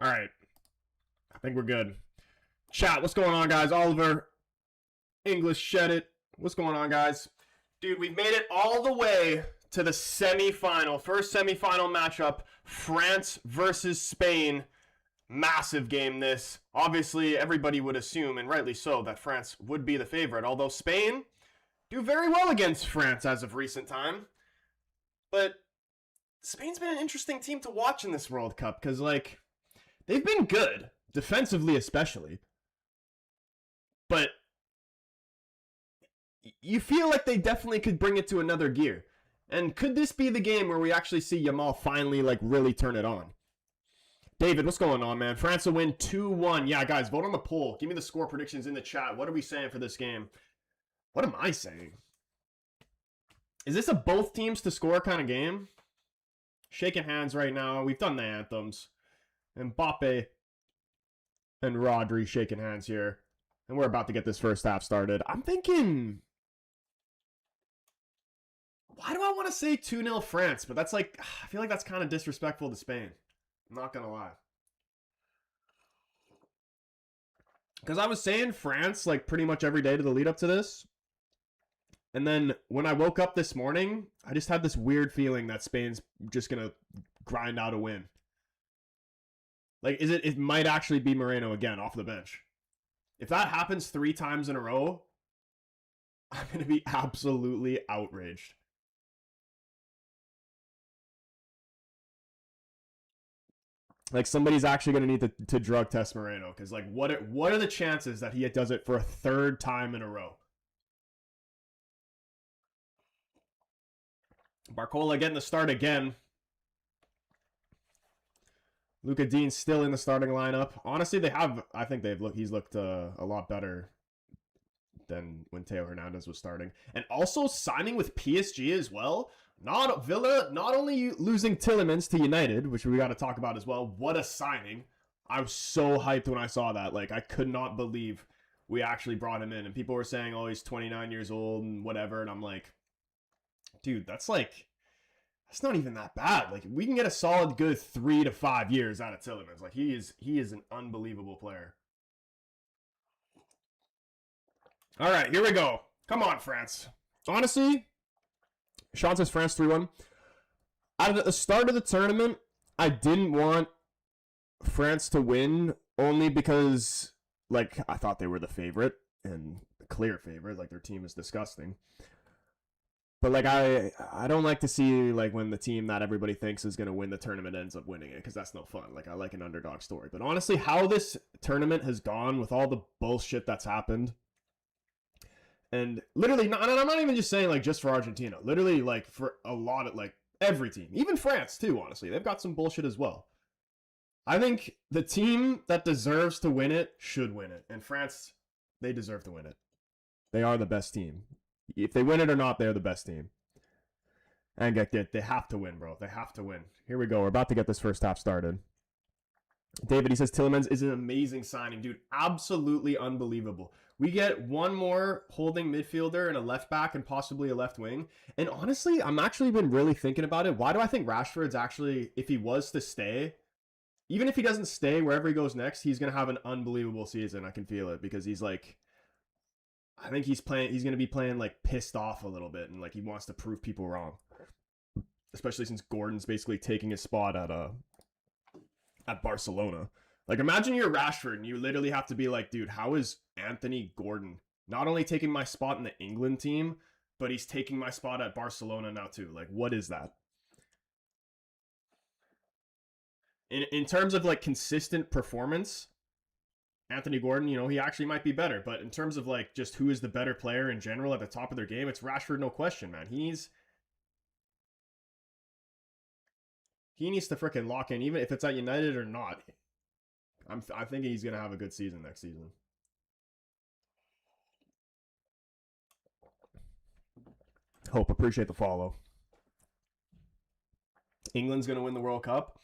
All right. I think we're good. Chat, what's going on, guys? Oliver, English, shed it. What's going on, guys? Dude, we've made it all the way to the semifinal. First semifinal matchup, France versus Spain. Massive game this. Obviously, everybody would assume, and rightly so, that France would be the favorite. Although Spain do very well against France as of recent time. But Spain's been an interesting team to watch in this World Cup because, like, they've been good, defensively especially. But you feel like they definitely could bring it to another gear. And could this be the game where we actually see Yamal finally, like, really turn it on? David, what's going on, man? France will win 2-1. Yeah, guys, vote on the poll. Give me the score predictions in the chat. What are we saying for this game? What am I saying? Is this a both teams to score kind of game? Shaking hands right now. We've done the anthems. Mbappe and Rodri shaking hands here. And we're about to get this first half started. I'm thinking... Why do I want to say 2-0 France? But that's like... I feel like that's kind of disrespectful to Spain. I'm not going to lie. Because I was saying France like pretty much every day to the lead up to this. And then when I woke up this morning, I just had this weird feeling that Spain's just going to grind out a win. Like, it might actually be Moreno again off the bench. If that happens 3 times in a row, I'm going to be absolutely outraged. Like, somebody's actually going to need to drug test Moreno. Because, like, what are the chances that he does it for a 3rd time in a row? Barcola getting the start again. Luka Dean's still in the starting lineup. Honestly, I think he's looked a lot better than when Theo Hernandez was starting. And also signing with PSG as well. Villa, not only losing Tielemans to United, which we got to talk about as well. What a signing. I was so hyped when I saw that. Like, I could not believe we actually brought him in. And people were saying, oh, he's 29 years old and whatever. And I'm like, dude, that's not even that bad. Like, we can get a solid good 3 to 5 years out of Tielemans. Like, he is an unbelievable player. All right, here we go. Come on, France. Honestly, Sean says France 3-1. At the start of the tournament, I didn't want France to win only because, like, I thought they were the favorite and the clear favorite. Like, their team is disgusting. But, like, I don't like to see, like, when the team that everybody thinks is going to win the tournament ends up winning it, because that's no fun. Like, I like an underdog story. But honestly, how this tournament has gone with all the bullshit that's happened, and literally, and I'm not even just saying, like, just for Argentina. Literally, like, for a lot of, like, every team. Even France, too, honestly. They've got some bullshit as well. I think the team that deserves to win it should win it. And France, they deserve to win it. They are the best team. If they win it or not, they're the best team. And they have to win, bro. They have to win. Here we go. We're about to get this first half started. David, he says, Tielemans is an amazing signing, dude. Absolutely unbelievable. We get one more holding midfielder and a left back and possibly a left wing. And honestly, I'm actually been really thinking about it. Why do I think Rashford's actually, if he was to stay, even if he doesn't stay wherever he goes next, he's going to have an unbelievable season. I can feel it because he's like, I think he's going to be playing like pissed off a little bit and like he wants to prove people wrong. Especially since Gordon's basically taking his spot at Barcelona. Like, imagine you're Rashford and you literally have to be like, dude, how is Anthony Gordon not only taking my spot in the England team, but he's taking my spot at Barcelona now too? Like, what is that? In terms of like consistent performance, Anthony Gordon, you know, he actually might be better. But in terms of like just who is the better player in general at the top of their game, it's Rashford, no question, man. He needs to freaking lock in, even if it's at United or not. I think he's going to have a good season next season. Hope, appreciate the follow. England's going to win the World Cup.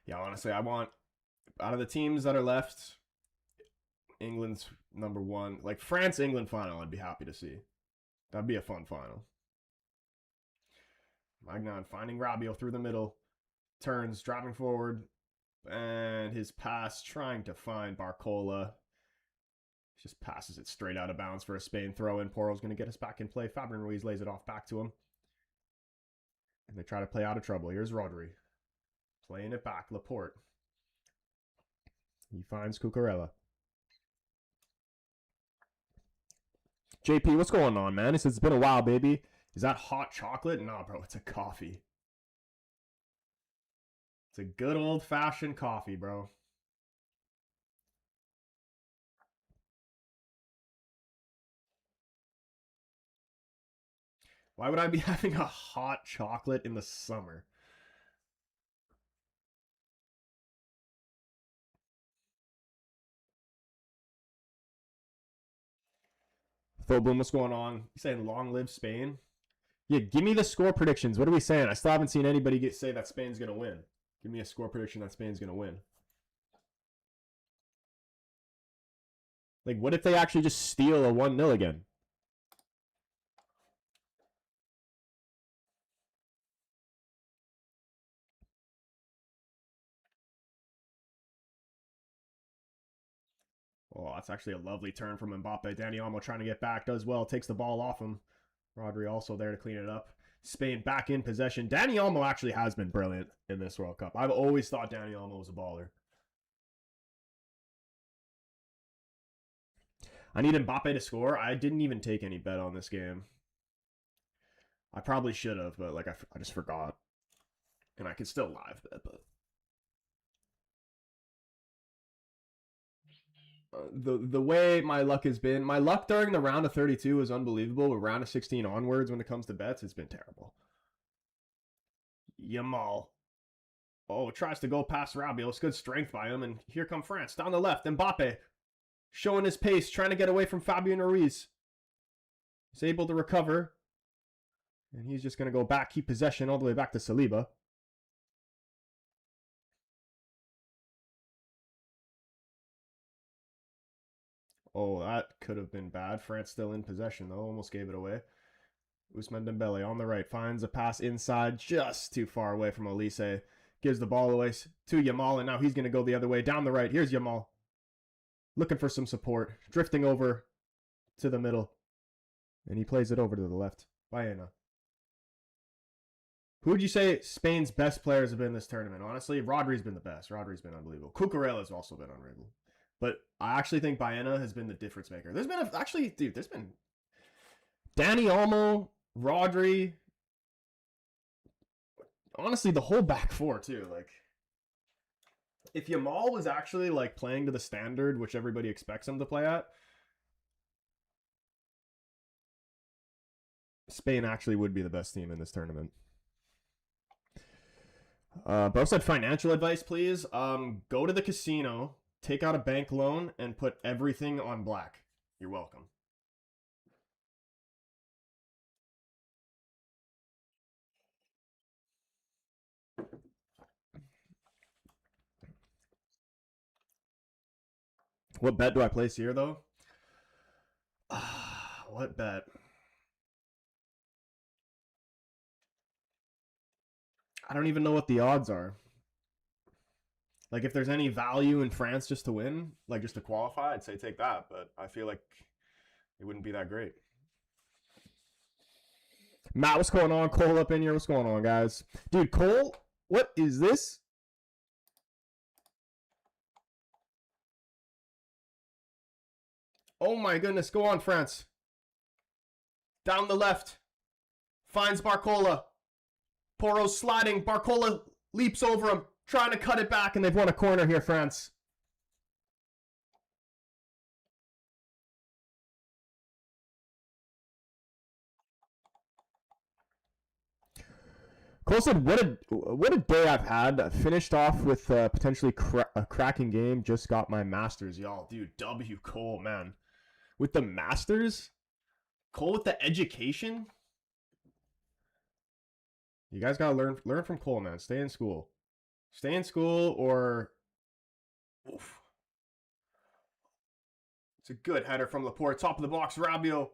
Yeah, honestly, I want, out of the teams that are left, England's number one. Like, France-England final, I'd be happy to see. That'd be a fun final. Magnan finding Rabiot through the middle. Turns, driving forward. And his pass trying to find Barcola. Just passes it straight out of bounds for a Spain throw in. Porro's going to get us back in play. Fabian Ruiz lays it off back to him. And they try to play out of trouble. Here's Rodri. Playing it back. Laporte. He finds Cucurella. JP, what's going on, man? He says, it's been a while, baby. Is that hot chocolate? Nah, bro, it's a coffee. It's a good old-fashioned coffee, bro. Why would I be having a hot chocolate in the summer? Boom, what's going on? You saying long live Spain? Yeah, give me the score predictions. What are we saying? I still haven't seen anybody say that Spain's going to win. Give me a score prediction that Spain's going to win. Like, what if they actually just steal a 1-0 again? Oh, that's actually a lovely turn from Mbappe. Dani Olmo trying to get back. Does well. Takes the ball off him. Rodri also there to clean it up. Spain back in possession. Dani Olmo actually has been brilliant in this World Cup. I've always thought Dani Olmo was a baller. I need Mbappe to score. I didn't even take any bet on this game. I probably should have, but like I just forgot. And I could still live bet, but the way my luck has been, my luck during the round of 32 is unbelievable, but round of 16 onwards when it comes to bets, it's been terrible. Yamal. Oh, tries to go past Rabiot. It's good strength by him, and here come France. Down the left, Mbappe. Showing his pace, trying to get away from Fabian Ruiz. He's able to recover. And he's just going to go back, keep possession all the way back to Saliba. Oh, that could have been bad. France still in possession, though. Almost gave it away. Ousmane Dembele on the right. Finds a pass inside, just too far away from Olise. Gives the ball away to Yamal, and now he's going to go the other way. Down the right. Here's Yamal. Looking for some support. Drifting over to the middle. And he plays it over to the left. Baena. Who would you say Spain's best players have been this tournament? Honestly, Rodri's been the best. Rodri's been unbelievable. Cucurella's also been unbelievable. But I actually think Baena has been the difference maker. There's been there's been Dani Olmo, Rodri. Honestly, the whole back four too. Like, if Yamal was actually like playing to the standard which everybody expects him to play at, Spain actually would be the best team in this tournament. Bro said financial advice, please. Go to the casino, take out a bank loan, and put everything on black. You're welcome. What bet do I place here, though? What bet? I don't even know what the odds are. Like, if there's any value in France just to win, like just to qualify, I'd say take that. But I feel like it wouldn't be that great. Matt, what's going on? Cole up in here. What's going on, guys? Dude, Cole, what is this? Oh my goodness. Go on, France. Down the left. Finds Barcola. Porro's sliding. Barcola leaps over him. Trying to cut it back, and they've won a corner here, France. Cole said, what a day I've had. Finished off with potentially a cracking game. Just got my Masters, y'all. Dude, W. Cole, man. With the Masters? Cole with the education? You guys got to learn from Cole, man. Stay in school. Stay in school or... Oof. It's a good header from Laporte. Top of the box, Rabiot.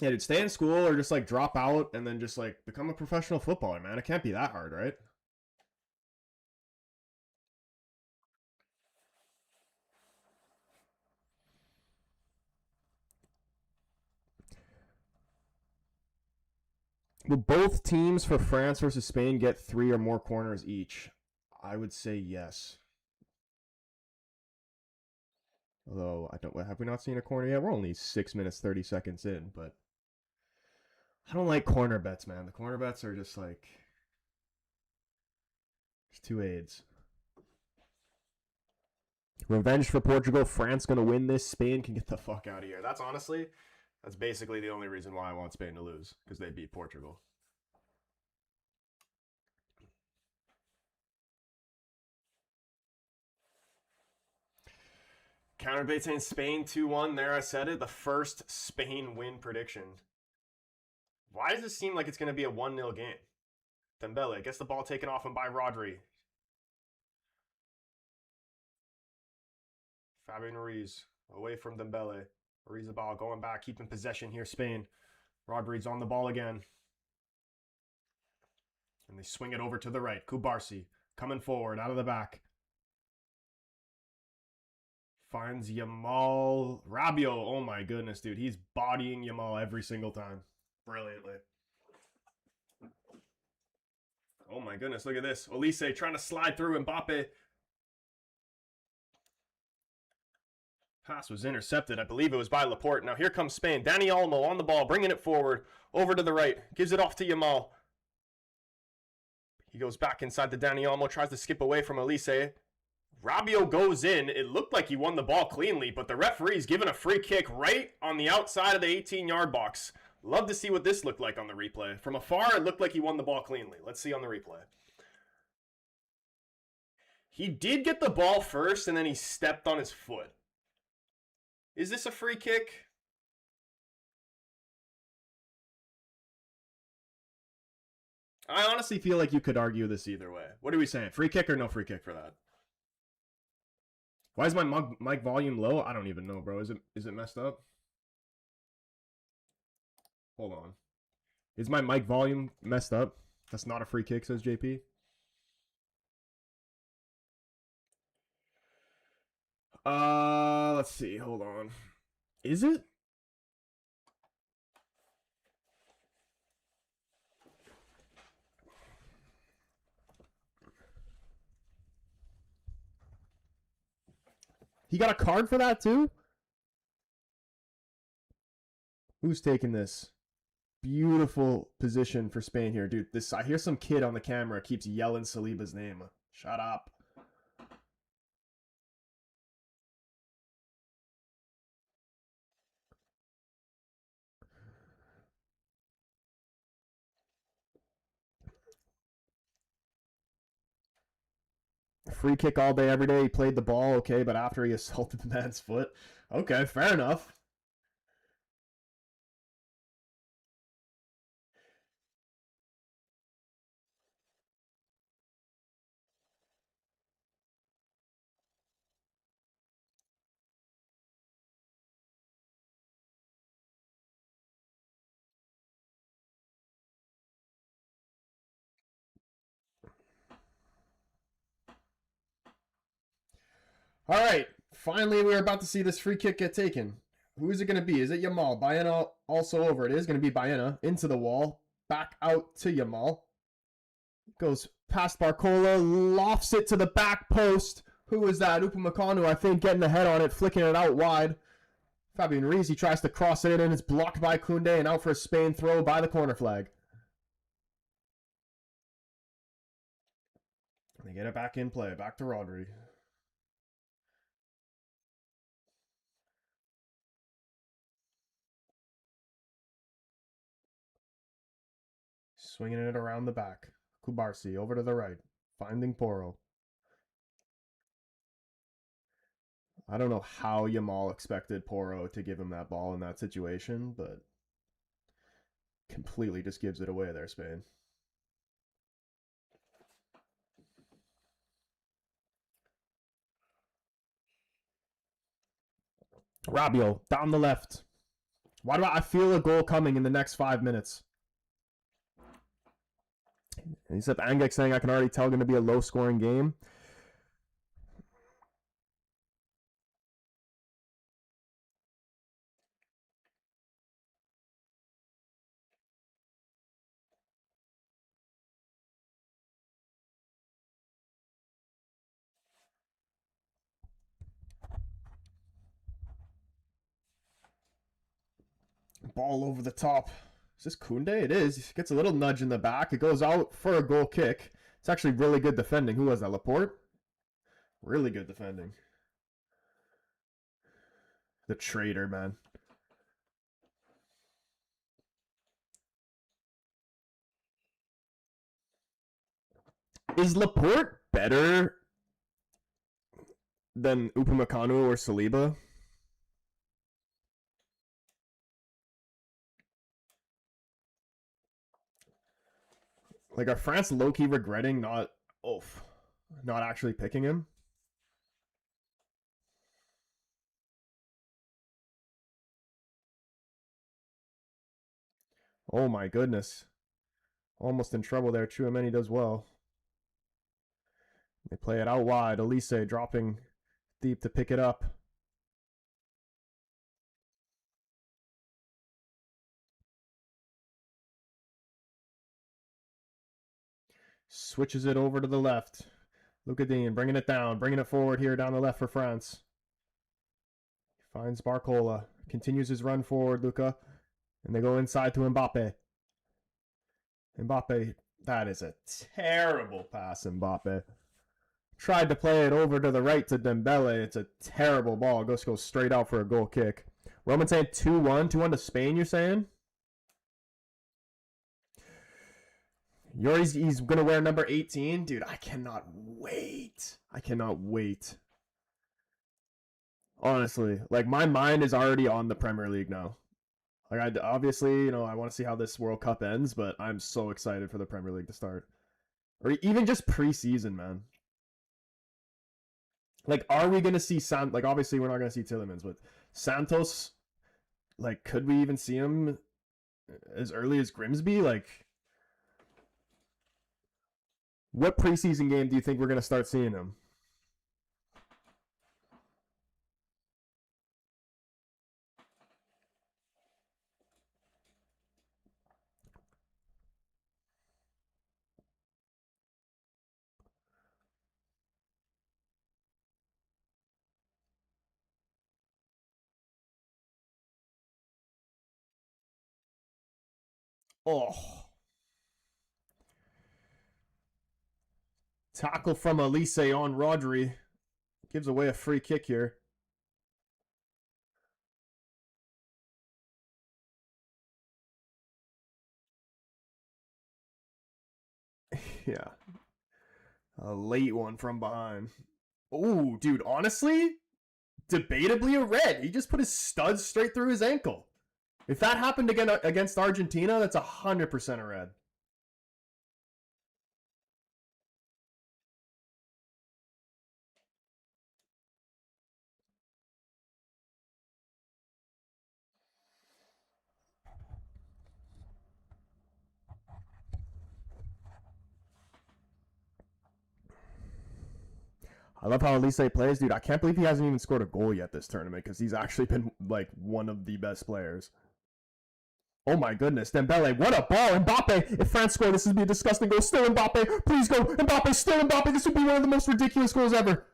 Yeah, dude, stay in school or just like drop out and then just like become a professional footballer, man. It can't be that hard, right? Will both teams for France versus Spain get 3 or more corners each? I would say yes. Although I don't, have we not seen a corner yet? We're only 6 minutes 30 seconds in, but I don't like corner bets, man. The corner bets are just like it's two aids. Revenge for Portugal. France gonna win this. Spain can get the fuck out of here. That's basically the only reason why I want Spain to lose, because they beat Portugal. Counterbait saying Spain 2-1. There, I said it. The first Spain win prediction. Why does it seem like it's going to be a 1-0 game? Dembele gets the ball taken off him by Rodri. Fabian Ruiz away from Dembele. Ruiz the ball going back, keeping possession here, Spain. Rodri's on the ball again. And they swing it over to the right. Kubarsi coming forward out of the back. Finds Yamal. Rabiot, oh my goodness, dude. He's bodying Yamal every single time. Brilliantly. Oh my goodness, look at this. Olise trying to slide through Mbappe. Pass was intercepted. I believe it was by Laporte. Now here comes Spain. Dani Olmo on the ball, bringing it forward. Over to the right. Gives it off to Yamal. He goes back inside to Dani Olmo. Tries to skip away from Olise. Rabiot goes in. It looked like he won the ball cleanly, but the referee's given a free kick right on the outside of the 18-yard box. Love to see what this looked like on the replay. From afar, it looked like he won the ball cleanly. Let's see on the replay. He did get the ball first, and then he stepped on his foot. Is this a free kick? I honestly feel like you could argue this either way. What are we saying? Free kick or no free kick for that? Why is my mic volume low? I don't even know, bro. Is it messed up? Hold on. Is my mic volume messed up? That's not a free kick, says JP. Let's see. Hold on. Is it? He got a card for that too? Who's taking this? Beautiful position for Spain here. Dude, I hear some kid on the camera keeps yelling Saliba's name. Shut up. Free kick all day, every day. He played the ball, okay, but after he assaulted the man's foot. Okay, fair enough. All right, finally we're about to see this free kick get taken. Who is it going to be? Is it Yamal? Baena also over. It is going to be Baena into the wall. Back out to Yamal. Goes past Barcola. Lofts it to the back post. Who is that? Upamecano, I think, getting the head on it. Flicking it out wide. Fabian Ruiz, he tries to cross it in and it's blocked by Koundé and out for a Spain throw by the corner flag. They get it back in play. Back to Rodri. Swinging it around the back. Kubarsi over to the right. Finding Porro. I don't know how Yamal expected Porro to give him that ball in that situation, but completely just gives it away there, Spain. Rabiot down the left. Why do I feel a goal coming in the next 5 minutes? And he said Angek saying I can already tell going to be a low-scoring game. Ball over the top. Is this Kunde? It is. He gets a little nudge in the back. It goes out for a goal kick. It's actually really good defending. Who was that? Laporte? Really good defending. The traitor, man. Is Laporte better than Upamecano or Saliba? Like, are France low-key regretting not actually picking him? Oh my goodness. Almost in trouble there. Chouameni does well. They play it out wide. Elise dropping deep to pick it up. Switches it over to the left. Luka Dean bringing it down, bringing it forward here down the left for France. Finds Barcola. Continues his run forward, Luka. And they go inside to Mbappe. Mbappe, that is a terrible pass, Mbappe. Tried to play it over to the right to Dembele. It's a terrible ball. Goes straight out for a goal kick. Roman saying 2-1. 2-1 to Spain, you're saying? He's going to wear number 18? Dude, I cannot wait. I cannot wait. Honestly, like, my mind is already on the Premier League now. Like, obviously, I want to see how this World Cup ends, but I'm so excited for the Premier League to start. Or even just preseason, man. Like, are we going to see like, obviously we're not going to see Tielemans, but Santos, like, could we even see him as early as Grimsby? Like, what preseason game do you think we're going to start seeing him? Oh. Tackle from Elise on Rodri. Gives away a free kick here. Yeah. A late one from behind. Oh, dude, honestly, debatably a red. He just put his studs straight through his ankle. If that happened again against Argentina, that's 100% a red. I love how Elise plays, dude. I can't believe he hasn't even scored a goal yet this tournament because he's actually been like one of the best players. Oh my goodness, Dembele, what a ball! Mbappe, if France score, this would be a disgusting goal. Still Mbappe, please go, Mbappe, still Mbappe. This would be one of the most ridiculous goals ever.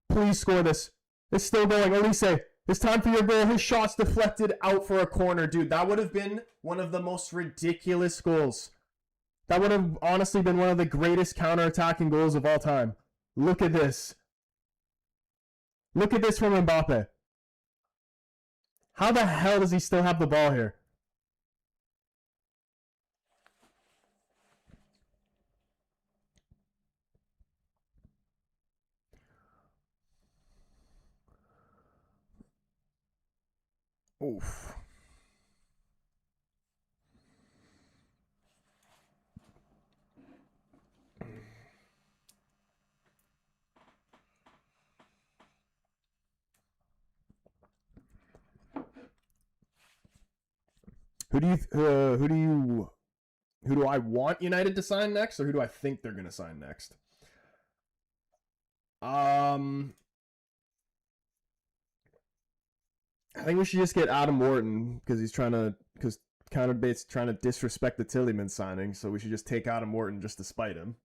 Please score this. It's still going. Elise, it's time for your goal. His shot's deflected out for a corner, dude. That would have been one of the most ridiculous goals. That would have honestly been one of the greatest counter-attacking goals of all time. Look at this. Look at this from Mbappe. How the hell does he still have the ball here? Oof. Who do I want United to sign next, or who do I think they're gonna sign next? I think we should just get Adam Wharton because Counterbait's trying to disrespect the Tillman signing, so we should just take Adam Wharton just to spite him.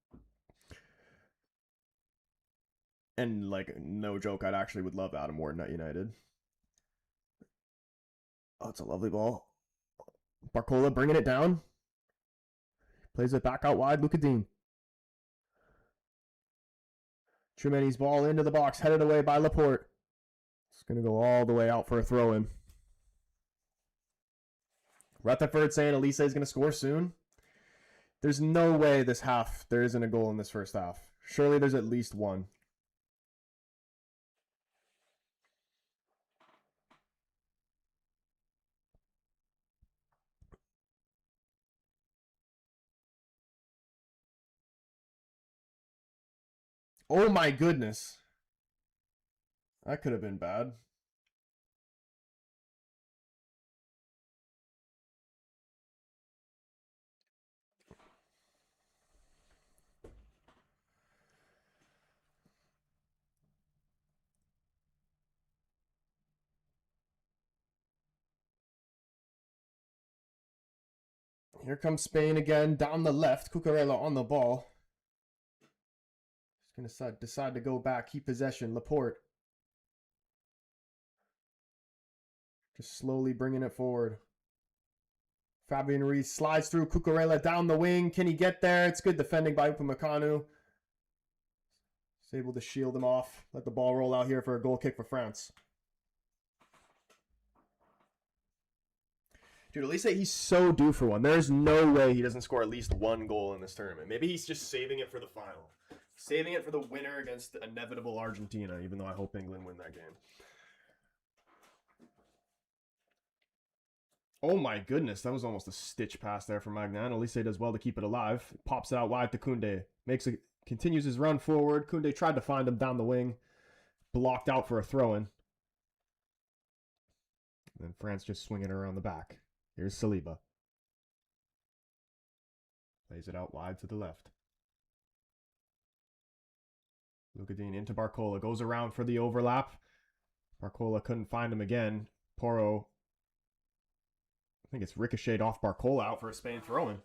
And like, no joke, I'd actually would love Adam Wharton at United. Oh, it's a lovely ball. Barcola bringing it down. Plays it back out wide. Luka Dean. Tremeni's ball into the box, headed away by Laporte. It's going to go all the way out for a throw-in. Rutherford saying Elise is going to score soon. There's no way this half there isn't a goal in this first half. Surely there's at least one. Oh my goodness. That could have been bad. Here comes Spain again, down the left. Cucurella on the ball. He's going to decide to go back, keep possession. Laporte. Just slowly bringing it forward. Fabian Ruiz slides through. Cucurella down the wing. Can he get there? It's good defending by Upamecano. He's able to shield him off. Let the ball roll out here for a goal kick for France. Dude, at least he's so due for one. There's no way he doesn't score at least one goal in this tournament. Maybe he's just saving it for the final. Saving it for the winner against the inevitable Argentina, even though I hope England win that game. Oh my goodness, that was almost a stitch pass there from Magnan. Elise does well to keep it alive. Pops it out wide to Koundé. Continues his run forward. Koundé tried to find him down the wing. Blocked out for a throw-in. And then France just swinging it around the back. Here's Saliba. Plays it out wide to the left. Luka Dean into Barcola. Goes around for the overlap. Barcola couldn't find him again. Porro. I think it's ricocheted off Barcola out for a Spain throw-in.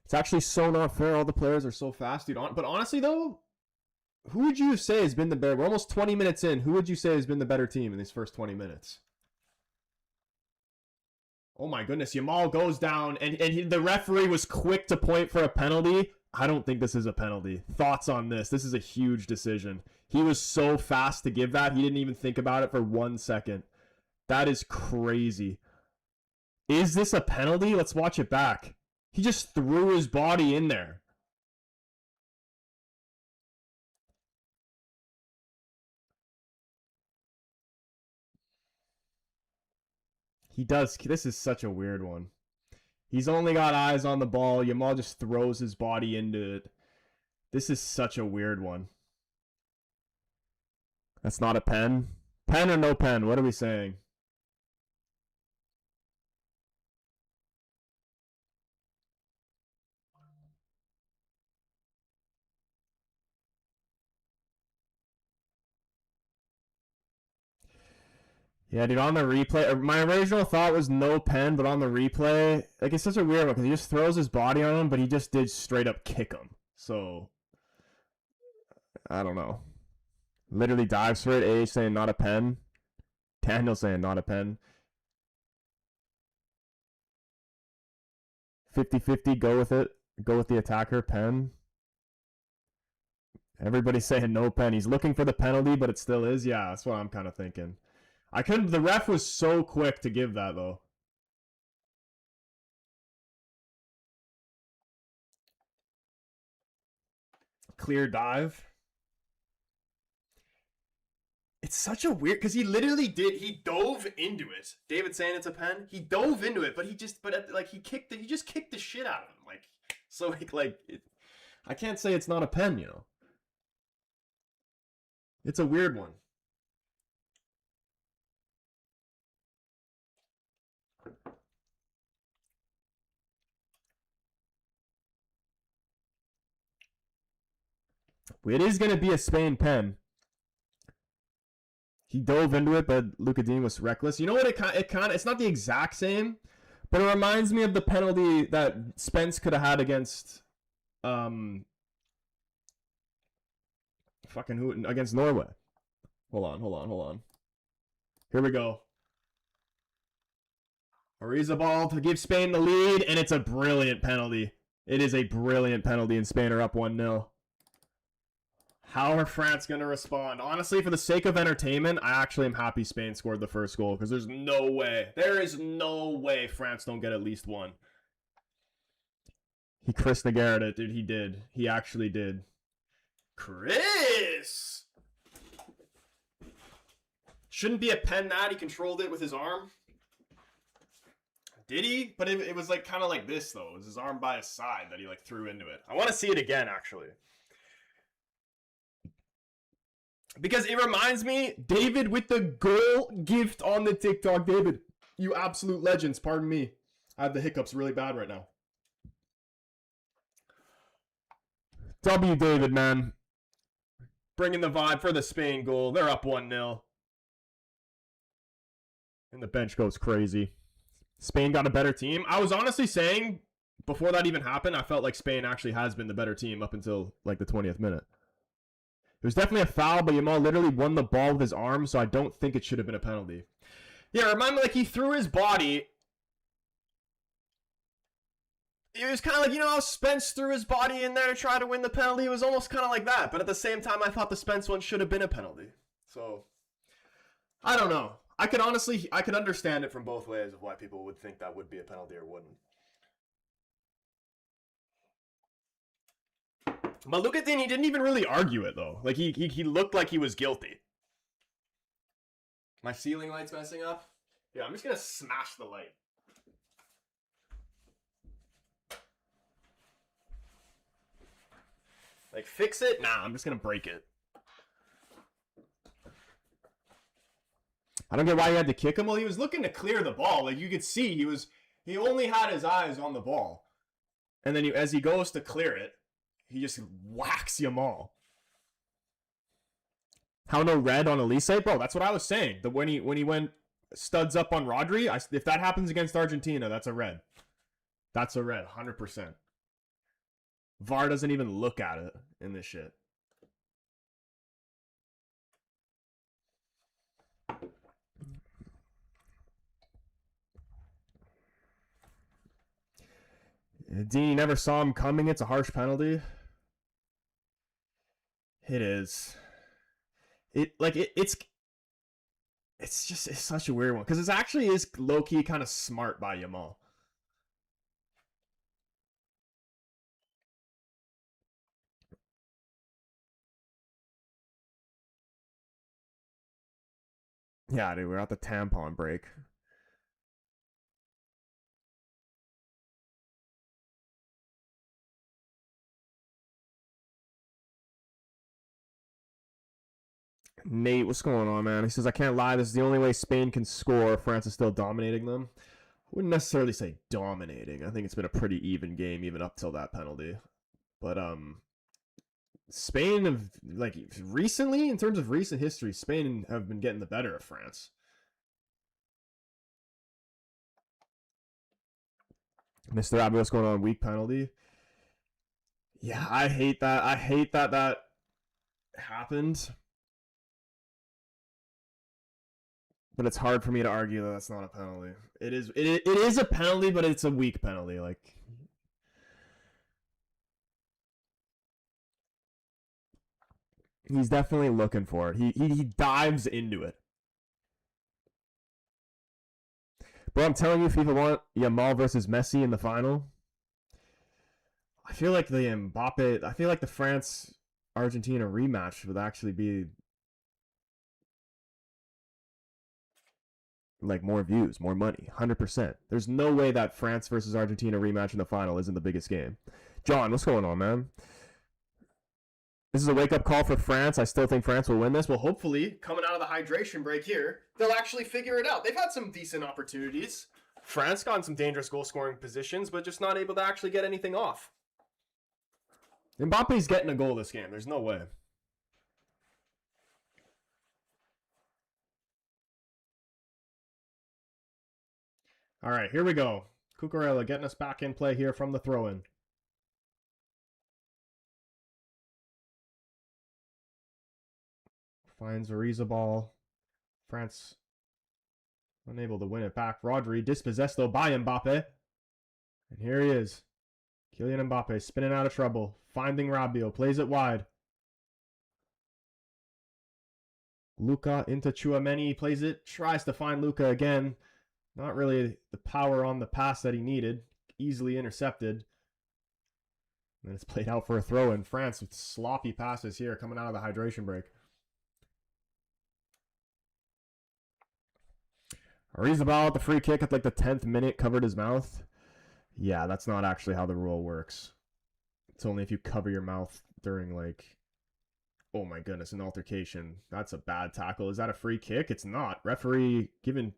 It's actually so not fair. All the players are so fast, dude. But honestly, though, who would you say has been the better? We're almost 20 minutes in. Who would you say has been the better team in these first 20 minutes? Oh my goodness. Yamal goes down, and the referee was quick to point for a penalty. I don't think this is a penalty. Thoughts on this? This is a huge decision. He was so fast to give that. He didn't even think about it for 1 second. That is crazy. Is this a penalty? Let's watch it back. He just threw his body in there. He does. This is such a weird one. He's only got eyes on the ball. Yamal just throws his body into it. This is such a weird one. That's not a pen. Pen or no pen? What are we saying? Yeah, dude, on the replay, my original thought was no pen, but on the replay, like, it's such a weird one because he just throws his body on him, but he just did straight up kick him. So, I don't know. Literally dives for it. A saying not a pen. Daniel saying not a pen. 50-50, go with it. Go with the attacker, pen. Everybody's saying no pen. He's looking for the penalty, but it still is. Yeah, that's what I'm kind of thinking. I couldn't. The ref was so quick to give that, though. Clear dive. It's such a weird because he literally did. He dove into it. David saying it's a pen. He dove into it, but he just he kicked it. He just kicked the shit out of him. Like so I can't say it's not a pen. You know, it's a weird one. It is gonna be a Spain pen. He dove into it, but Luka Dean was reckless. You know what? It's not the exact same, but it reminds me of the penalty that Spence could have had against, against Norway. Hold on. Here we go. Arizabal to give Spain the lead, and it's a brilliant penalty. It is a brilliant penalty, and Spain are up 1-0. How are France going to respond? Honestly, for the sake of entertainment, I actually am happy Spain scored the first goal because there is no way France don't get at least one. He Chris Nagarrett it, dude. He did. He actually did. Chris! Shouldn't be a pen that. He controlled it with his arm. Did he? But it was like kind of like this, though. It was his arm by his side that he like threw into it. I want to see it again, actually. Because it reminds me, David with the goal gift on the TikTok. David, you absolute legends. Pardon me. I have the hiccups really bad right now. W. David, man. Bringing the vibe for the Spain goal. They're up 1-0. And the bench goes crazy. Spain got a better team. I was honestly saying, before that even happened, I felt like Spain actually has been the better team up until like the 20th minute. It was definitely a foul, but Yamal literally won the ball with his arm, so I don't think it should have been a penalty. Yeah, remind me, like, he threw his body. It was kind of like, you know how Spence threw his body in there to try to win the penalty? It was almost kind of like that, but at the same time, I thought the Spence one should have been a penalty. So, I don't know. I could understand it from both ways of why people would think that would be a penalty or wouldn't. But look at Dean, he didn't even really argue it, though. Like, he looked like he was guilty. My ceiling light's messing up? Yeah, I'm just gonna smash the light. Like, fix it? Nah, I'm just gonna break it. I don't get why he had to kick him. Well, he was looking to clear the ball. Like, you could see, he only had his eyes on the ball. And then as he goes to clear it, he just whacks Yamal. How no red on Elise? Bro, that's what I was saying. When he went studs up on Rodri, if that happens against Argentina, that's a red. That's a red, 100%. VAR doesn't even look at it in this shit. Dean, you never saw him coming. It's a harsh penalty. It is. It's such a weird one because it actually is low key kind of smart by Yamal. Yeah, dude, we're at the tampon break. Nate, what's going on, man? He says, I can't lie, this is the only way Spain can score. France is still dominating them. I wouldn't necessarily say dominating. I think it's been a pretty even game, even up till that penalty. But, Spain have, like, recently, in terms of recent history, Spain have been getting the better of France. Mr. Abbey, what's going on? Weak penalty. Yeah, I hate that. I hate that happened. But it's hard for me to argue that that's not a penalty. It is a penalty, but it's a weak penalty. Like, he's definitely looking for it. He dives into it. Bro, I'm telling you, FIFA want Yamal versus Messi in the final. I feel like the France Argentina rematch would actually be like more views, more money, 100%. There's no way that France versus Argentina rematch in the final isn't the biggest game. John, what's going on, man? This is a wake-up call for France. I still think France will win this. Well, hopefully, coming out of the hydration break here, they'll actually figure it out. They've had some decent opportunities. France got in some dangerous goal-scoring positions, but just not able to actually get anything off. Mbappe's getting a goal this game. There's no way. All right, here we go. Cucurella getting us back in play here from the throw-in. Finds Arizabal. France unable to win it back. Rodri dispossessed though by Mbappe. And here he is. Kylian Mbappe spinning out of trouble. Finding Rabiot. Plays it wide. Luka into Tchouameni. Plays it. Tries to find Luka again. Not really the power on the pass that he needed. Easily intercepted. And it's played out for a throw in. France with sloppy passes here coming out of the hydration break. Arizabal at the free kick at like the 10th minute covered his mouth. Yeah, that's not actually how the rule works. It's only if you cover your mouth during like, oh my goodness, an altercation. That's a bad tackle. Is that a free kick? It's not. Referee giving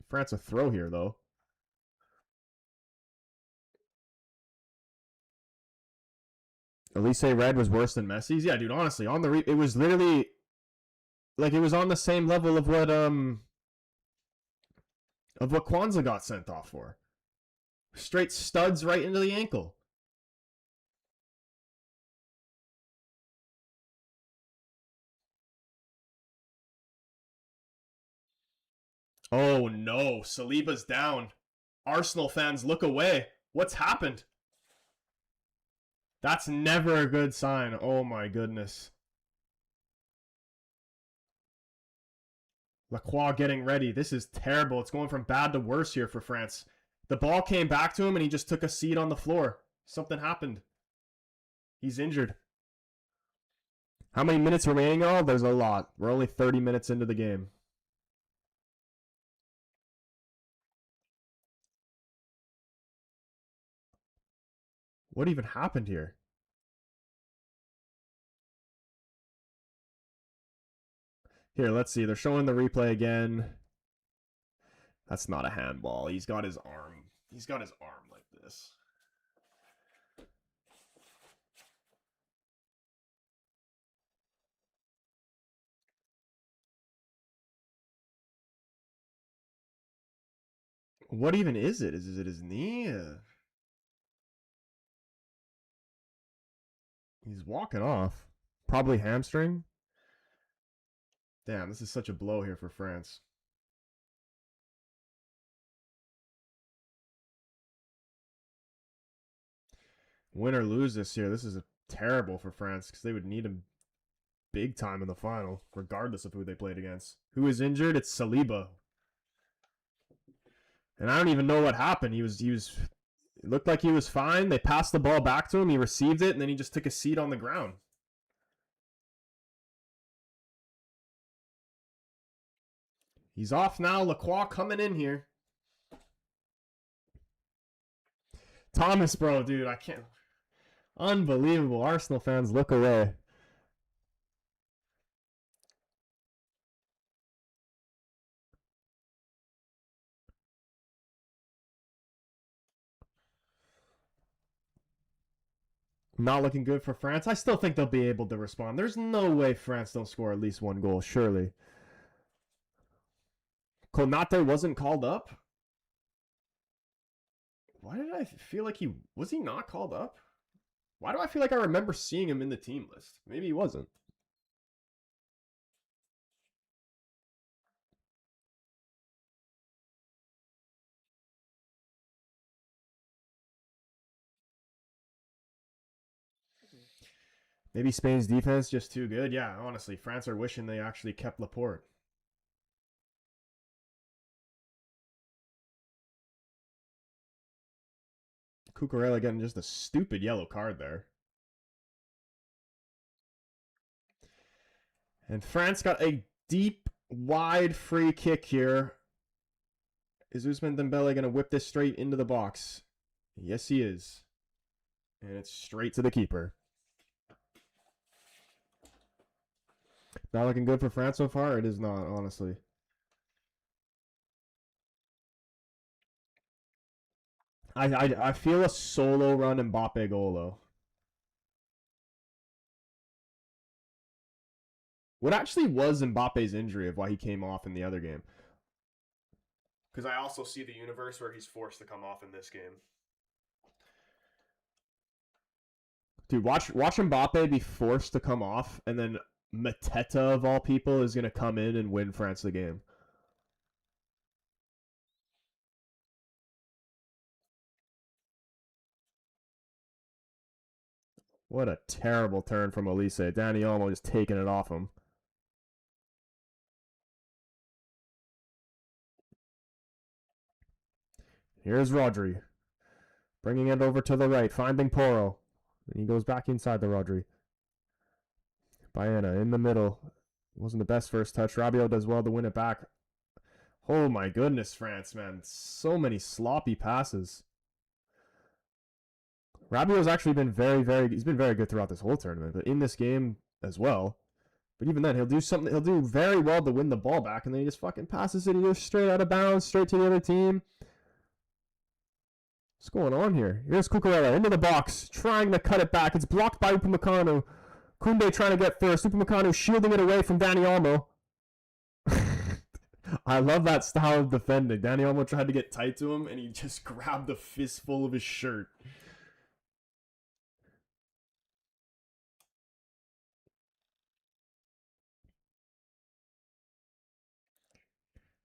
France a throw here though. Elise Red was worse than Messi's. Yeah, dude, honestly, on the it was literally like it was on the same level of what Kwanzaa got sent off for. Straight studs right into the ankle. Oh no, Saliba's down. Arsenal fans, look away. What's happened? That's never a good sign. Oh my goodness. Lacroix getting ready. This is terrible. It's going from bad to worse here for France. The ball came back to him and he just took a seat on the floor. Something happened. He's injured. How many minutes remaining? Oh, there's a lot. We're only 30 minutes into the game. What even happened here? Here, let's see. They're showing the replay again. That's not a handball. He's got his arm. He's got his arm like this. What even is it? Is it his knee? He's walking off. Probably hamstring. Damn, this is such a blow here for France. Win or lose this year, this is terrible for France because they would need him big time in the final, regardless of who they played against. Who is injured? It's Saliba. And I don't even know what happened. It looked like he was fine. They passed the ball back to him. He received it, and then he just took a seat on the ground. He's off now. Lacroix coming in here. Thomas, bro, dude, I can't. Unbelievable. Arsenal fans, look away. Not looking good for France. I still think they'll be able to respond. There's no way France don't score at least one goal, surely. Konate wasn't called up? Why did I feel like was he not called up? Why do I feel like I remember seeing him in the team list? Maybe he wasn't. Maybe Spain's defense just too good. Yeah, honestly, France are wishing they actually kept Laporte. Cucurella getting just a stupid yellow card there. And France got a deep, wide free kick here Is Ousmane Dembele going to whip this straight into the box? Yes, he is. And it's straight to the keeper. Not looking good for France so far? It is not, honestly. I feel a solo run Mbappe goal, though. What actually was Mbappe's injury of why he came off in the other game? Because I also see the universe where he's forced to come off in this game. Dude, watch Mbappe be forced to come off, and then Mateta, of all people, is going to come in and win France the game. What a terrible turn from Elise. Dani Olmo just taking it off him. Here's Rodri. Bringing it over to the right, finding Porro. And he goes back inside the Rodri. Baena in the middle. Wasn't the best first touch. Rabiot does well to win it back. Oh my goodness, France, man. So many sloppy passes. Rabiot's actually been he's been very good throughout this whole tournament, but in this game as well. But even then, he'll do very well to win the ball back, and then he just fucking passes it. He goes straight out of bounds, straight to the other team. What's going on here? Here's Cucurella into the box, trying to cut it back. It's blocked by Upamecano. Koundé trying to get first. Upamecano shielding it away from Dani Olmo. I love that style of defending. Dani Olmo tried to get tight to him, and he just grabbed a fistful of his shirt.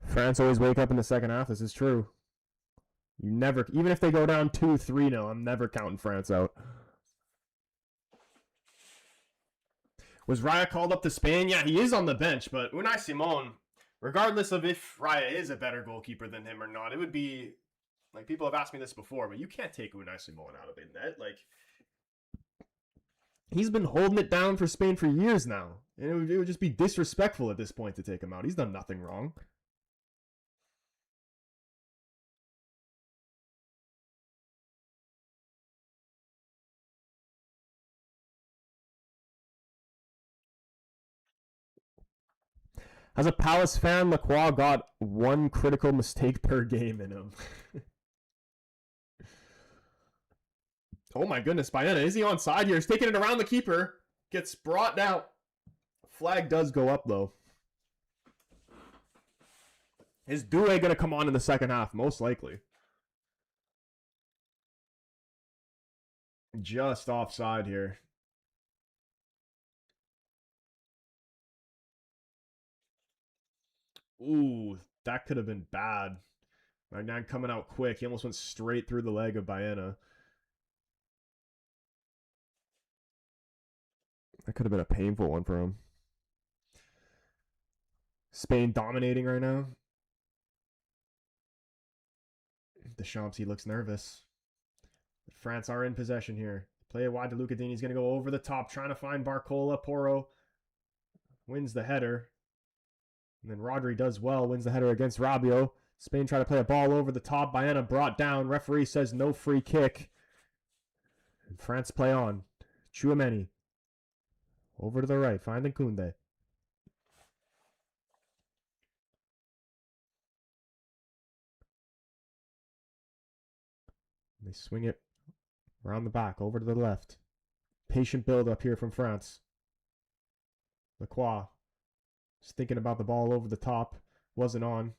France always wake up in the second half. This is true. You never, even if they go down 2-3-0, I'm never counting France out. Was Raya called up to Spain? Yeah, he is on the bench, but Unai Simon, regardless of if Raya is a better goalkeeper than him or not, it would be, like, people have asked me this before, but you can't take Unai Simon out of the net. Like, he's been holding it down for Spain for years now, and it would just be disrespectful at this point to take him out. He's done nothing wrong. As a Palace fan, Lacroix got one critical mistake per game in him. Oh my goodness, Baena, is he onside here? He's taking it around the keeper. Gets brought down. Flag does go up, though. Is Doué going to come on in the second half? Most likely. Just offside here. Ooh, that could have been bad. Magnan coming out quick. He almost went straight through the leg of Baena. That could have been a painful one for him. Spain dominating right now. Deschamps, he looks nervous. France are in possession here. Play it wide to Lucadini. He's going to go over the top, trying to find Barcola. Porro wins the header. And then Rodri does well, wins the header against Rabiot. Spain try to play a ball over the top. Baena brought down. Referee says no free kick. And France play on. Tchouaméni. Over to the right, finding Koundé. They swing it around the back, over to the left. Patient build up here from France. Lacroix is thinking about the ball over the top. Wasn't on.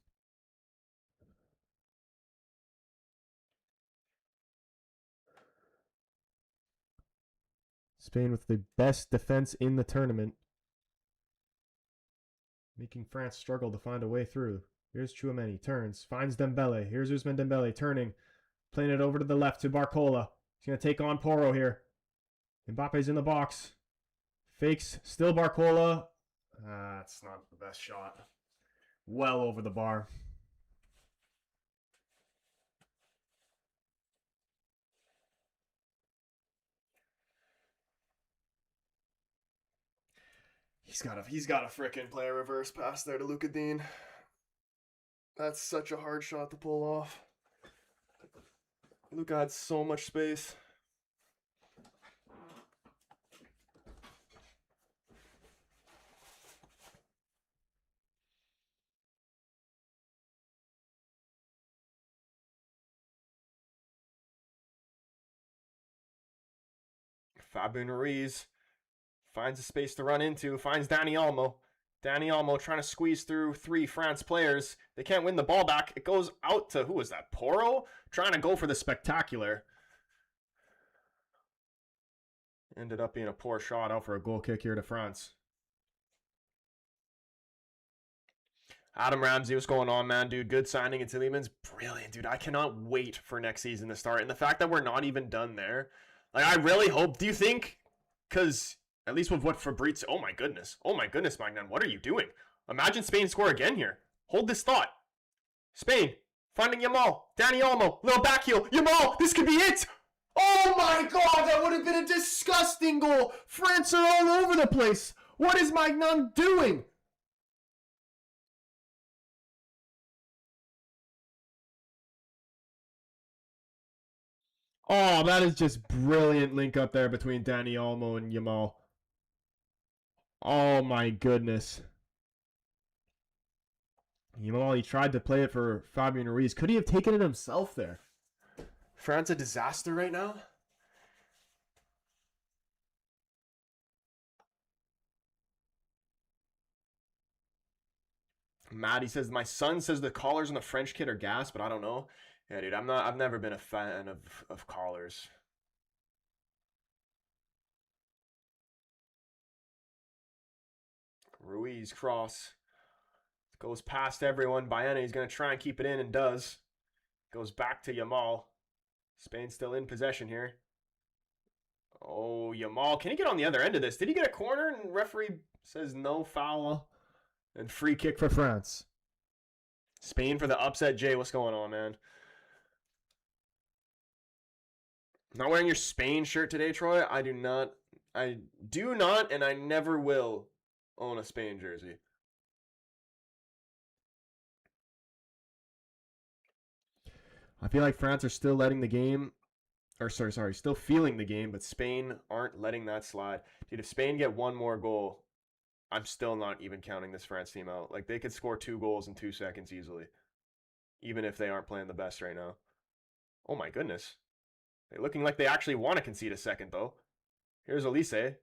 Spain with the best defense in the tournament. Making France struggle to find a way through. Here's Tchouaméni. Turns. Finds Dembele. Here's Ousmane Dembele turning. Playing it over to the left to Barcola. He's going to take on Porro here. Mbappe's in the box. Fakes. Still Barcola. That's not the best shot. Well over the bar. He's got a frickin' play a reverse pass there to Lucadine. That's such a hard shot to pull off. Luka had so much space. Fabian Ruiz finds a space to run into, finds Dani Olmo. Dani Olmo trying to squeeze through 3 France players. They can't win the ball back. It goes out to, who was that, Porro? Trying to go for the spectacular. Ended up being a poor shot out for a goal kick here to France. Adam Ramsey, what's going on, man? Dude, good signing. And Tillman's brilliant, dude. I cannot wait for next season to start. And the fact that we're not even done there, like, I really hope. Do you think, because at least with what Fabrizio, oh my goodness, Magnan, what are you doing? Imagine Spain score again here. Hold this thought. Spain, finding Yamal, Dani Olmo, little back heel, Yamal, this could be it. Oh my god, that would have been a disgusting goal. France are all over the place. What is Magnan doing? Oh, that is just brilliant link up there between Dani Olmo and Yamal. Oh my goodness. Yamal, he tried to play it for Fabian Ruiz. Could he have taken it himself there? France a disaster right now? Maddie says, my son says the collars on the French kit are gas, but I don't know. Yeah, dude, I've never been a fan of collars. Ruiz cross. Goes past everyone. Baena, he's going to try and keep it in and does. Goes back to Yamal. Spain still in possession here. Oh, Yamal. Can he get on the other end of this? Did he get a corner? And referee says no foul. And free kick for France. Spain for the upset. Jay, what's going on, man? Not wearing your Spain shirt today, Troy? I do not, and I never will own a Spain jersey. I feel like France are still letting the game, or sorry, still feeling the game, but Spain aren't letting that slide. Dude, if Spain get one more goal, I'm still not even counting this France team out. Like, they could score 2 goals in 2 seconds easily, even if they aren't playing the best right now. Oh my goodness. They're looking like they actually want to concede a second, though. Here's Elise. And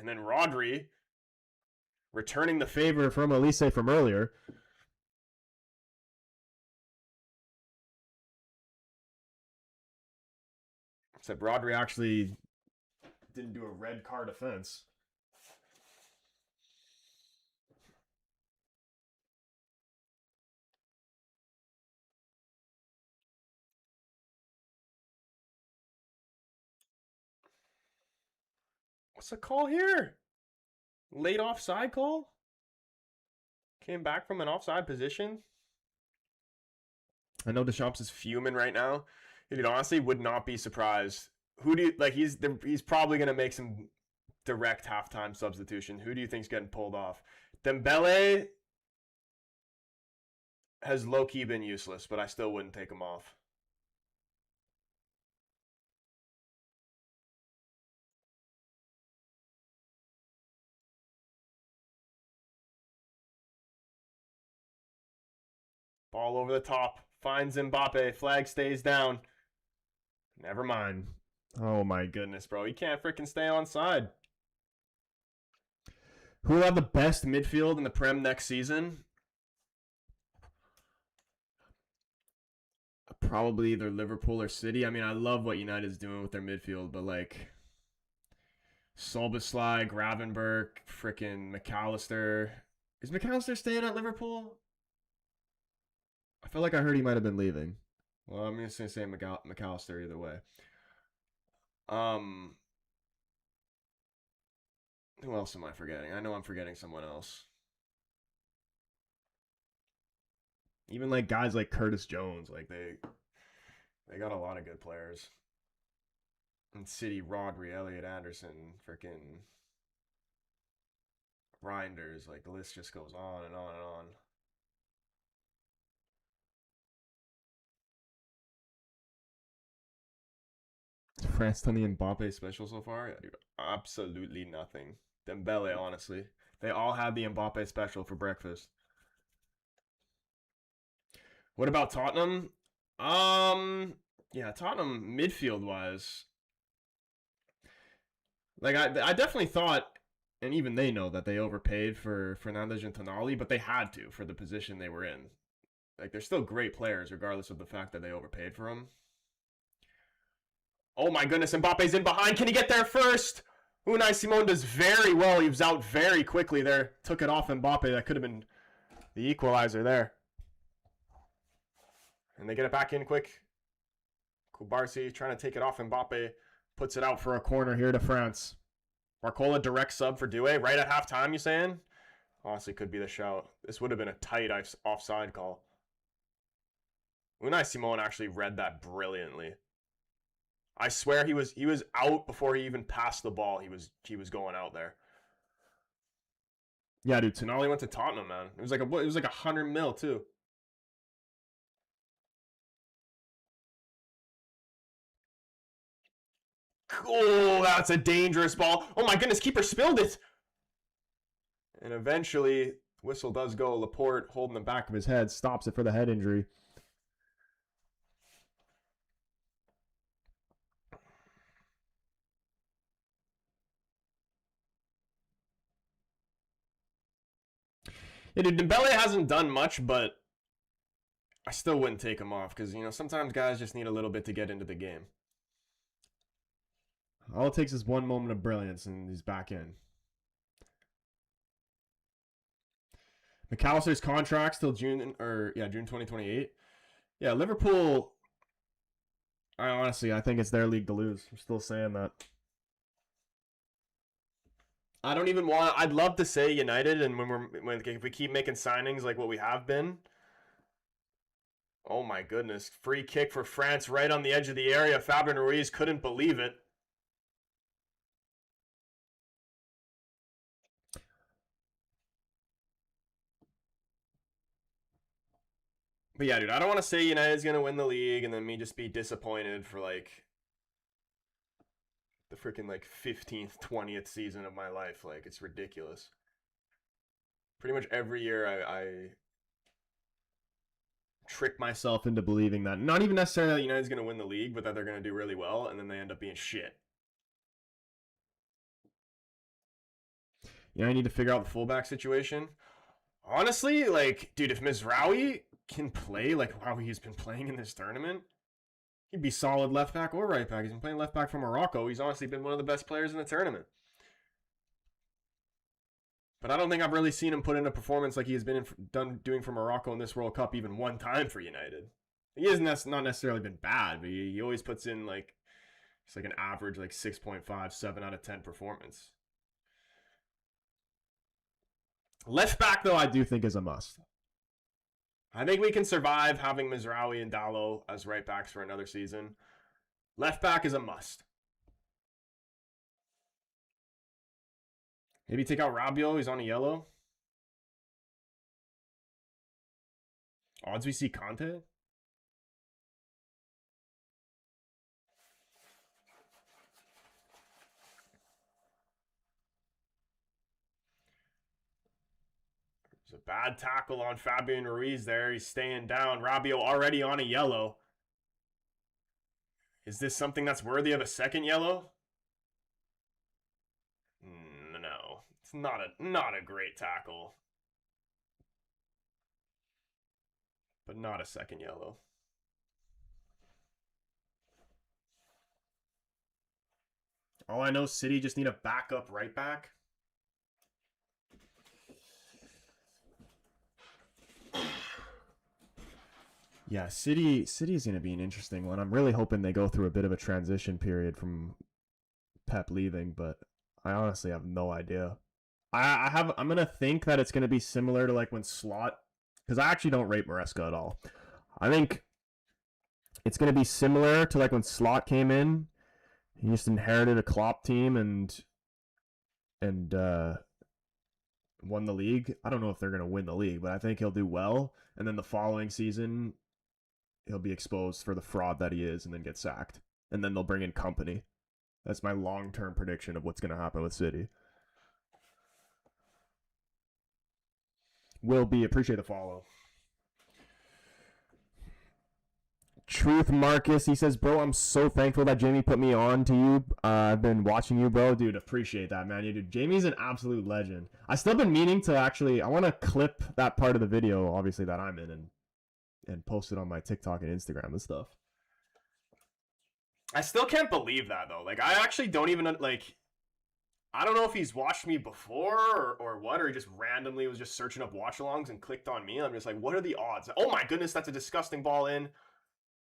then Rodri returning the favor from Elise from earlier. Except Rodri actually didn't do a red card offense. What's the call here? Late offside call? Came back from an offside position. I know Deschamps is fuming right now. Dude, honestly, would not be surprised. Who do you like? He's probably gonna make some direct halftime substitution. Who do you think's getting pulled off? Dembele has low key been useless, but I still wouldn't take him off. Ball over the top. Finds Mbappe. Flag stays down. Never mind. Oh my goodness, bro. He can't freaking stay on side. Who will have the best midfield in the Prem next season? Probably either Liverpool or City. I mean, I love what United's doing with their midfield, but like Solbaslai, Gravenberg, freaking McAllister. Is McAllister staying at Liverpool? I feel like I heard he might have been leaving. Well, I'm just gonna say McAllister either way. Who else am I forgetting? I know I'm forgetting someone else. Even like guys like Curtis Jones, like they got a lot of good players. And City, Rodri, Elliot Anderson, freaking Reinders, like the list just goes on and on and on. France done the Mbappe special so far? Yeah, dude, absolutely nothing. Dembele, honestly. They all had the Mbappe special for breakfast. What about Tottenham? Yeah, Tottenham midfield wise, like I definitely thought, and even they know that they overpaid for Fernandes and Tonali, but they had to for the position they were in. Like they're still great players, regardless of the fact that they overpaid for them. Oh my goodness, Mbappe's in behind. Can he get there first? Unai Simon does very well. He was out very quickly there. Took it off Mbappe. That could have been the equalizer there. And they get it back in quick. Kubarsi trying to take it off Mbappe. Puts it out for a corner here to France. Barcola direct sub for Doué. Right at halftime, you saying? Honestly, could be the shout. This would have been a tight offside call. Unai Simon actually read that brilliantly. I swear he was out before he even passed the ball. He was going out there. Yeah, dude. Tonali went to Tottenham, man. It was like 100 mil too. Oh, that's a dangerous ball. Oh my goodness, keeper spilled it. And eventually, whistle does go. Laporte holding the back of his head, stops it for the head injury. Yeah, dude, Dembele hasn't done much, but I still wouldn't take him off because, you know, sometimes guys just need a little bit to get into the game. All it takes is one moment of brilliance and he's back in. McAllister's contract's till June 2028. Yeah, Liverpool, I think it's their league to lose. I'm still saying that. I'd love to say United, and if we keep making signings like what we have been. Oh my goodness. Free kick for France right on the edge of the area. Fabian Ruiz couldn't believe it. But yeah, dude, I don't want to say United's going to win the league and then me just be disappointed for like the freaking like 15th, 20th season of my life. Like, it's ridiculous. Pretty much every year I trick myself into believing that not even necessarily that United's going to win the league, but that they're going to do really well, and then they end up being shit. Yeah, I need to figure out the fullback situation. Honestly, like, dude, if Mizraoui can play like how he's been playing in this tournament, he'd be solid left back or right back. He's been playing left back for Morocco. He's honestly been one of the best players in the tournament. But I don't think I've really seen him put in a performance like he has been doing for Morocco in this World Cup even one time for United. He hasn't not necessarily been bad, but he always puts in like it's like an average like 6.5, 7 out of 10 performance. Left back, though, I do think is a must. I think we can survive having Mizraoui and Dalot as right backs for another season. Left back is a must. Maybe take out Rabiot. He's on a yellow. Odds we see Conte. There's a bad tackle on Fabian Ruiz there. He's staying down. Rabiot already on a yellow. Is this something that's worthy of a second yellow? No. It's not a great tackle. But not a second yellow. All I know, City just need a backup right back. Yeah, City is going to be an interesting one. I'm really hoping they go through a bit of a transition period from Pep leaving, but I honestly have no idea. I'm going to think that it's going to be similar to like when Slot, because I actually don't rate Maresca at all. I think it's going to be similar to like when Slot came in. He just inherited a Klopp team and won the league. I don't know if they're going to win the league, but I think he'll do well. And then the following season, he'll be exposed for the fraud that he is and then get sacked. And then they'll bring in company. That's my long-term prediction of what's going to happen with City. Will be, appreciate the follow. Truth Marcus, he says, bro, I'm so thankful that Jamie put me on to you. I've been watching you, bro. Dude, appreciate that, man. Dude, Jamie's an absolute legend. I still been meaning to actually, I want to clip that part of the video, obviously, that I'm in and post it on my TikTok and Instagram and stuff. I still can't believe that, though. Like, I actually don't even, like, I don't know if he's watched me before or what, or he just randomly was just searching up watch-alongs and clicked on me. I'm just like, what are the odds? Oh, my goodness, that's a disgusting ball in.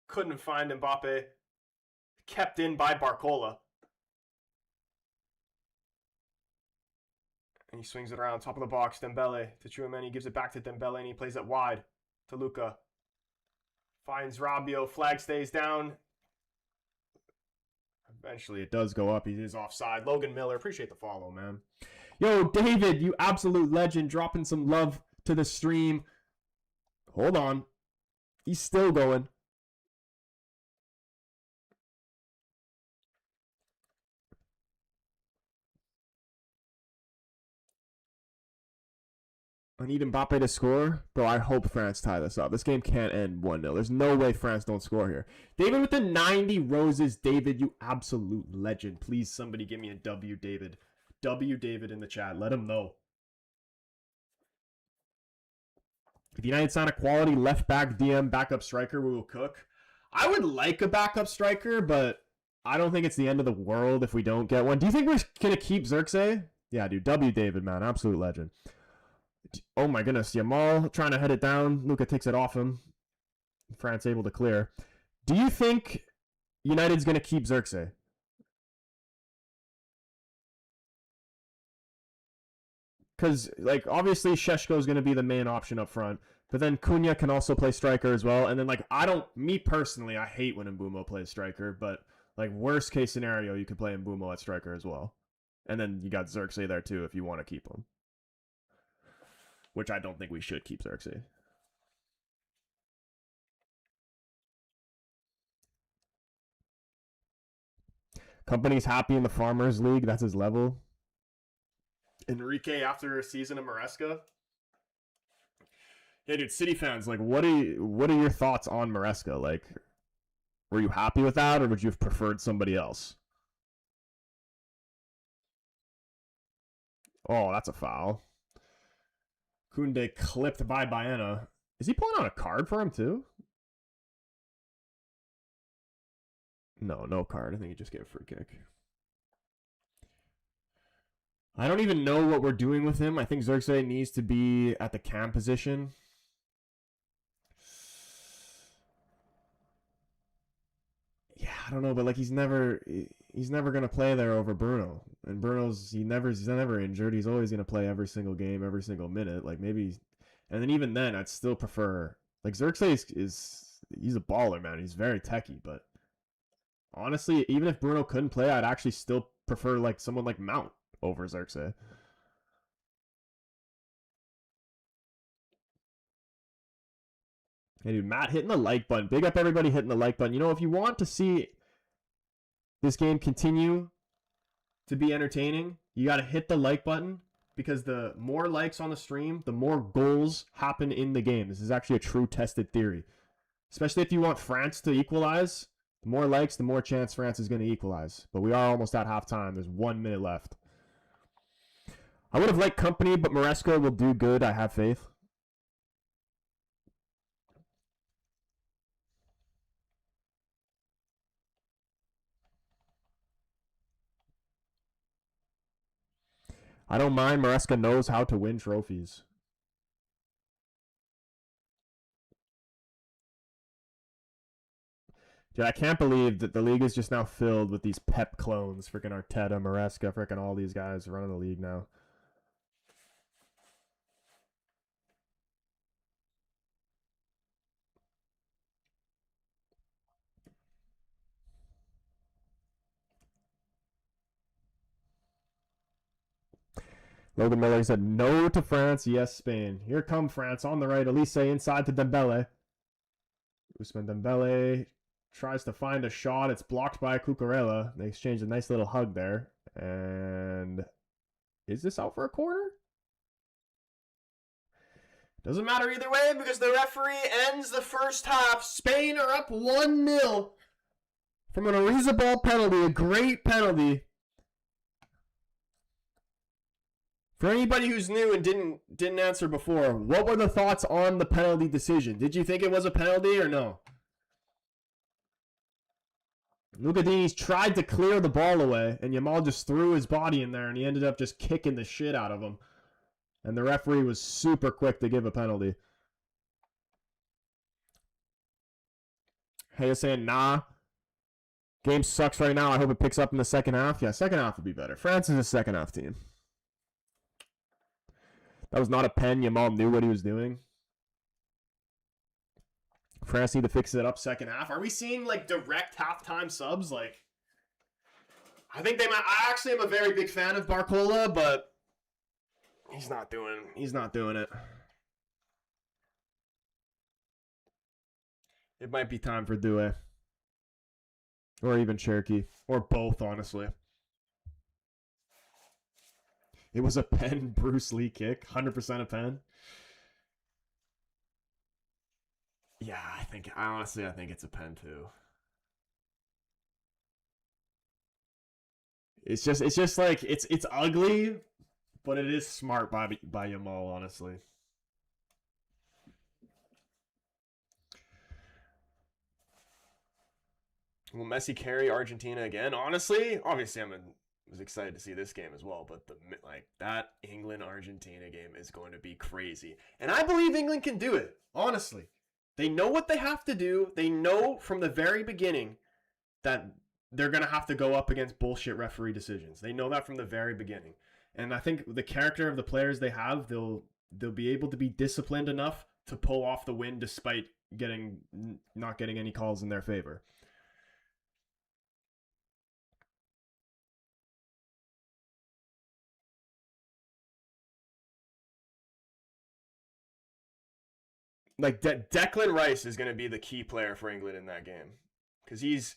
Couldn't find Mbappe. Kept in by Barcola. And he swings it around, top of the box, Dembele to Tchouaméni, gives it back to Dembele, and he plays it wide to Luka. Finds Rabiot, flag stays down. Eventually it does go up, he is offside. Logan Miller, appreciate the follow, man. Yo, David, you absolute legend, dropping some love to the stream. Hold on. He's still going. I need Mbappe to score. Bro, I hope France tie this up. This game can't end 1-0. There's no way France don't score here. David with the 90 roses. David, you absolute legend. Please, somebody give me a W, David. W, David, in the chat. Let him know. If United sign a quality left back, DM, backup striker, we will cook. I would like a backup striker, but I don't think it's the end of the world if we don't get one. Do you think we're going to keep Xerxes? Yeah, dude. W, David, man. Absolute legend. Oh my goodness, Yamal trying to head it down. Luka takes it off him. France able to clear. Do you think United's going to keep Xerxes? Because, like, obviously Šeško is going to be the main option up front, but then Cunha can also play striker as well. And then, like, me personally, I hate when Mbeumo plays striker, but, like, worst case scenario, you could play Mbeumo at striker as well. And then you got Xerxes there too if you want to keep him. Which I don't think we should keep Xerxes. Company's happy in the Farmers League. That's his level. Enrique after a season of Maresca. Yeah, dude, City fans, like, what are your thoughts on Maresca? Like, were you happy with that, or would you have preferred somebody else? Oh, that's a foul. Koundé clipped by Baena. Is he pulling out a card for him too? No card. I think he just gave a free kick. I don't even know what we're doing with him. I think Xerxes needs to be at the cam position. Yeah, I don't know, but like he's never gonna play there over Bruno. And Bruno's he's never injured. He's always gonna play every single game, every single minute. Like maybe, and then even then, I'd still prefer like Xerxes he's a baller, man. He's very techie, but honestly, even if Bruno couldn't play, I'd actually still prefer like someone like Mount over Xerxes. Hey, dude, Matt hitting the like button. Big up everybody hitting the like button. You know, if you want to see this game continue to be entertaining, you got to hit the like button because the more likes on the stream, the more goals happen in the game. This is actually a true tested theory. Especially if you want France to equalize, the more likes, the more chance France is going to equalize. But we are almost at halftime. There's 1 minute left. I would have liked Company, but Maresca will do good. I have faith. I don't mind. Maresca knows how to win trophies. Dude, I can't believe that the league is just now filled with these Pep clones. Freaking Arteta, Maresca, freaking all these guys running the league now. Logan Miller said no to France, yes Spain. Here come France on the right. Elise inside to Dembele. Ousmane Dembele tries to find a shot. It's blocked by Cucurella. They exchange a nice little hug there. And is this out for a corner? Doesn't matter either way because the referee ends the first half. Spain are up 1-0 from an Arizabal penalty, a great penalty. For anybody who's new and didn't answer before, what were the thoughts on the penalty decision? Did you think it was a penalty or no? Lucadini's tried to clear the ball away, and Yamal just threw his body in there, and he ended up just kicking the shit out of him. And the referee was super quick to give a penalty. Hey, saying, nah. Game sucks right now. I hope it picks up in the second half. Yeah, second half will be better. France is a second half team. That was not a pen. Yamal knew what he was doing. France need to fix it up second half. Are we seeing like direct halftime subs? Like, I think they might. I actually am a very big fan of Barcola, but he's not doing it. It might be time for Doué. Or even Cherokee. Or both, honestly. It was a pen Bruce Lee kick. 100% a pen. Yeah, I think it's a pen too. It's just like it's ugly, but it is smart by Yamal, honestly. Will Messi carry Argentina again? Honestly, obviously was excited to see this game as well, but that England-Argentina game is going to be crazy. And I believe England can do it, honestly. They know what they have to do. They know from the very beginning that they're going to have to go up against bullshit referee decisions. They know that from the very beginning. And I think the character of the players they have, they'll be able to be disciplined enough to pull off the win despite not getting any calls in their favor. Like Declan Rice is going to be the key player for England in that game because he's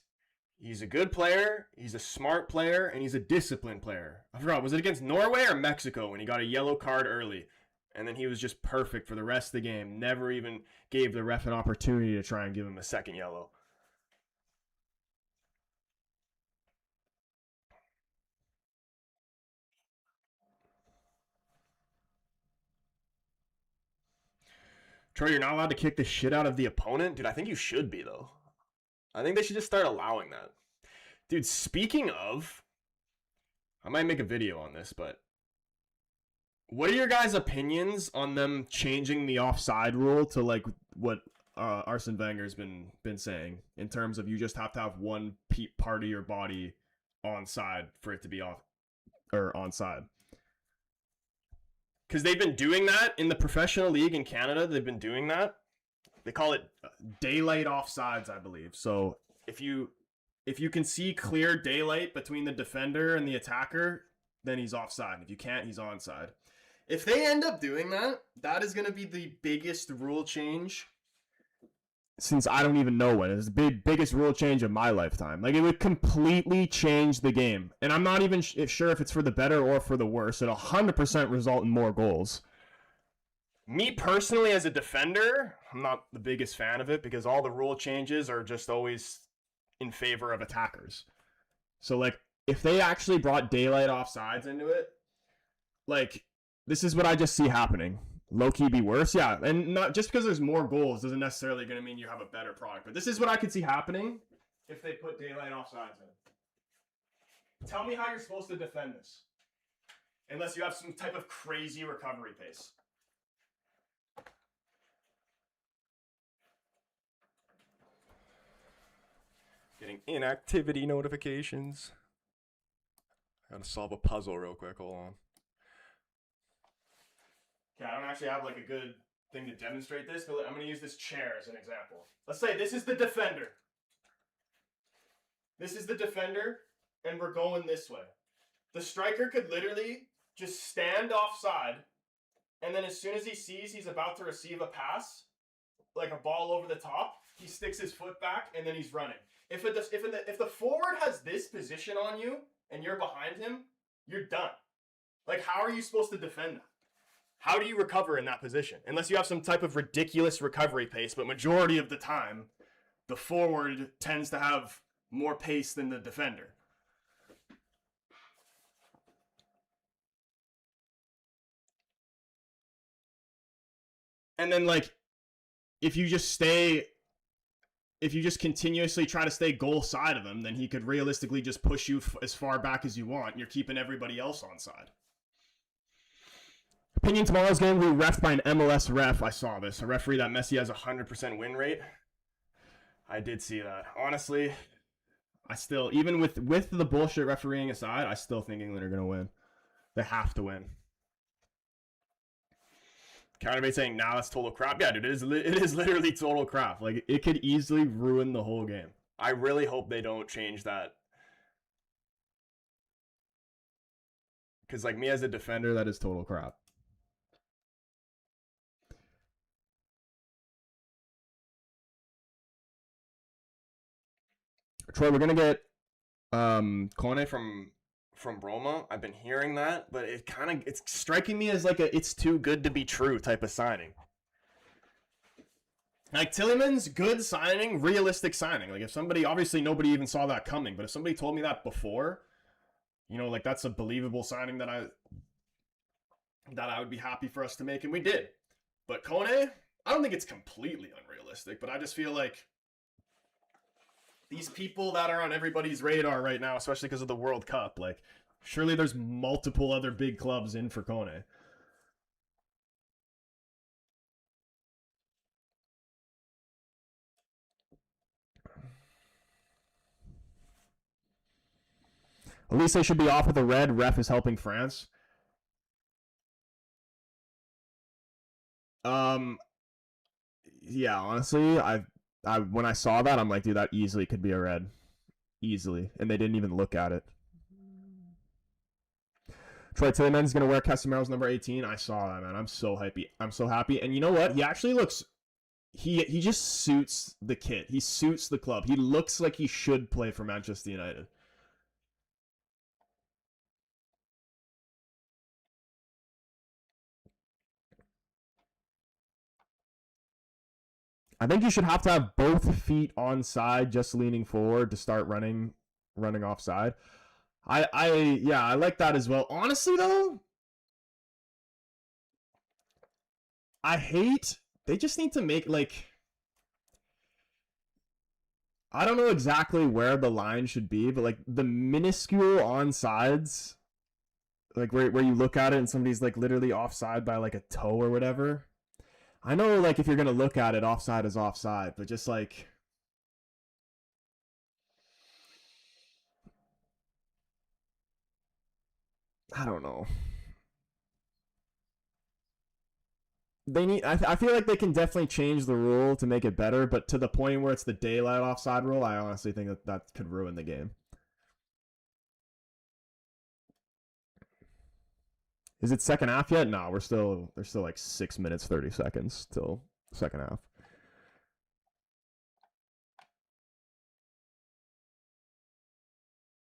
a good player, he's a smart player, and he's a disciplined player. I forgot, was it against Norway or Mexico when he got a yellow card early, and then he was just perfect for the rest of the game. Never even gave the ref an opportunity to try and give him a second yellow. Troy, you're not allowed to kick the shit out of the opponent? Dude, I think you should be, though. I think they should just start allowing that. Dude, speaking of, I might make a video on this, but what are your guys' opinions on them changing the offside rule to like what Arsene Wenger's been saying in terms of you just have to have one part of your body onside for it to be off or onside? Because they've been doing that in the professional league in Canada. They've been doing that. They call it daylight offsides, I believe. So if you can see clear daylight between the defender and the attacker, then he's offside. If you can't, he's onside. If they end up doing that, that is going to be the biggest rule change since I don't even know when. It's the biggest rule change of my lifetime. Like, it would completely change the game. And I'm not even sure if it's for the better or for the worse. It'll 100% result in more goals. Me personally, as a defender, I'm not the biggest fan of it because all the rule changes are just always in favor of attackers. So, like, if they actually brought daylight offsides into it, like, this is what I just see happening. Low-key be worse, yeah. And not just because there's more goals doesn't necessarily going to mean you have a better product. But this is what I could see happening if they put daylight offsides in. Tell me how you're supposed to defend this. Unless you have some type of crazy recovery pace. Getting inactivity notifications. I gotta solve a puzzle real quick, hold on. Okay, I don't actually have like a good thing to demonstrate this, but I'm going to use this chair as an example. Let's say this is the defender. This is the defender, and we're going this way. The striker could literally just stand offside, and then as soon as he sees he's about to receive a pass, like a ball over the top, he sticks his foot back and then he's running. If the forward has this position on you and you're behind him, you're done. Like, how are you supposed to defend that? How do you recover in that position? Unless you have some type of ridiculous recovery pace, but majority of the time, the forward tends to have more pace than the defender. And then, like, if you just continuously try to stay goal side of him, then he could realistically just push you as far back as you want. And you're keeping everybody else on side. Opinion, tomorrow's game will be refed by an MLS ref. I saw this. A referee that Messi has a 100% win rate. I did see that. Honestly, I still, even with the bullshit refereeing aside, I still think England are going to win. They have to win. Counterbait saying, nah, that's total crap. Yeah, dude, it is literally total crap. Like, it could easily ruin the whole game. I really hope they don't change that. Because, like, me as a defender, that is total crap. Troy, we're going to get Kone from Roma. I've been hearing that, but it's striking me as like it's too good to be true type of signing. Like, Tielemans, good signing, realistic signing. Like, if somebody, obviously nobody even saw that coming, but if somebody told me that before, you know, like, that's a believable signing that I would be happy for us to make, and we did. But Kone, I don't think it's completely unrealistic, but I just feel like these people that are on everybody's radar right now, especially because of the World Cup, like, surely there's multiple other big clubs in for Kone. Elise should be off with a red. Ref is helping France. Yeah, honestly, when I saw that, I'm like, dude, that easily could be a red. Easily. And they didn't even look at it. Troy Tielemans going to wear Casemiro's number 18. I saw that, man. I'm so happy. And you know what? He actually looks... He just suits the kit. He suits the club. He looks like he should play for Manchester United. I think you should have to have both feet on side, just leaning forward to start running offside. I like that as well. Honestly, though, they just need to make, like, I don't know exactly where the line should be, but, like, the minuscule onsides, like, where you look at it and somebody's, like, literally offside by, like, a toe or whatever. I know, like, if you're going to look at it, offside is offside, but just, like, I don't know. I feel like they can definitely change the rule to make it better, but to the point where it's the daylight offside rule, I honestly think that could ruin the game. Is it second half yet? No, there's still like 6 minutes, 30 seconds till second half.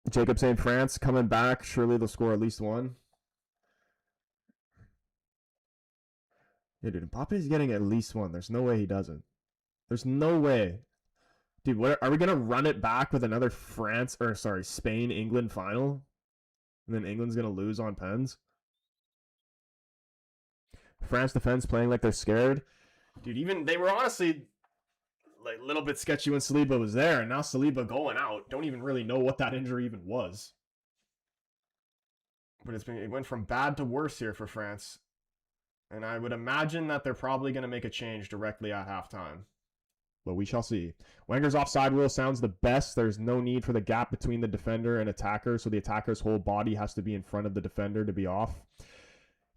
Jacob saying France coming back. Surely they'll score at least one. Yeah, dude, Mbappe's getting at least one. There's no way he doesn't. There's no way. Dude, what are we going to run it back with another Spain-England final? And then England's going to lose on pens? France defense playing like they're scared. Dude, even they were honestly like a little bit sketchy when Saliba was there, and now Saliba going out. Don't even really know what that injury even was. But it went from bad to worse here for France. And I would imagine that they're probably going to make a change directly at halftime. But we shall see. Wenger's offside rule sounds the best. There's no need for the gap between the defender and attacker, so the attacker's whole body has to be in front of the defender to be off.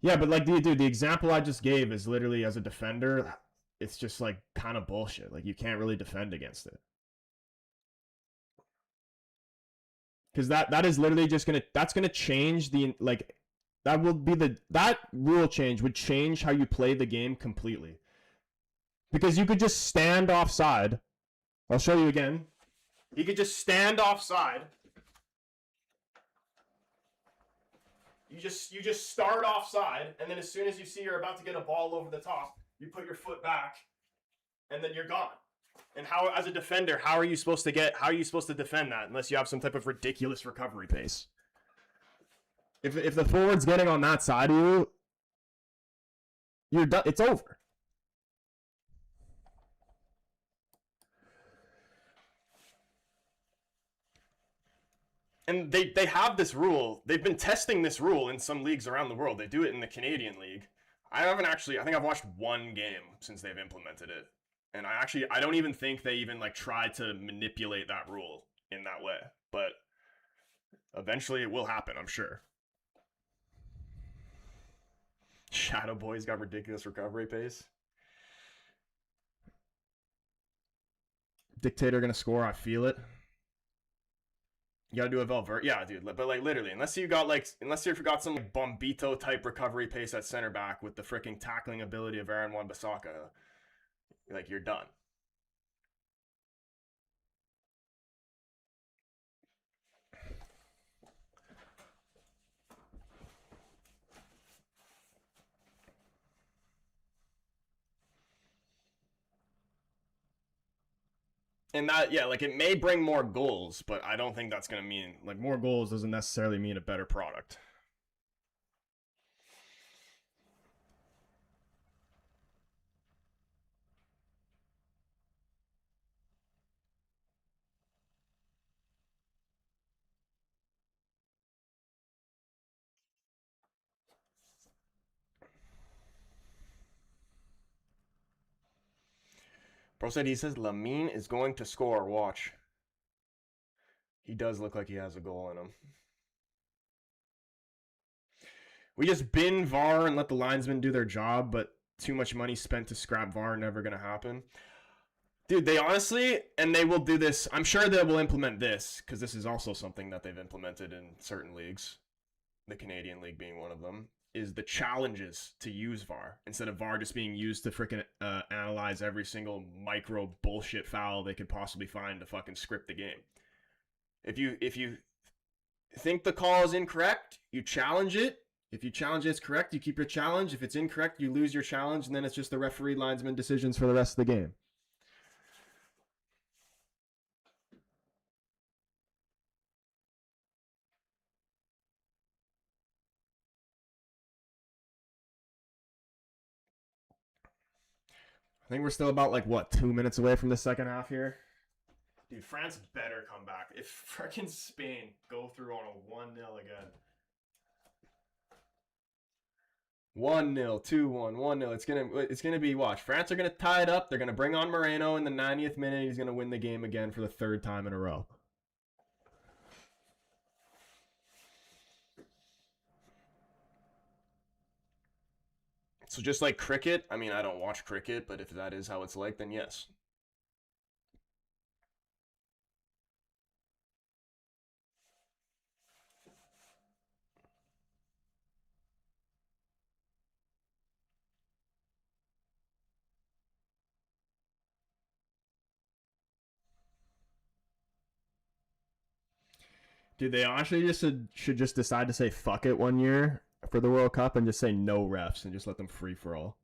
Yeah, but like, dude, the example I just gave is literally as a defender, it's just like kind of bullshit. Like, you can't really defend against it. Because that is literally just that's gonna change the, like, that rule change would change how you play the game completely. Because you could just stand offside I'll show you again. He could just stand offside. You just start offside, and then as soon as you see you're about to get a ball over the top, you put your foot back, and then you're gone. And how, as a defender, how are you supposed to defend that unless you have some type of ridiculous recovery pace? If the forward's getting on that side of you, you're done. It's over. And they have this rule. They've been testing this rule in some leagues around the world. They do it in the Canadian League. I think I've watched one game since they've implemented it. And I don't even think they even like try to manipulate that rule in that way. But eventually it will happen, I'm sure. Shadow Boy's got ridiculous recovery pace. Dictator gonna score, I feel it. You gotta do a Valverde. Yeah, dude. But like literally, unless you've got some like Bombito type recovery pace at center back with the freaking tackling ability of Aaron Wan-Bissaka, like you're done. And that, yeah, like it may bring more goals, but I don't think that's gonna mean like more goals doesn't necessarily mean a better product. Bro said he says Lamine is going to score. Watch. He does look like he has a goal in him. We just bin VAR and let the linesmen do their job, but too much money spent to scrap VAR, never going to happen. Dude, they honestly, and they will do this, I'm sure they will implement this, because this is also something that they've implemented in certain leagues, the Canadian League being one of them, is the challenges to use VAR, instead of VAR just being used to freaking analyze every single micro bullshit foul they could possibly find to fucking script the game. If you think the call is incorrect, you challenge it. If you challenge it's correct, you keep your challenge. If it's incorrect, you lose your challenge, and then it's just the referee linesman decisions for the rest of the game. I think we're still about, like, what, 2 minutes away from the second half here? Dude, France better come back. If freaking Spain go through on a 1-0 again. 1-0, 2-1, 1-0. It's gonna be, watch. France are gonna tie it up. They're gonna bring on Moreno in the 90th minute. He's gonna win the game again for the third time in a row. So just like cricket, I mean, I don't watch cricket, but if that is how it's like, then yes. Dude, they actually just should just decide to say fuck it one year for the World Cup and just say no refs and just let them free for all.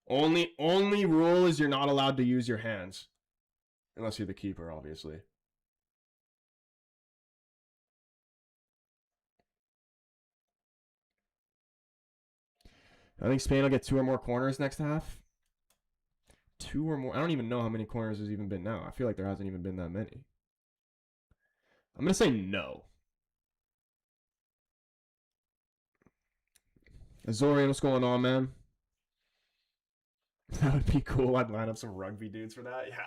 Only rule is you're not allowed to use your hands. Unless you're the keeper, obviously. I think Spain will get 2 or more corners next half. 2 or more. I don't even know how many corners there's even been now. I feel like there hasn't even been that many. I'm going to say no. Azorian, what's going on, man? That would be cool. I'd line up some rugby dudes for that. Yeah.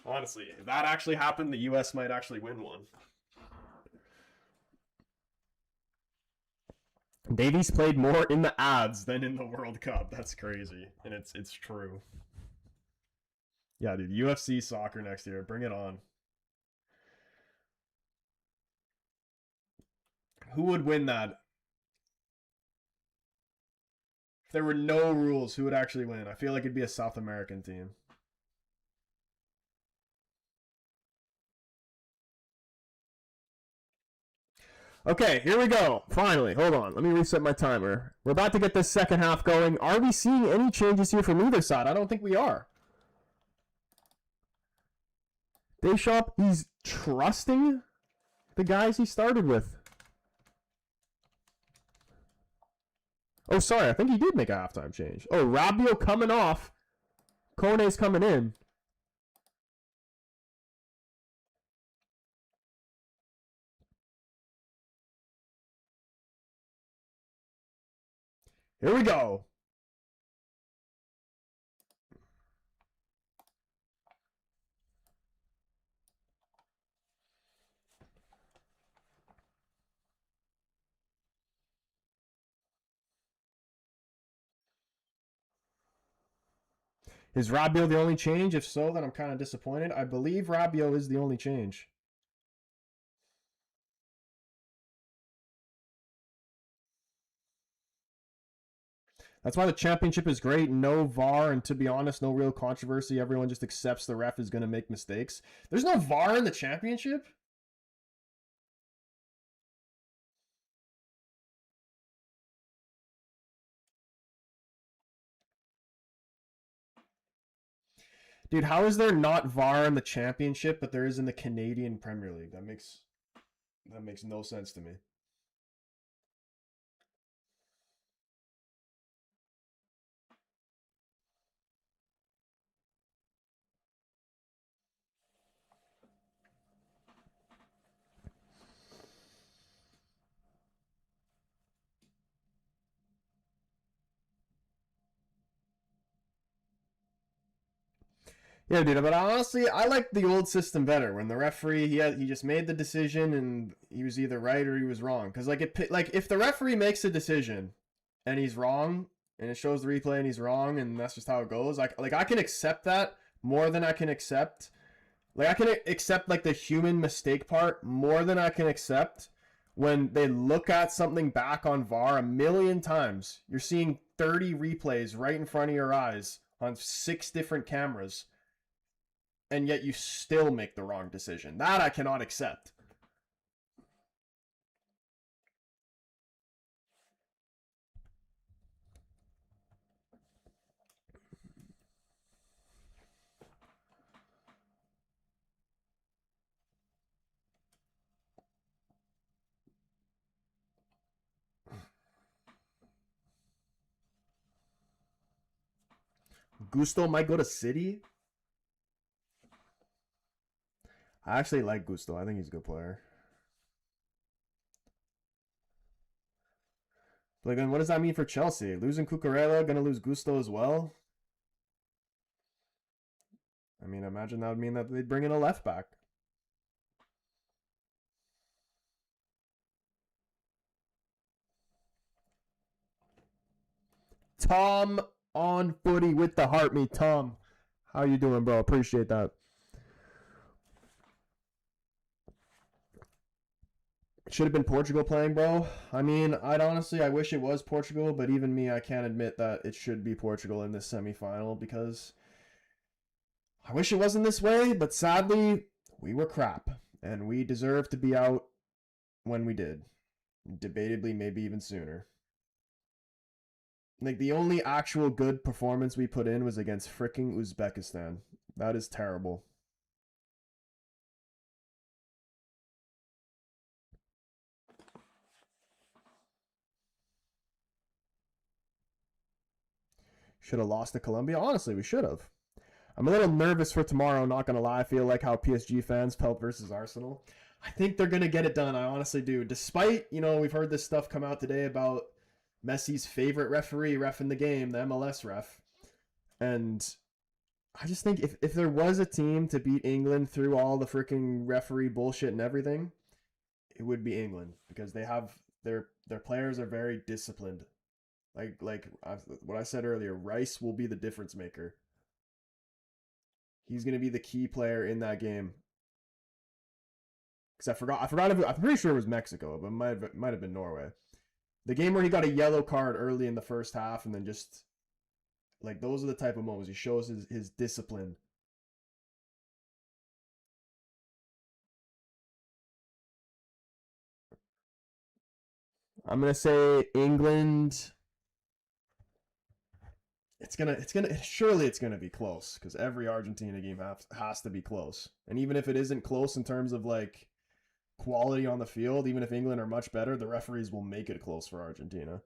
Honestly, if that actually happened, the U.S. might actually win one. Davies played more in the ads than in the World Cup. That's crazy. And it's true. Yeah, dude. UFC soccer next year. Bring it on. Who would win that? If there were no rules, who would actually win? I feel like it'd be a South American team. Okay, here we go. Finally, hold on. Let me reset my timer. We're about to get this second half going. Are we seeing any changes here from either side? I don't think we are. Deschamps, he's trusting the guys he started with. Oh, sorry. I think he did make a halftime change. Oh, Rabiot coming off. Kone's coming in. Here we go. Is Rabiot the only change? If so, then I'm kind of disappointed. I believe Rabiot is the only change. That's why the championship is great. No VAR, and to be honest, no real controversy. Everyone just accepts the ref is going to make mistakes. There's no VAR in the championship? Dude, how is there not VAR in the championship, but there is in the Canadian Premier League? That makes no sense to me. Yeah, dude, but honestly, I like the old system better. When the referee he just made the decision and he was either right or he was wrong. Because like if the referee makes a decision and he's wrong and it shows the replay and he's wrong and that's just how it goes. Like I can accept that more than I can accept. Like I can accept like the human mistake part more than I can accept when they look at something back on VAR a million times. You're seeing 30 replays right in front of your eyes on 6 different cameras. And yet you still make the wrong decision. That I cannot accept. Gusto might go to City. I actually like Gusto. I think he's a good player. Like, then what does that mean for Chelsea? Losing Cucurella, gonna lose Gusto as well? I mean, imagine that would mean that they'd bring in a left back. Tom on footy with the heart, me Tom. How you doing, bro? Appreciate that. Should have been Portugal playing, bro. I mean, I wish it was Portugal, but even me, I can't admit that it should be Portugal in this semifinal because I wish it wasn't this way, but sadly, we were crap, and we deserve to be out when we did. Debatably, maybe even sooner. Like, the only actual good performance we put in was against freaking Uzbekistan. That is terrible. Should have lost to Colombia? Honestly, we should have. I'm a little nervous for tomorrow, not going to lie. I feel like how PSG fans felt versus Arsenal. I think they're going to get it done. I honestly do. Despite, we've heard this stuff come out today about Messi's favorite referee ref in the game, the MLS ref. And I just think if there was a team to beat England through all the freaking referee bullshit and everything, it would be England because they have their players are very disciplined. What I said earlier, Rice will be the difference maker. He's going to be the key player in that game. Because I forgot. I'm pretty sure it was Mexico, but it might have been Norway. The game where he got a yellow card early in the first half and then just like those are the type of moments he shows his discipline. I'm gonna say England. Surely it's gonna be close because every Argentina game has to be close. And even if it isn't close in terms of like quality on the field, even if England are much better, the referees will make it close for Argentina.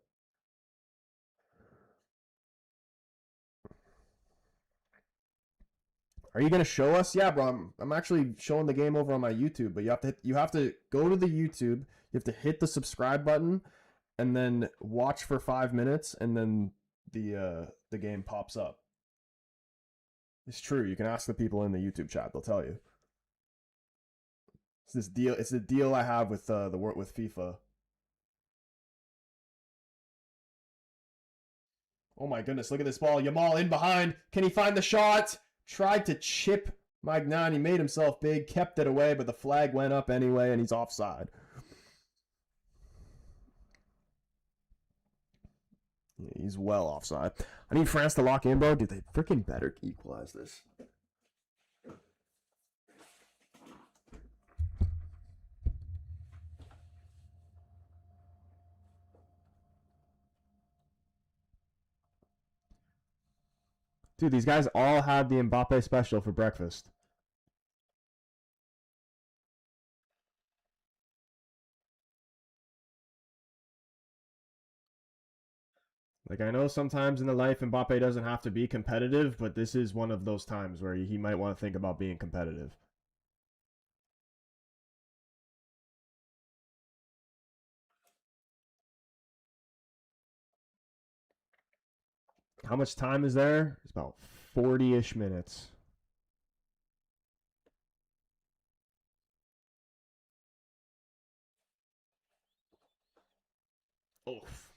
Are you gonna show us? Yeah, bro. I'm actually showing the game over on my YouTube, but you have to go to the YouTube. You have to hit the subscribe button, and then watch for 5 minutes, and then the game pops up. It's true. You can ask the people in the YouTube chat; they'll tell you. It's this deal. It's the deal I have with the work with FIFA. Oh my goodness! Look at this ball. Yamal in behind. Can he find the shot? Tried to chip Magnani, made himself big, kept it away, but the flag went up anyway, and he's offside. Yeah, he's well offside. I need France to lock in, bro. Dude, they freaking better equalize this. Dude, these guys all had the Mbappe special for breakfast. Like, I know sometimes in the life Mbappe doesn't have to be competitive, but this is one of those times where he might want to think about being competitive. How much time is there? It's about 40-ish minutes. Oof.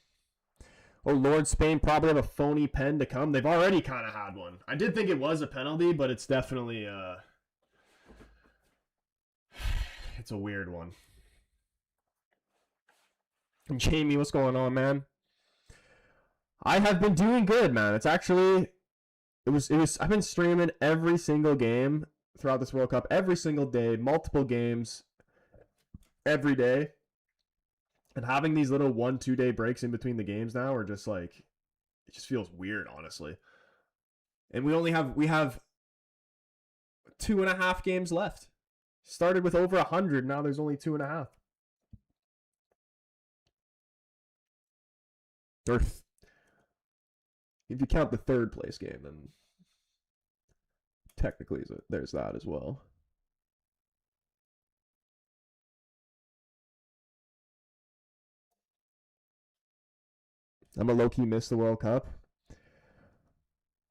Oh, Lord, Spain probably have a phony pen to come. They've already kind of had one. I did think it was a penalty, but it's definitely it's a weird one. Jamie, what's going on, man? I have been doing good, man. It's actually it was I've been streaming every single game throughout this World Cup, every single day, multiple games every day. And having these little 1-2 day breaks in between the games now are just like it just feels weird, honestly. And we have 2.5 games left. Started with over 100, now there's only 2.5. Or if you count the third place game, then technically there's that as well. I'm a low-key miss the World Cup.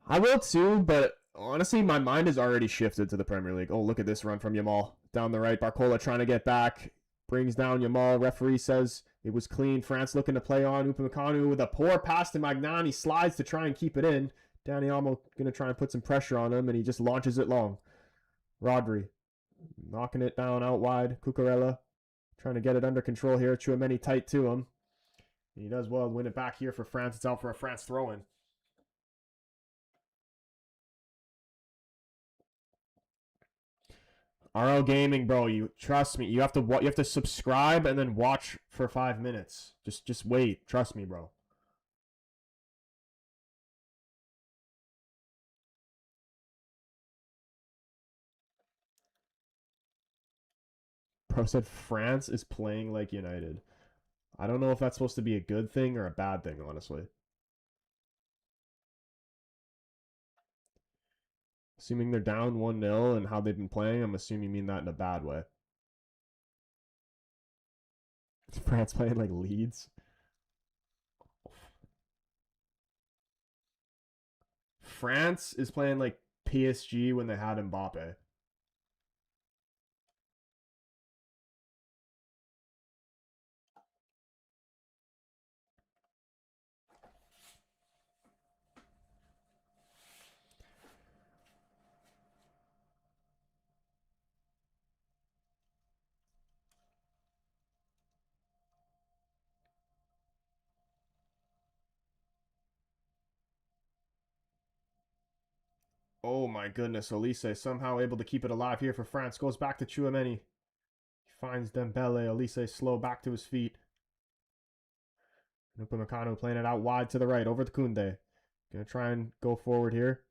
I will too, but honestly, my mind has already shifted to the Premier League. Oh, look at this run from Yamal. Down the right, Barcola trying to get back. Brings down Yamal. Referee says it was clean. France looking to play on. Upamecano with a poor pass to Magnani. Slides to try and keep it in. Dani Olmo going to try and put some pressure on him, and he just launches it long. Rodri knocking it down out wide. Cucurella trying to get it under control here. Tchouameni tight to him. He does well to win it back here for France. It's out for a France throw-in. RL Gaming, bro, you trust me. You have to subscribe and then watch for 5 minutes. Just wait. Trust me, bro. Bro said France is playing like United. I don't know if that's supposed to be a good thing or a bad thing, honestly. Assuming they're down 1-0 and how they've been playing, I'm assuming you mean that in a bad way. Is France playing like Leeds? France is playing like PSG when they had Mbappe. Oh my goodness, Olise somehow able to keep it alive here for France. Goes back to Tchouaméni. He finds Dembele. Olise slow back to his feet. Upamecano playing it out wide to the right, over to Koundé. Gonna try and go forward here.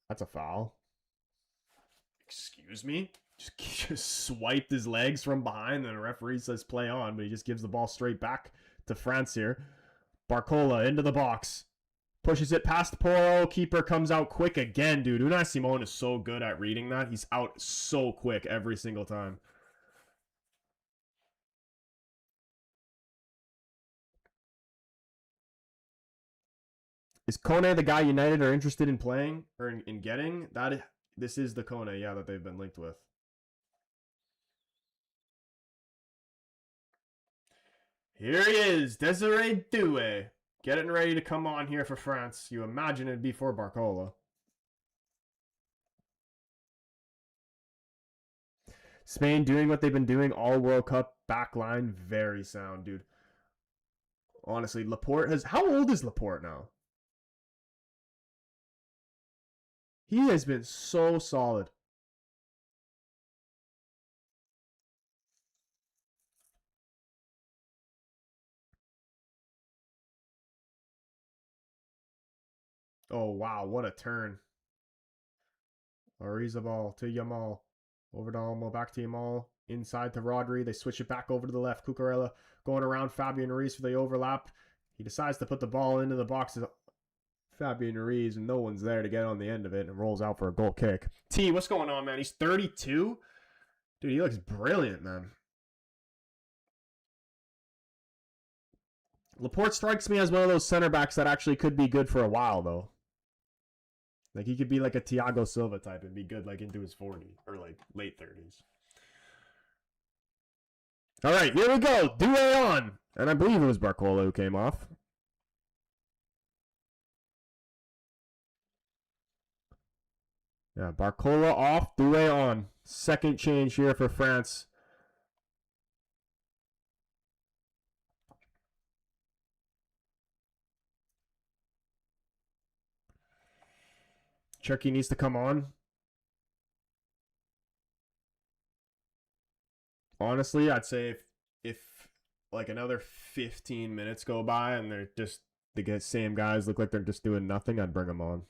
That's a foul. Excuse me? Just swiped his legs from behind, and the referee says play on, but he just gives the ball straight back to France here. Barcola into the box. Pushes it past Porro. Keeper comes out quick again, dude. Unai Simon is so good at reading that. He's out so quick every single time. Is Kone the guy United are interested in playing or in getting? This is the Kone, yeah, that they've been linked with. Here he is, Desiree Doué. Getting ready to come on here for France. You imagine it'd be for Barcola. Spain doing what they've been doing all World Cup. Backline, very sound, dude. Honestly, Laporte has... How old is Laporte now? He has been so solid. Oh, wow. What a turn. Arizabal to Yamal. Over to Olmo. Back to Yamal. Inside to Rodri. They switch it back over to the left. Cucurella going around Fabian Ruiz for the overlap. He decides to put the ball into the box. Fabian Ruiz, and no one's there to get on the end of it, and rolls out for a goal kick. T, what's going on, man? He's 32? Dude, he looks brilliant, man. Laporte strikes me as one of those center backs that actually could be good for a while, though. Like, he could be like a Thiago Silva type and be good, like, into his 40s, or, like, late 30s. All right, here we go. Doué on. And I believe it was Barcola who came off. Yeah, Barcola off, Doué on. Second change here for France. Cherki needs to come on. Honestly, I'd say if like another 15 minutes go by and they're just the same guys look like they're just doing nothing, I'd bring them on.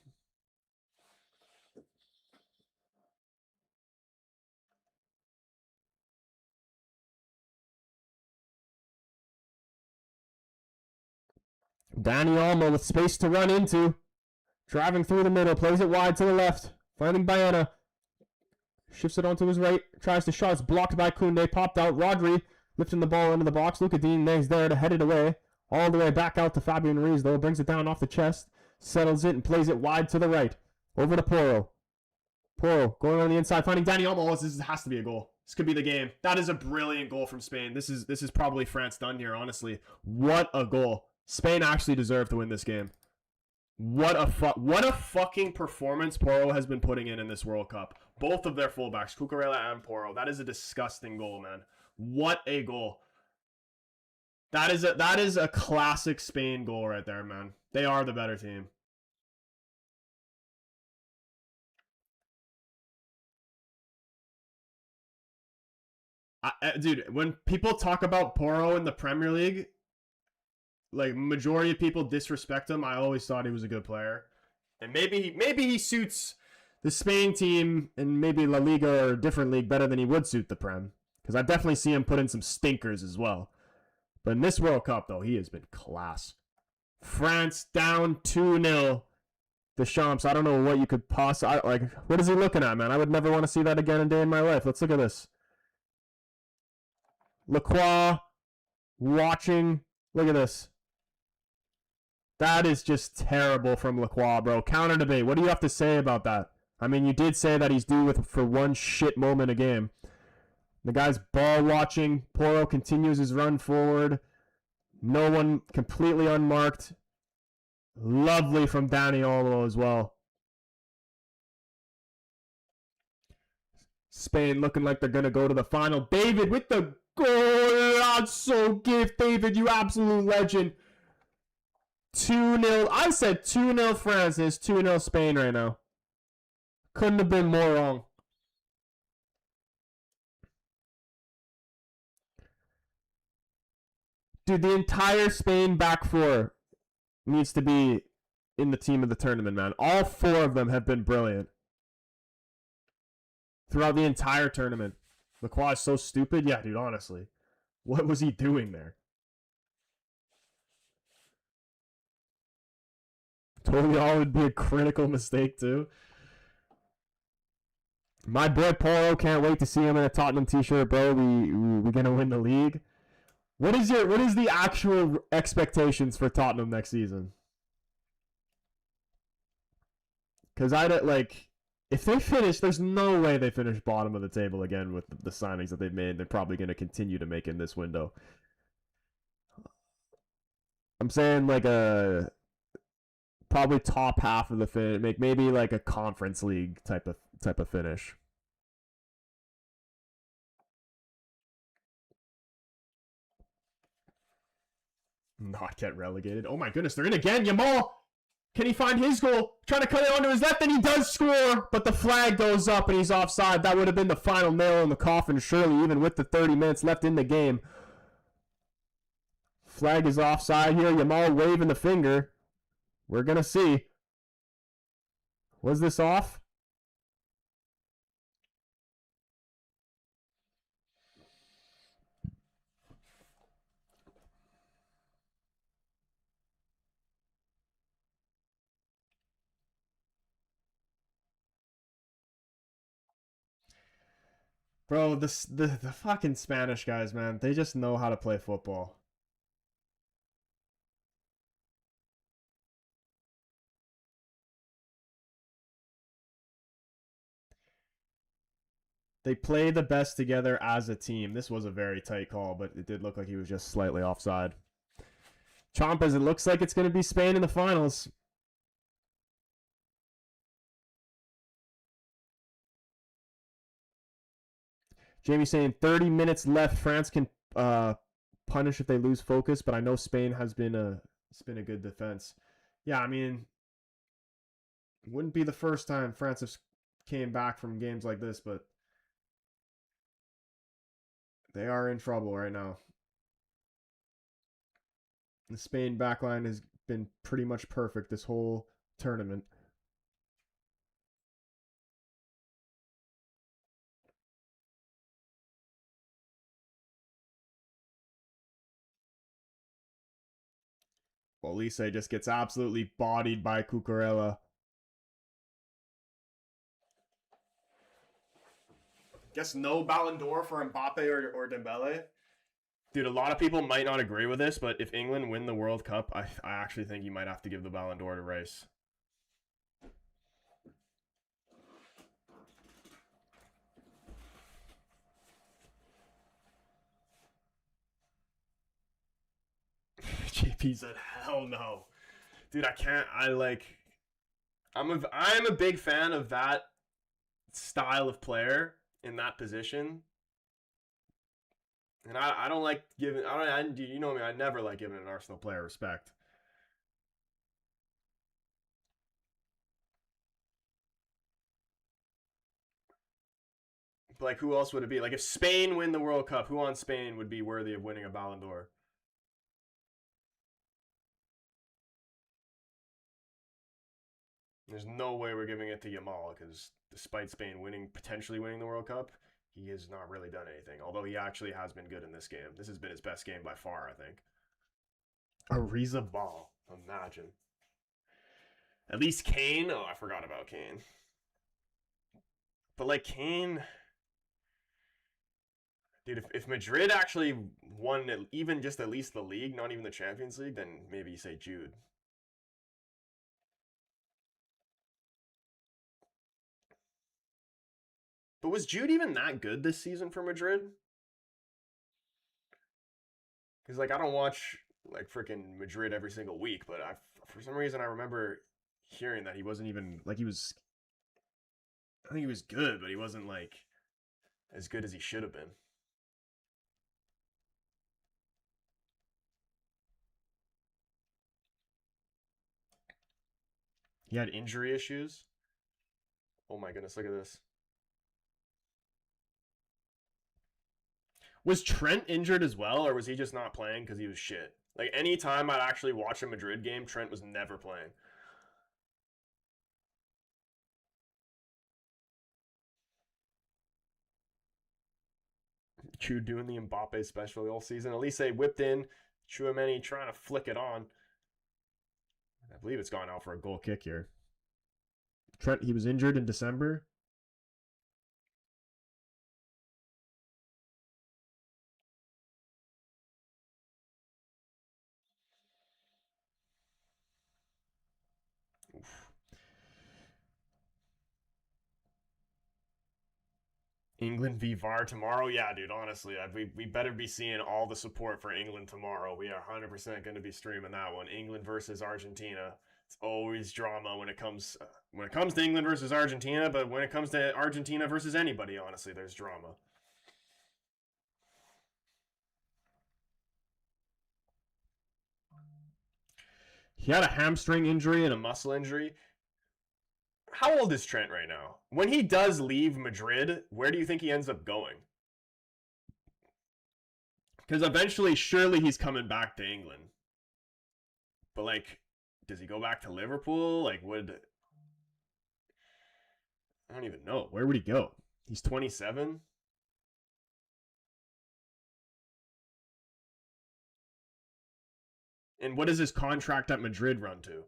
Dani Olmo with space to run into. Driving through the middle, plays it wide to the left. Finding Bayana. Shifts it onto his right. Tries to shot. It's blocked by Koundé. Popped out. Rodri lifting the ball into the box. Luka Digne there to head it away. All the way back out to Fabian Ruiz, though. Brings it down off the chest. Settles it and plays it wide to the right. Over to Porro. Porro going on the inside. Finding Dani Olmo. This has to be a goal. This could be the game. That is a brilliant goal from Spain. This is probably France done here, honestly. What a goal. Spain actually deserved to win this game. What a fucking performance Porro has been putting in this World Cup. Both of their fullbacks, Cucurella and Porro. That is a disgusting goal, man. What a goal. That is a classic Spain goal right there, man. They are the better team. Dude, when people talk about Porro in the Premier League, like majority of people disrespect him. I always thought he was a good player, and maybe he suits the Spain team and maybe La Liga or a different league better than he would suit the Prem. Because I definitely see him put in some stinkers as well. But in this World Cup, though, he has been class. France down 2-0. Deschamps, I don't know what you could possibly... Like, what is he looking at, man? I would never want to see that again a day in my life. Let's look at this. Lacroix watching. Look at this. That is just terrible from Lacroix, bro. Counter debate. What do you have to say about that? I mean, you did say that he's due for one shit moment a game. The guy's ball watching. Porro continues his run forward. No one, completely unmarked. Lovely from Dani Olmo as well. Spain looking like they're going to go to the final. David with the goal. That's so gift, David. You absolute legend. 2-0. I said 2-0 France. It's 2-0 Spain right now. Couldn't have been more wrong. Dude, the entire Spain back four needs to be in the team of the tournament, man. All four of them have been brilliant throughout the entire tournament. Lacroix is so stupid. Yeah, dude, honestly. What was he doing there? Tolial would be a critical mistake, too. My boy Poro, can't wait to see him in a Tottenham t-shirt, bro. We gonna win the league. What is the actual expectations for Tottenham next season? Because I don't like if they finish, there's no way they finish bottom of the table again with the signings that they've made. They're probably going to continue to make in this window. I'm saying like a probably top half of the finish, make maybe like a conference league type of finish. Not get relegated. Oh my goodness, they're in again. Yamal, can he find his goal? Trying to cut it onto his left, and he does score, but the flag goes up and he's offside. That would have been the final nail in the coffin, surely, even with the 30 minutes left in the game. Flag is offside here. Yamal waving the finger. We're going to see. Was this off? Bro, the fucking Spanish guys, man, they just know how to play football. They play the best together as a team. This was a very tight call, but it did look like he was just slightly offside. Champas, it looks like it's going to be Spain in the finals. Jamie saying 30 minutes left. France can punish if they lose focus, but I know Spain has been a good defense. Yeah, I mean, wouldn't be the first time France has came back from games like this, but they are in trouble right now. The Spain backline has been pretty much perfect this whole tournament. Olise just gets absolutely bodied by Cucurella. Guess no Ballon d'Or for Mbappe or Dembele. Dude, a lot of people might not agree with this, but if England win the World Cup, I actually think you might have to give the Ballon d'Or to Rice. JP said, "Hell no, dude. I can't. I'm a big fan of that style of player in that position, and I don't like giving. You know me. I never like giving an Arsenal player respect. But like, who else would it be? Like, if Spain win the World Cup, who on Spain would be worthy of winning a Ballon d'Or? There's no way we're giving it to Yamal because despite Spain potentially winning the World Cup, he has not really done anything. Although he actually has been good in this game. This has been his best game by far, I think. Ariza Ball. Imagine. At least Kane. Oh, I forgot about Kane. But like Kane, dude, if Madrid actually won even just at least the league, not even the Champions League, then maybe you say Jude. But was Jude even that good this season for Madrid? Because like I don't watch like freaking Madrid every single week, but for some reason I remember hearing that he wasn't even like he was. I think he was good, but he wasn't like as good as he should have been. He had injury issues. Oh my goodness, look at this. Was Trent injured as well, or was he just not playing because he was shit? Like, any time I'd actually watch a Madrid game, Trent was never playing. Chu doing the Mbappe special all season. Elise whipped in. Chouameni trying to flick it on. I believe it's gone out for a goal kick here. Trent, he was injured in December. Oof. England v VAR tomorrow? Yeah, dude, honestly, we better be seeing all the support for England tomorrow. We are 100% going to be streaming that one. England versus Argentina. It's always drama when it comes to England versus Argentina, but when it comes to Argentina versus anybody, honestly, there's drama. He had a hamstring injury and a muscle injury. How old is Trent right now? When he does leave Madrid, where do you think he ends up going? Because eventually, surely he's coming back to England. But, like, does he go back to Liverpool? Like, I don't even know. Where would he go? He's 27. And what does his contract at Madrid run to?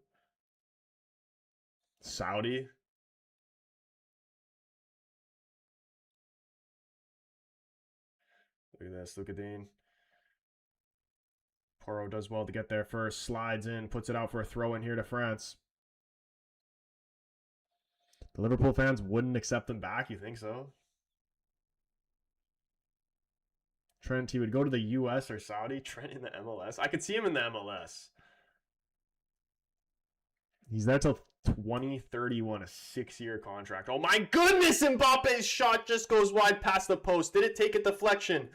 Saudi? Look at this. Look at Dean. Porro does well to get there first. Slides in. Puts it out for a throw in here to France. The Liverpool fans wouldn't accept him back. You think so? Trent, he would go to the U.S. or Saudi. Trent in the MLS. I could see him in the MLS. He's there till 2031, a 6-year contract. Oh my goodness, Mbappe's shot just goes wide past the post. Did it take a deflection?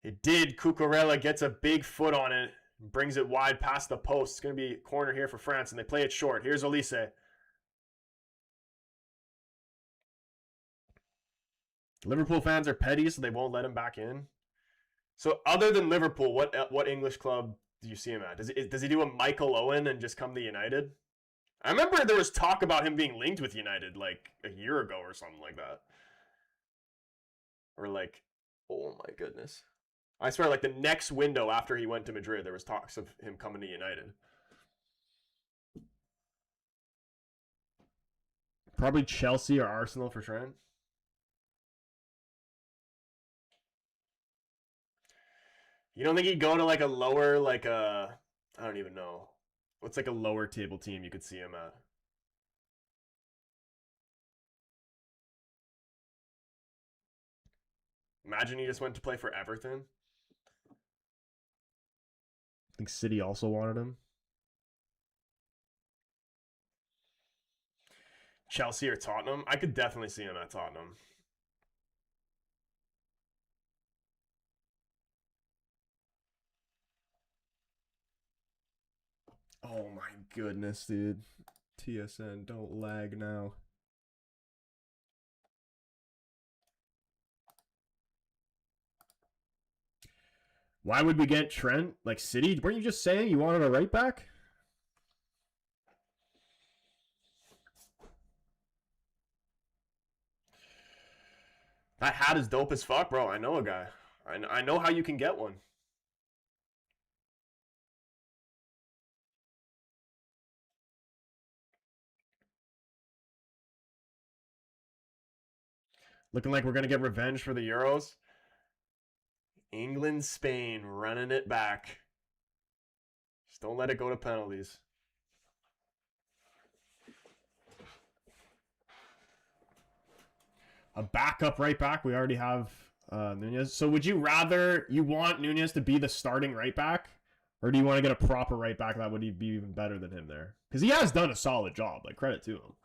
It did. Cucurella gets a big foot on it. Brings it wide past the post. It's going to be a corner here for France, and they play it short. Here's Olise. Liverpool fans are petty, so they won't let him back in. So other than Liverpool, what English club do you see him at? Does he do a Michael Owen and just come to United? I remember there was talk about him being linked with United like a year ago or something like that. Or like, oh my goodness. I swear, like the next window after he went to Madrid, there was talks of him coming to United. Probably Chelsea or Arsenal for Trent. You don't think he'd go to like a lower, like a, I don't even know. What's like a lower table team you could see him at? Imagine he just went to play for Everton. I think City also wanted him. Chelsea or Tottenham? I could definitely see him at Tottenham. Oh my goodness, dude. TSN, don't lag now. Why would we get Trent? Like City? Weren't you just saying you wanted a right back? That hat is dope as fuck, bro. I know a guy. I know how you can get one. Looking like we're going to get revenge for the Euros. England, Spain, running it back. Just don't let it go to penalties. A backup right back. We already have Nunez. So would you want Nunez to be the starting right back? Or do you want to get a proper right back that would be even better than him there? Because he has done a solid job. Like, credit to him.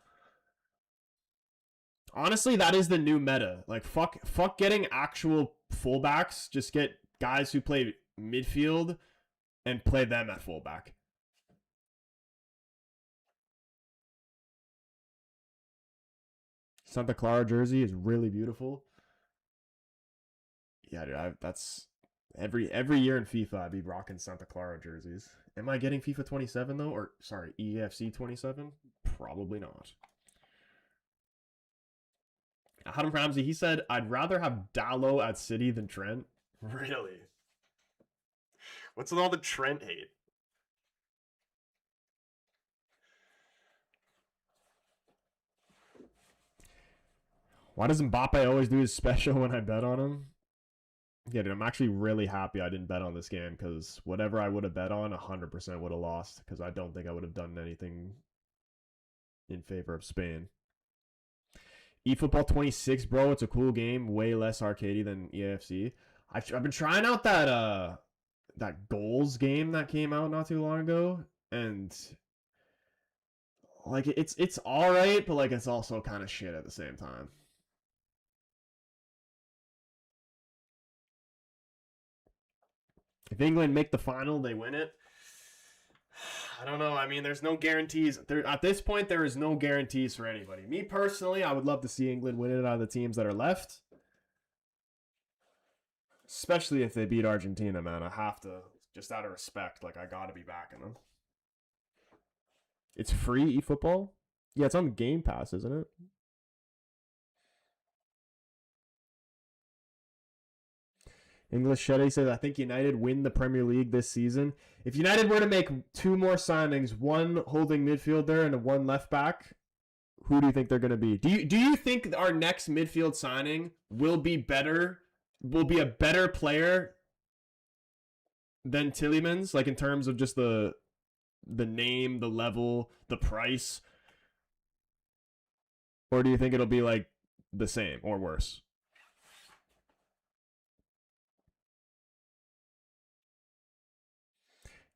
Honestly, that is the new meta. Like, fuck getting actual fullbacks. Just get guys who play midfield and play them at fullback. Santa Clara jersey is really beautiful. Yeah, dude, that's every year in FIFA I'd be rocking Santa Clara jerseys. Am I getting FIFA 27 though? Or sorry, EFC 27? Probably not. Adam Ramsey, he said, I'd rather have Dallo at City than Trent. Really? What's with all the Trent hate? Why does Mbappe always do his special when I bet on him? Yeah, dude, I'm actually really happy I didn't bet on this game because whatever I would have bet on, 100% would have lost because I don't think I would have done anything in favor of Spain. eFootball 26, bro. It's a cool game. Way less arcadey than EAFC. I've been trying out that goals game that came out not too long ago, and like it's all right, but like it's also kind of shit at the same time. If England make the final, they win it. I don't know. I mean, there's no guarantees. At this point, there is no guarantees for anybody. Me personally, I would love to see England win it out of the teams that are left. Especially if they beat Argentina, man. I have to, just out of respect, like, I got to be backing them. It's free eFootball? Yeah, it's on the Game Pass, isn't it? English Sheddy says, I think United win the Premier League this season. If United were to make 2 more signings, one holding midfielder and one left back, who do you think they're going to be? Do you think our next midfield signing will be a better player than Tielemans, like in terms of just the name, the level, the price? Or do you think it'll be like the same or worse?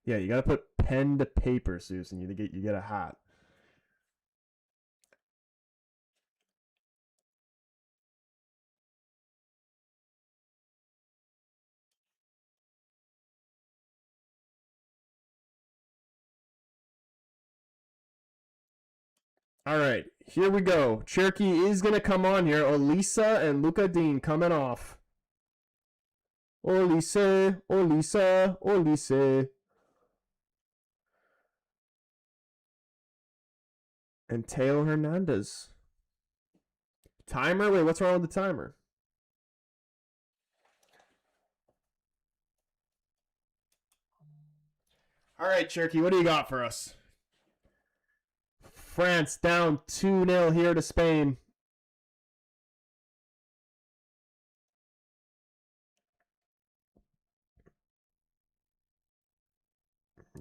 Yeah, you gotta put pen to paper, Susan. You get a hat. All right, here we go. Cherokee is gonna come on here. Olisa and Luca Dean coming off. Olise, Olisa, Olise. And Teo Hernandez. Timer? Wait, what's wrong with the timer? All right, Cherokee, what do you got for us? France down 2-0 here to Spain.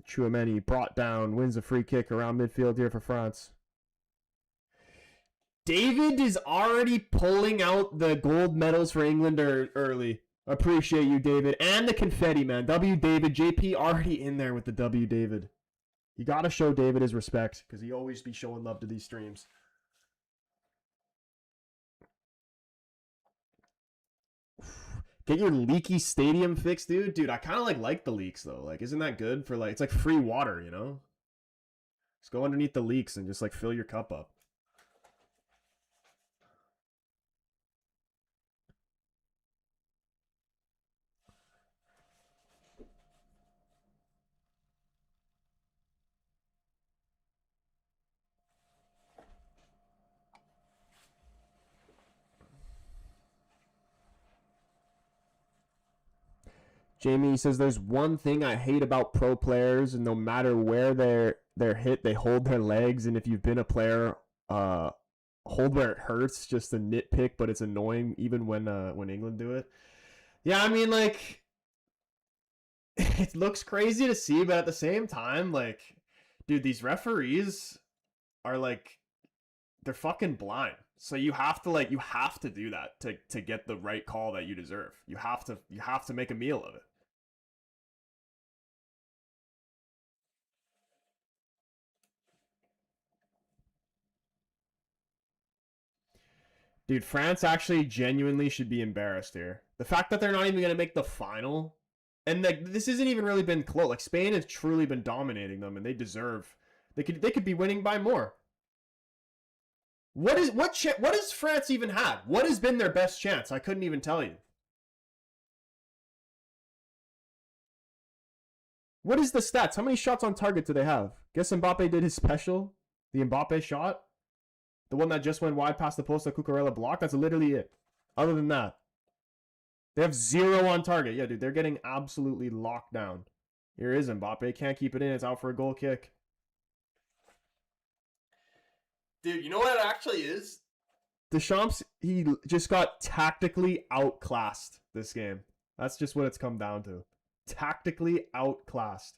Chouameni brought down, wins a free kick around midfield here for France. David is already pulling out the gold medals for England early. Appreciate you, David. And the confetti, man. W. David. JP already in there with the W. David. You got to show David his respect because he always be showing love to these streams. Get your leaky stadium fixed, dude. Dude, I kind of like the leaks, though. Like, isn't that good for, like, it's like free water, you know? Just go underneath the leaks and just, like, fill your cup up. Jamie says, there's one thing I hate about pro players, and no matter where they're hit, they hold their legs. And if you've been a player, hold where it hurts. Just a nitpick, but it's annoying even when England do it. Yeah, I mean, like, it looks crazy to see, but at the same time, like, dude, these referees are like, they're fucking blind. So you have to do that to get the right call that you deserve. You have to make a meal of it. Dude, France actually genuinely should be embarrassed here. The fact that they're not even going to make the final, and like this isn't even really been close. Like Spain has truly been dominating them, and they could be winning by more. What does France even have? What has been their best chance? I couldn't even tell you. What is the stats? How many shots on target do they have? Guess Mbappe did his special. The Mbappe shot. The one that just went wide past the post that Cucurella blocked. That's literally it. Other than that, they have 0 on target. Yeah, dude, they're getting absolutely locked down. Here is Mbappe. Can't keep it in. It's out for a goal kick. Dude, you know what it actually is? Deschamps, he just got tactically outclassed this game. That's just what it's come down to. Tactically outclassed.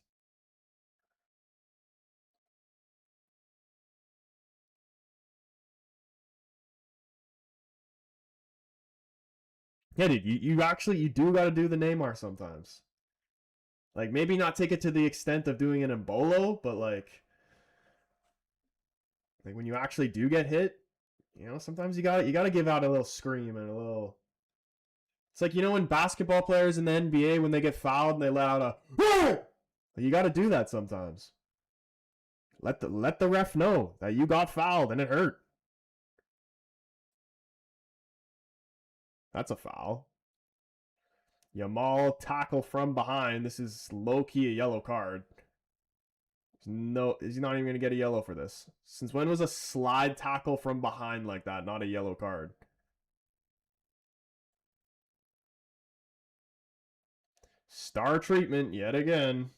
Yeah, dude, you do got to do the Neymar sometimes. Like, maybe not take it to the extent of doing an Embolo, but like when you actually do get hit, you know, sometimes you got to give out a little scream and a little. It's like, you know, when basketball players in the NBA, when they get fouled and they let out a, you got to do that sometimes. Let the ref know that you got fouled and it hurt. That's a foul. Yamal tackle from behind. This is low-key a yellow card. No, he's not even going to get a yellow for this. Since when was a slide tackle from behind like that not a yellow card? Star treatment yet again.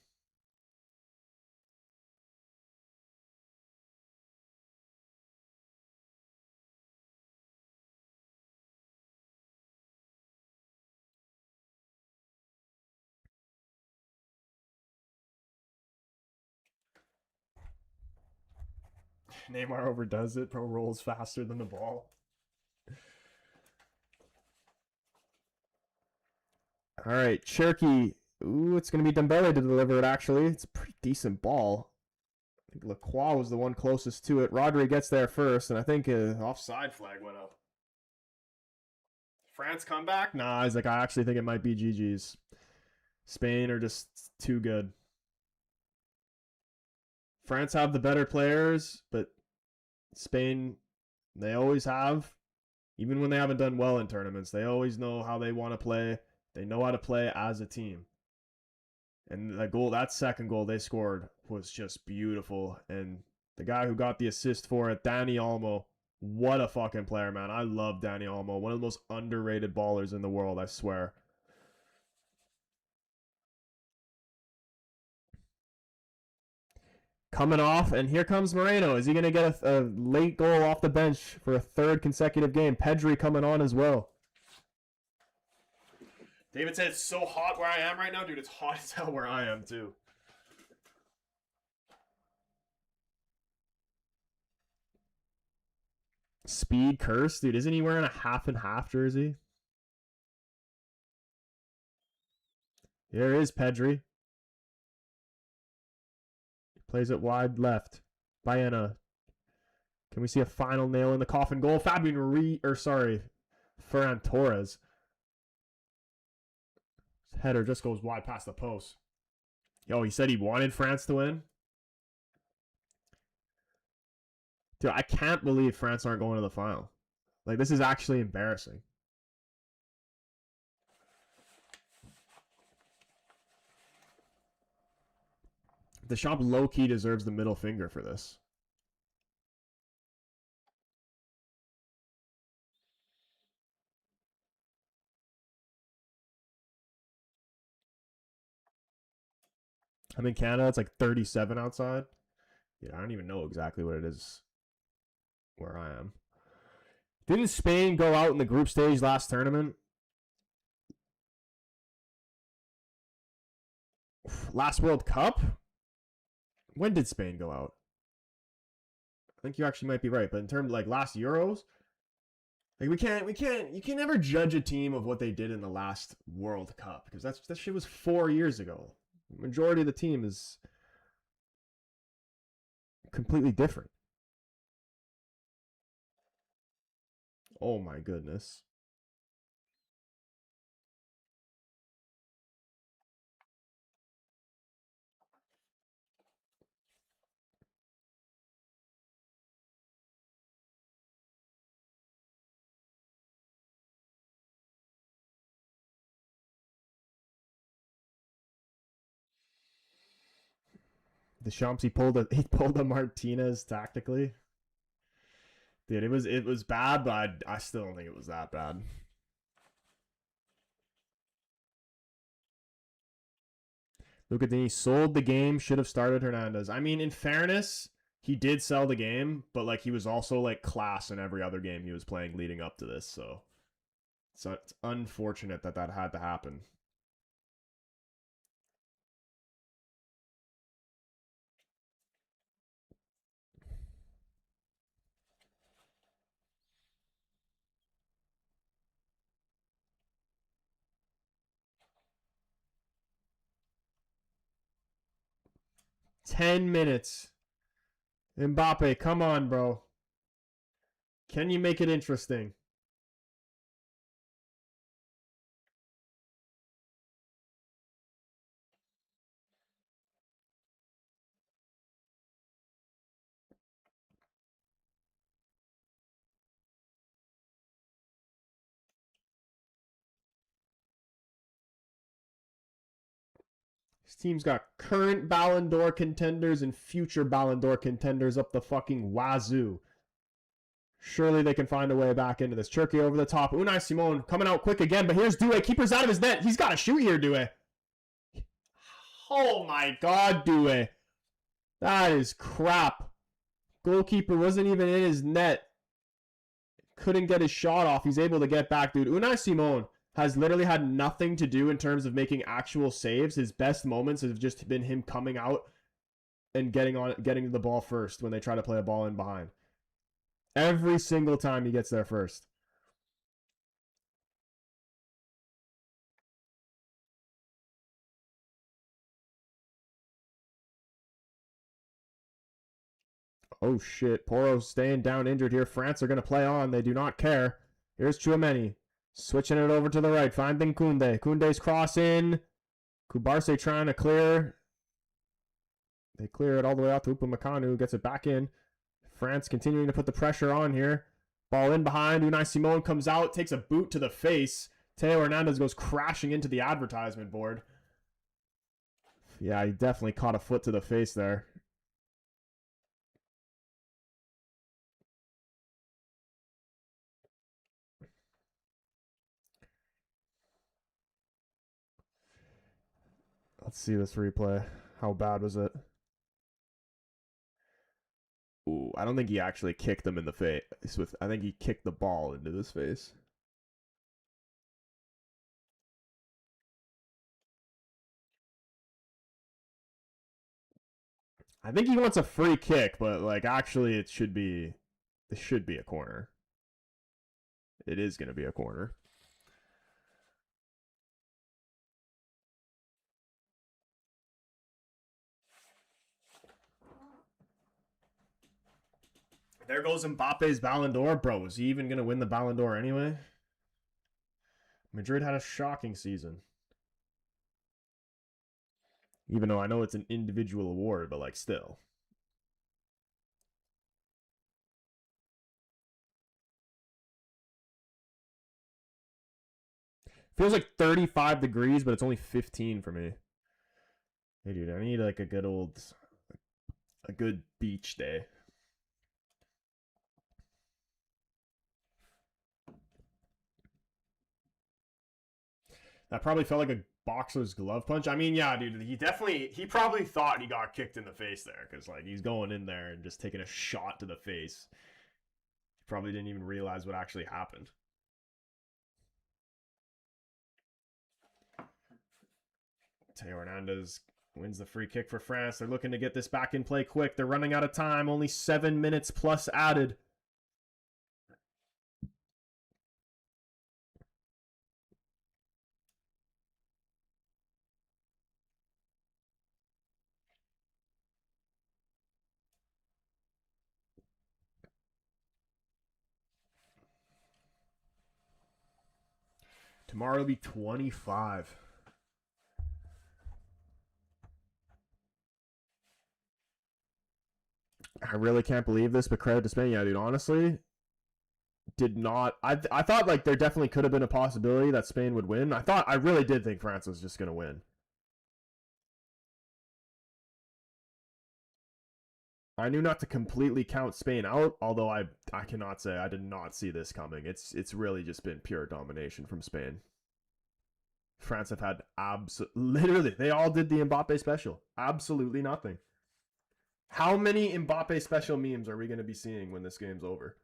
Neymar overdoes it. Pro rolls faster than the ball. All right, Cherky. Ooh, it's going to be Dembele to deliver it, actually. It's a pretty decent ball. I think Lacroix was the one closest to it. Rodri gets there first, and I think an offside flag went up. France comeback? Nah, he's like, I actually think it might be GG's. Spain are just too good. France have the better players, but Spain, they always have. Even when they haven't done well in tournaments, they always know how they want to play. They know how to play as a team. And that second goal they scored was just beautiful. And the guy who got the assist for it, Dani Olmo, what a fucking player, man. I love Dani Olmo. One of the most underrated ballers in the world, I swear. Coming off, and here comes Moreno. Is he going to get a late goal off the bench for a third consecutive game? Pedri coming on as well. David said it's so hot where I am right now. Dude, it's hot as hell where I am, too. Speed curse? Dude, isn't he wearing a half and half jersey? Here is Pedri. Plays it wide left. Baena. Can we see a final nail in the coffin goal? Ferran Torres. His header just goes wide past the post. Yo, he said he wanted France to win. Dude, I can't believe France aren't going to the final. Like, this is actually embarrassing. Deschamps low-key deserves the middle finger for this. I'm in Canada. It's like 37 outside. Yeah, I don't even know exactly what it is where I am. Didn't Spain go out in the group stage last tournament? Last World Cup? When did Spain go out? I think you actually might be right, but in terms of like last Euros, like you can never judge a team of what they did in the last World Cup because that shit was 4 years ago. The majority of the team is completely different. Oh my goodness. The Champs, he pulled a Martinez tactically. Dude, it was bad, but I still don't think it was that bad. Luka Dini sold the game, should have started Hernandez. I mean, in fairness, he did sell the game, but like he was also like class in every other game he was playing leading up to this, so it's unfortunate that had to happen. $10 minutes. Mbappe, come on, bro. Can you make it interesting? This team's got current Ballon d'Or contenders and future Ballon d'Or contenders up the fucking wazoo. Surely they can find a way back into this. Cherki over the top. Unai Simon coming out quick again, but here's Doué. Keeper's out of his net. He's got to shoot here, Doué. Oh my god, Doué. That is crap. Goalkeeper wasn't even in his net. Couldn't get his shot off. He's able to get back, dude. Unai Simon has literally had nothing to do in terms of making actual saves. His best moments have just been him coming out and getting the ball first when they try to play a ball in behind. Every single time he gets there first. Oh shit, Poro's staying down injured here. France are going to play on. They do not care. Here's Tchouameni. Switching it over to the right. Finding Koundé. Koundé's crossing. Kubarse trying to clear. They clear it all the way out to Upamecano. Gets it back in. France continuing to put the pressure on here. Ball in behind. Unai Simon comes out. Takes a boot to the face. Theo Hernandez goes crashing into the advertisement board. Yeah, he definitely caught a foot to the face there. Let's see this replay. How bad was it? Ooh, I don't think he actually kicked him in the face. I think he kicked the ball into his face. I think he wants a free kick, but like actually it should be a corner. It is going to be a corner. There goes Mbappe's Ballon d'Or. Bro, is he even going to win the Ballon d'Or anyway? Madrid had a shocking season. Even though I know it's an individual award, but like still. Feels like 35 degrees, but it's only 15 for me. Hey, dude, I need like a good beach day. That probably felt like a boxer's glove punch. I mean, yeah, dude, he probably thought he got kicked in the face there because like he's going in there and just taking a shot to the face. He probably didn't even realize what actually happened. Theo Hernandez wins the free kick for France. They're looking to get this back in play quick. They're running out of time. Only 7 minutes plus added. Tomorrow will be 25. I really can't believe this, but credit to Spain. Yeah, dude, honestly, did not. I thought like there definitely could have been a possibility that Spain would win. I really did think France was just going to win. I knew not to completely count Spain out, although I cannot say I did not see this coming. It's really just been pure domination from Spain. France have had literally they all did the Mbappe special. Absolutely nothing. How many Mbappe special memes are we going to be seeing when this game's over?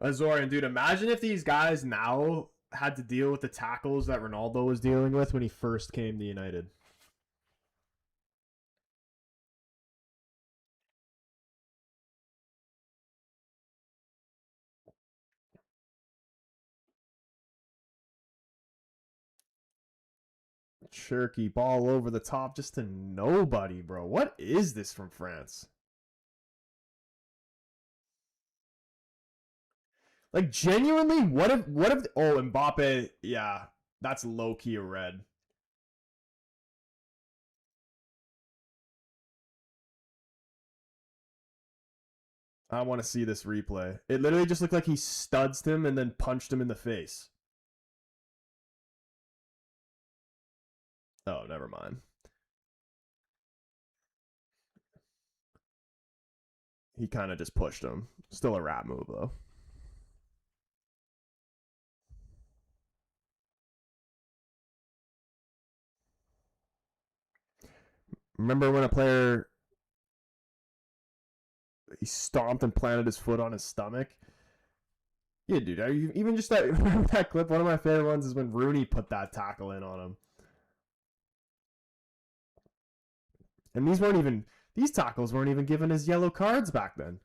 Azorian, dude, imagine if these guys now had to deal with the tackles that Ronaldo was dealing with when he first came to United. Cherky ball over the top just to nobody, bro. What is this from France? Like genuinely, what if oh Mbappe, yeah, that's low key a red. I want to see this replay. It literally just looked like he studs him and then punched him in the face. Oh, never mind. He kind of just pushed him. Still a rat move though. Remember when a player he stomped and planted his foot on his stomach? Yeah, dude. Are you even just that that clip? One of my favorite ones is when Rooney put that tackle in on him. And these tackles weren't even given as yellow cards back then.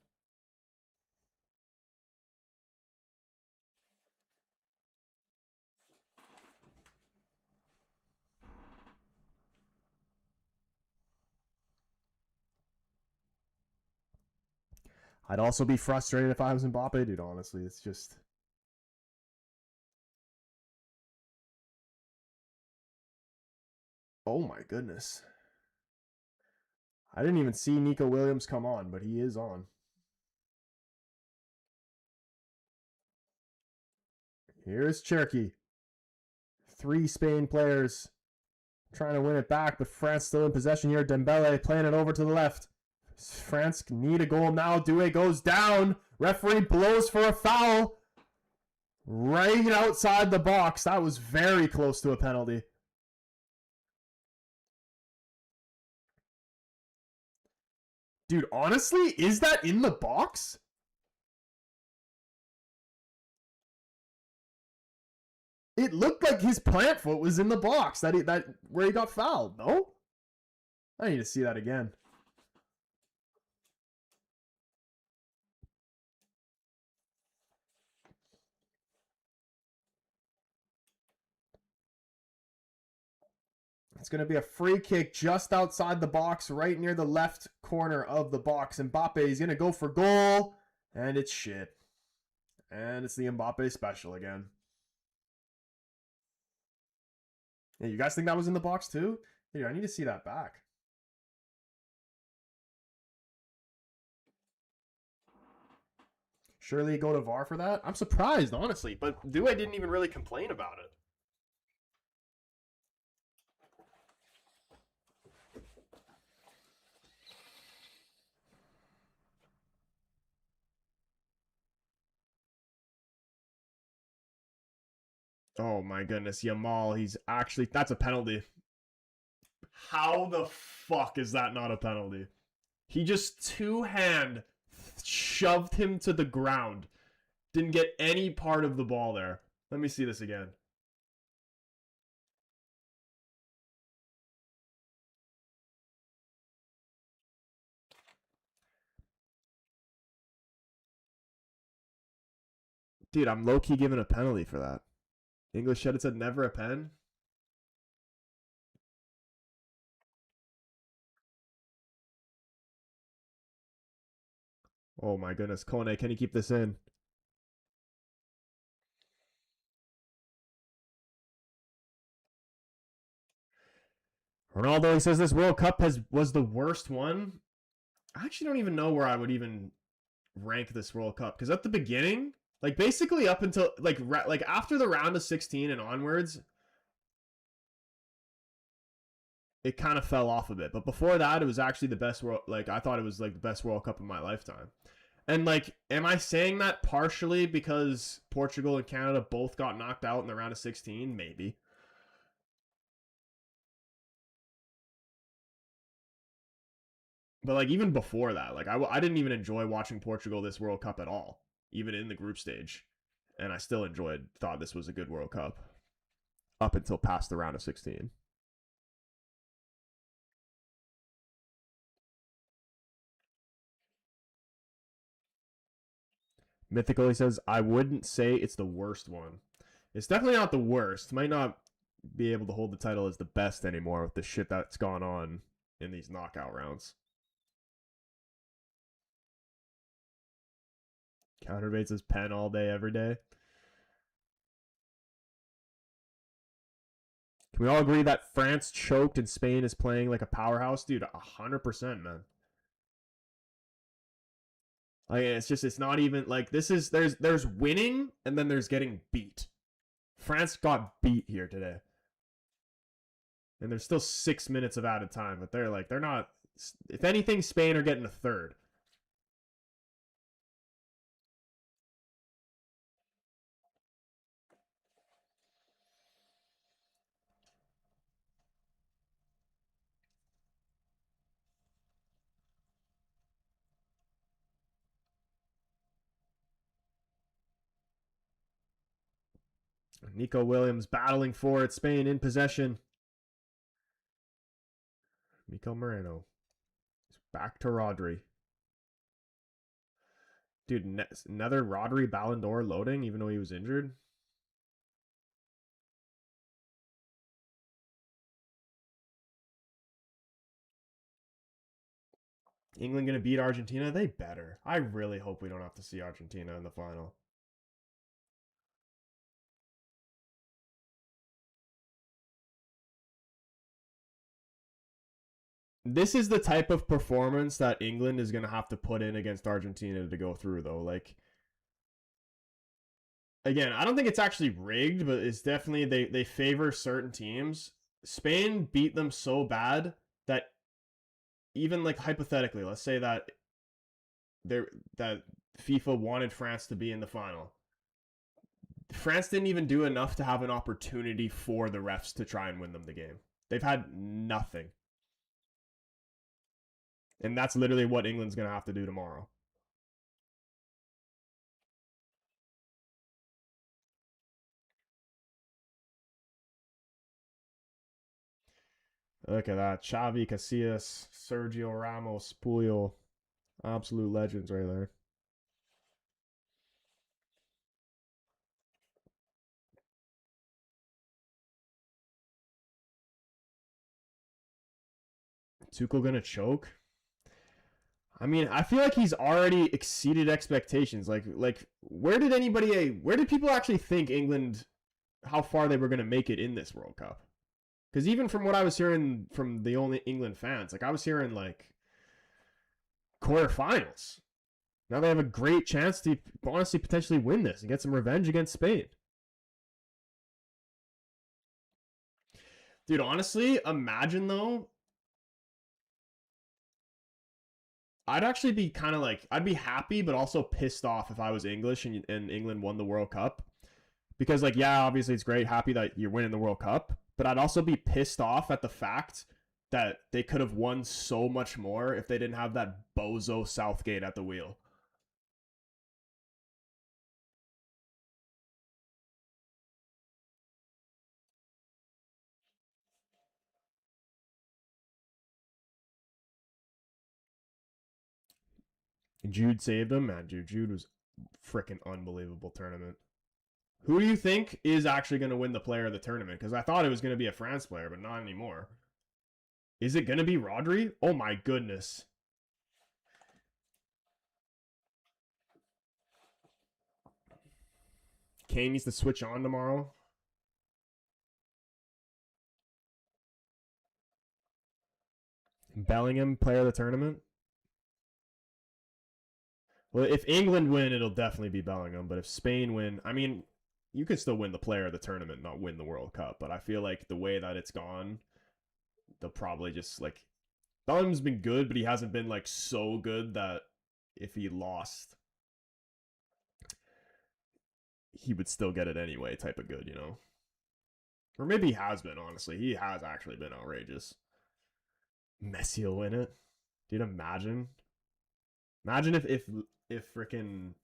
I'd also be frustrated if I was Mbappe, dude. Honestly, it's just. Oh my goodness. I didn't even see Nico Williams come on, but he is on. Here's Cherky. 3 Spain players trying to win it back, but France still in possession here. Dembele playing it over to the left. France need a goal now. Doué goes down. Referee blows for a foul. Right outside the box. That was very close to a penalty. Dude, honestly, is that in the box? It looked like his plant foot was in the box that where he got fouled. No, I need to see that again. It's going to be a free kick just outside the box, right near the left corner of the box. Mbappe is going to go for goal, and it's shit. And it's the Mbappe special again. Yeah, you guys think that was in the box too? Here, I need to see that back. Surely go to VAR for that? I'm surprised, honestly, but Doué didn't even really complain about it. Oh my goodness, Yamal, that's a penalty. How the fuck is that not a penalty? He just two-hand shoved him to the ground. Didn't get any part of the ball there. Let me see this again. Dude, I'm low-key giving a penalty for that. English said it said never a pen. Oh my goodness. Kone, can you keep this in? Ronaldo, he says this World Cup was the worst one. I actually don't even know where I would even rank this World Cup, because at the beginning, like basically up until like after the round of 16 and onwards, it kind of fell off a bit. But before that, it was actually the best world. Like I thought it was like the best World Cup of my lifetime. And like, am I saying that partially because Portugal and Canada both got knocked out in the round of 16? Maybe. But like even before that, like I didn't even enjoy watching Portugal this World Cup at all, even in the group stage. And I still thought this was a good World Cup up until past the round of 16. Mythical, he says, I wouldn't say it's the worst one. It's definitely not the worst. Might not be able to hold the title as the best anymore with the shit that's gone on in these knockout rounds. Counterbaits his pen all day, every day. Can we all agree that France choked and Spain is playing like a powerhouse? Dude, 100%, man. Like it's not even like there's winning and then there's getting beat. France got beat here today. And there's still 6 minutes of added time, but they're not, if anything, Spain are getting a third. Nico Williams battling for it. Spain in possession. Mikel Moreno. Back to Rodri. Dude, another Rodri Ballon d'Or loading, even though he was injured. England going to beat Argentina? They better. I really hope we don't have to see Argentina in the final. This is the type of performance that England is going to have to put in against Argentina to go through, though. Like, again, I don't think it's actually rigged, but it's definitely they favor certain teams. Spain beat them so bad that even like hypothetically, let's say that that FIFA wanted France to be in the final. France didn't even do enough to have an opportunity for the refs to try and win them the game. They've had nothing. And that's literally what England's going to have to do tomorrow. Look at that. Xavi, Casillas, Sergio Ramos, Puyol. Absolute legends right there. Tuchel going to choke? I mean, I feel like he's already exceeded expectations. Like where did people actually think England, how far they were going to make it in this World Cup? Because even from what I was hearing from the only England fans, like I was hearing like quarterfinals. Now they have a great chance to honestly potentially win this and get some revenge against Spain. Dude, honestly, imagine though, I'd actually be kind of like, I'd be happy, but also pissed off if I was English and England won the World Cup. Because, like, yeah, obviously it's great, happy that you're winning the World Cup. But I'd also be pissed off at the fact that they could have won so much more if they didn't have that bozo Southgate at the wheel. Jude saved him. Man, Jude was freaking unbelievable tournament. Who do you think is actually going to win the player of the tournament? Because I thought it was going to be a France player, but not anymore. Is it going to be Rodri? Oh my goodness. Kane needs to switch on tomorrow. Bellingham, player of the tournament. Well, if England win, it'll definitely be Bellingham. But if Spain win, I mean, you can still win the player of the tournament, not win the World Cup. But I feel like the way that it's gone, they'll probably just like Bellingham's been good, but he hasn't been like so good that if he lost, he would still get it anyway type of good, you know? Or maybe he has been, honestly. He has actually been outrageous. Messi will win it. Dude, imagine. Imagine if freaking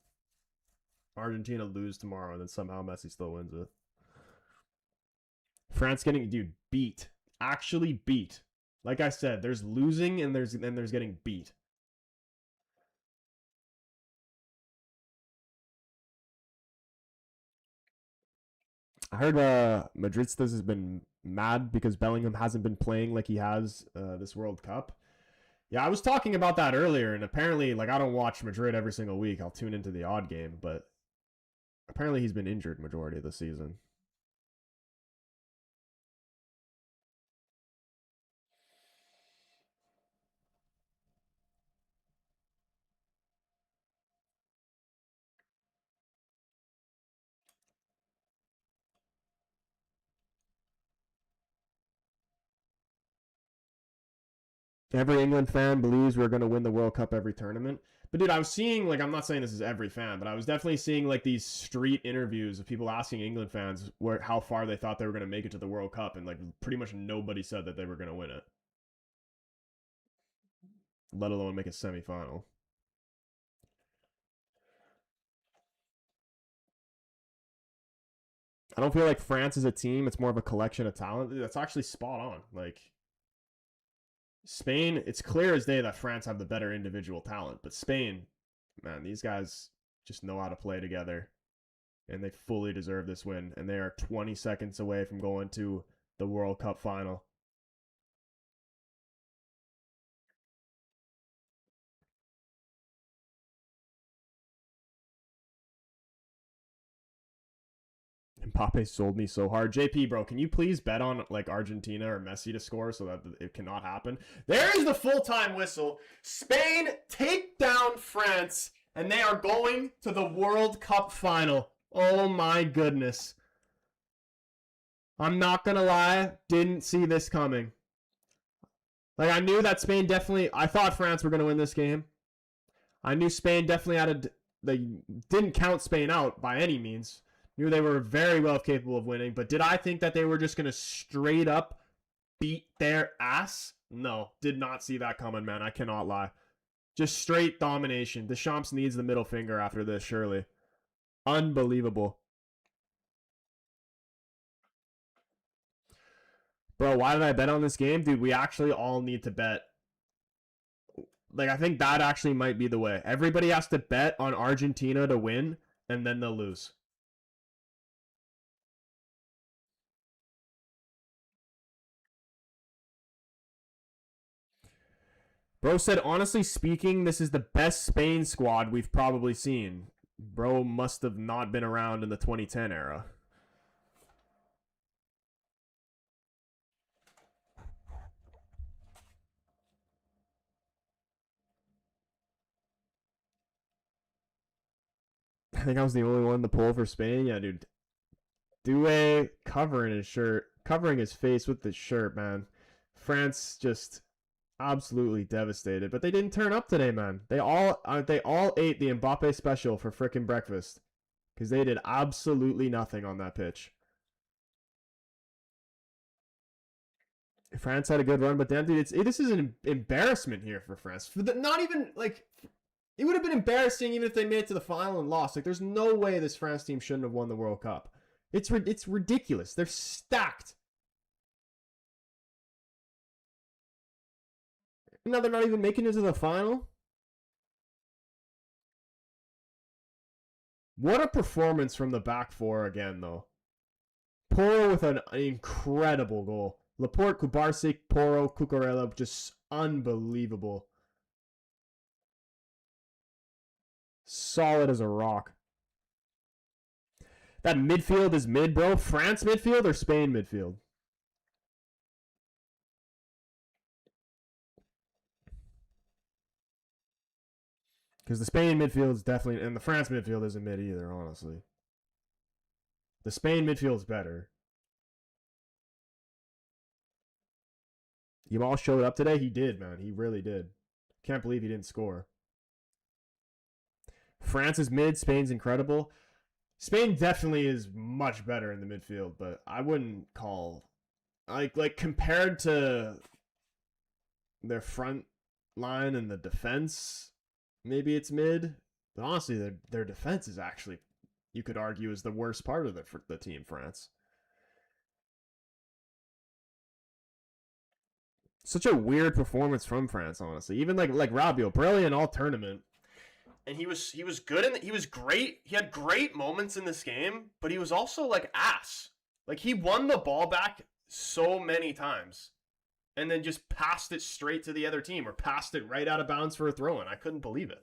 Argentina lose tomorrow and then somehow Messi still wins it. France getting, dude, beat. Actually beat. Like I said, there's losing and there's getting beat. I heard Madridistas has been mad because Bellingham hasn't been playing like he has this World Cup. Yeah, I was talking about that earlier, and apparently, like, I don't watch Madrid every single week. I'll tune into the odd game, but apparently he's been injured majority of the season. Every England fan believes we're going to win the World Cup every tournament. But dude, I was seeing, like, I'm not saying this is every fan, but I was definitely seeing like these street interviews of people asking England fans how far they thought they were going to make it to the World Cup, and like pretty much nobody said that they were going to win it, let alone make a semifinal. I don't feel like France is a team. It's more of a collection of talent. That's actually spot on. Like, Spain, it's clear as day that France have the better individual talent. But Spain, man, these guys just know how to play together. And they fully deserve this win. And they are 20 seconds away from going to the World Cup final. Mbappe sold me so hard. JP, bro, can you please bet on like Argentina or Messi to score so that it cannot happen? There is the full-time whistle. Spain take down France, and they are going to the World Cup final. Oh my goodness. I'm not going to lie, didn't see this coming. Like, I knew that Spain definitely, I thought France were going to win this game. I knew Spain definitely had they didn't count Spain out by any means. Knew they were very well capable of winning, but did I think that they were just going to straight up beat their ass? No, did not see that coming, man. I cannot lie. Just straight domination. Deschamps needs the middle finger after this, surely. Unbelievable. Bro, why did I bet on this game? Dude, we actually all need to bet. Like, I think that actually might be the way. Everybody has to bet on Argentina to win, and then they'll lose. Bro said, honestly speaking, this is the best Spain squad we've probably seen. Bro must have not been around in the 2010 era. I think I was the only one to pull for Spain. Yeah, dude. Doué covering his shirt, covering his face with the shirt, man. France just absolutely devastated, but they didn't turn up today, man. They all ate the Mbappe special for frickin' breakfast because they did absolutely nothing on that pitch. France had a good run, but damn, dude, this is an embarrassment here for France. Not even like it would have been embarrassing even if they made it to the final and lost. Like, there's no way this France team shouldn't have won the World Cup. It's ridiculous. They're stacked. Now they're not even making it to the final. What a performance from the back four again, though. Porro with an incredible goal. Laporte, Kubarsik, Porro, Cucurella, just unbelievable. Solid as a rock. That midfield is mid, bro. France midfield or Spain midfield? Because the Spain midfield is definitely, and the France midfield isn't mid either, honestly. The Spain midfield is better. Yamal showed up today. He did, man. He really did. Can't believe he didn't score. France is mid. Spain's incredible. Spain definitely is much better in the midfield, but I wouldn't call like compared to their front line and the defense, maybe it's mid. But honestly, their defense is actually, you could argue, is the worst part of the team, France. Such a weird performance from France, honestly. Even like Rabiot, brilliant all tournament. And he was good and he was great. He had great moments in this game, but he was also like ass. Like he won the ball back so many times and then just passed it straight to the other team or passed it right out of bounds for a throw-in. I couldn't believe it.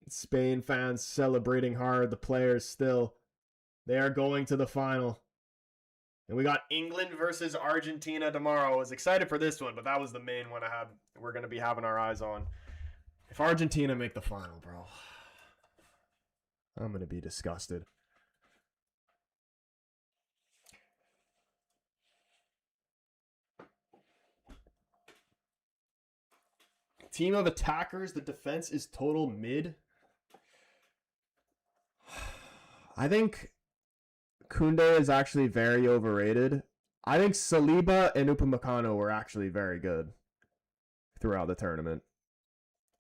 Spain fans celebrating hard. The players still. They are going to the final. And we got England versus Argentina tomorrow. I was excited for this one, but that was the main one we're going to be having our eyes on. If Argentina make the final, bro, I'm going to be disgusted. Team of attackers, the defense is total mid. I think Koundé is actually very overrated. I think Saliba and Upamecano were actually very good throughout the tournament.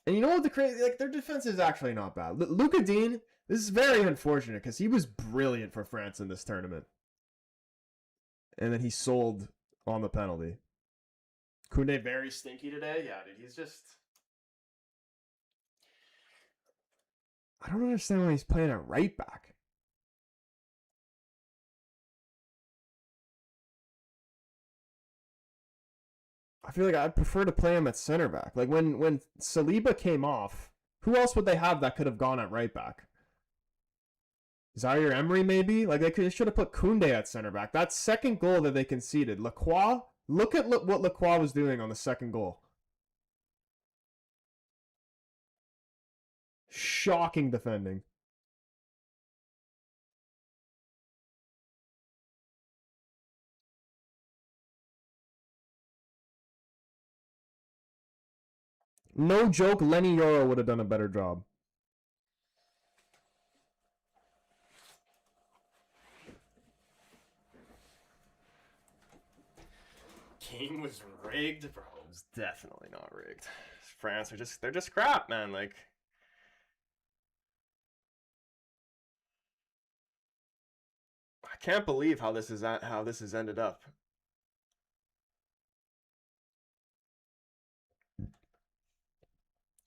And you know what the crazy, like, their defense is actually not bad. Lucas Digne, this is very unfortunate because he was brilliant for France in this tournament. And then he sold on the penalty. Koundé very stinky today. Yeah, dude, he's just... I don't understand why he's playing at right back. I feel like I'd prefer to play him at center back. Like when Saliba came off, who else would they have that could have gone at right back? Zaire Emery maybe? Like they should have put Koundé at center back. That second goal that they conceded, Lacroix, look at what Lacroix was doing on the second goal. Shocking defending. No joke, Lenny Yoro would have done a better job. Game was rigged, bro. It was definitely not rigged. France are they're just crap, man. Like, I can't believe how this has ended up.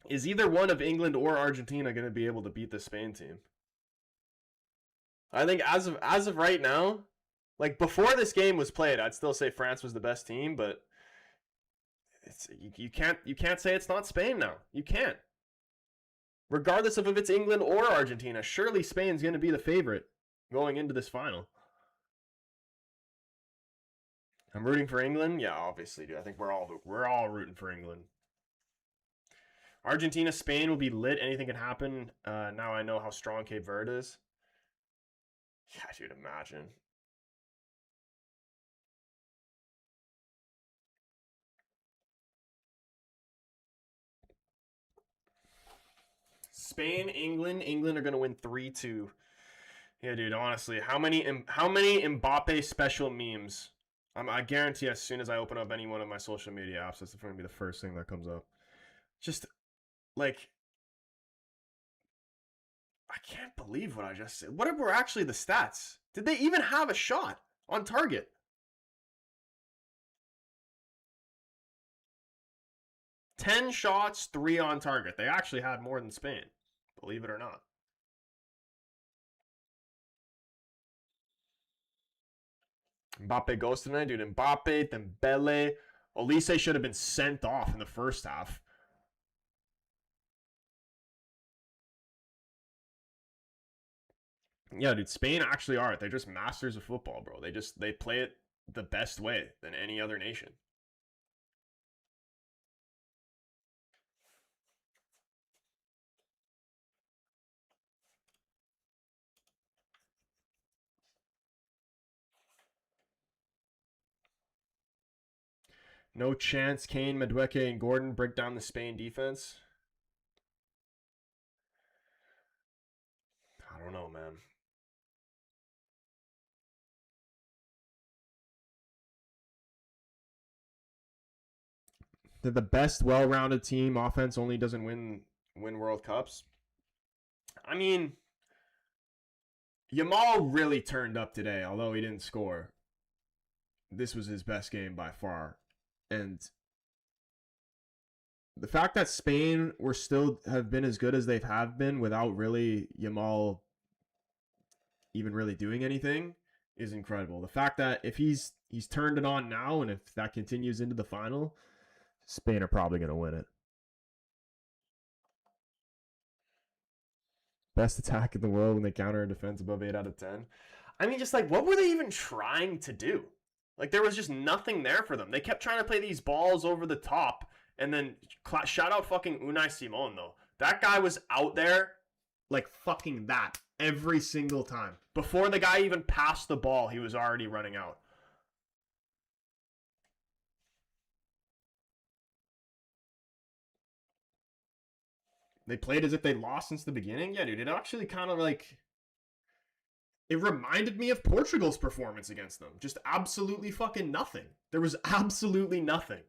Is either one of England or Argentina going to be able to beat the Spain team? I think as of right now, like before this game was played, I'd still say France was the best team, but you can't say it's not Spain now. You can't. Regardless of if it's England or Argentina, surely Spain's going to be the favorite going into this final. I'm rooting for England. Yeah, obviously, dude. I think we're all rooting for England. Argentina, Spain will be lit. Anything can happen. Now I know how strong Cape Verde is. Yeah, dude, imagine. Spain, England. England are going to win 3-2. Yeah, dude, honestly, how many Mbappe special memes? I guarantee as soon as I open up any one of my social media apps, that's going to be the first thing that comes up. Just, like, I can't believe what I just said. What were actually the stats? Did they even have a shot on target? Ten shots, 3 on target. They actually had more than Spain, believe it or not. Mbappe goes tonight, dude. Mbappe, Dembele, Olise should have been sent off in the first half. Yeah, dude, Spain actually are. They're just masters of football, bro. They play it the best way than any other nation. No chance Kane, Madueke, and Gordon break down the Spain defense. I don't know, man. They're the best, well-rounded team. Offense only doesn't win World Cups. I mean, Yamal really turned up today, although he didn't score. This was his best game by far. And the fact that Spain were still have been as good as they have been without really Yamal even really doing anything is incredible. The fact that if he's turned it on now, and if that continues into the final, Spain are probably going to win it. Best attack in the world when they counter a defense above 8 out of 10. I mean, just like, what were they even trying to do? Like, there was just nothing there for them. They kept trying to play these balls over the top. And then, shout out fucking Unai Simon, though. That guy was out there like fucking that every single time. Before the guy even passed the ball, he was already running out. They played as if they lost since the beginning. Yeah, dude, it actually kind of like... It reminded me of Portugal's performance against them. Just absolutely fucking nothing. There was absolutely nothing.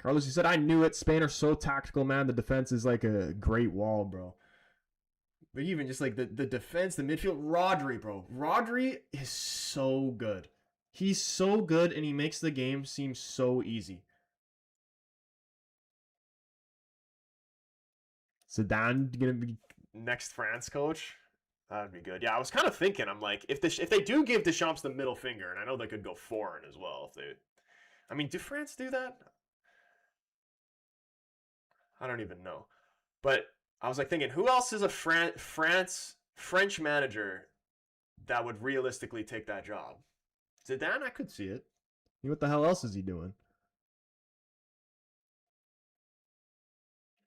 Carlos, you said, I knew it. Spain are so tactical, man. The defense is like a great wall, bro. But even just like the defense, the midfield, Rodri, bro. Rodri is so good. He's so good, and he makes the game seem so easy. Zidane gonna be next France coach? That'd be good. Yeah, I was kind of thinking, I'm like, if they do give Deschamps the middle finger, and I know they could go foreign as well. If they, I mean, do France do that? I don't even know. But I was like thinking, who else is a French manager that would realistically take that job? Zidane, I could see it. What the hell else is he doing?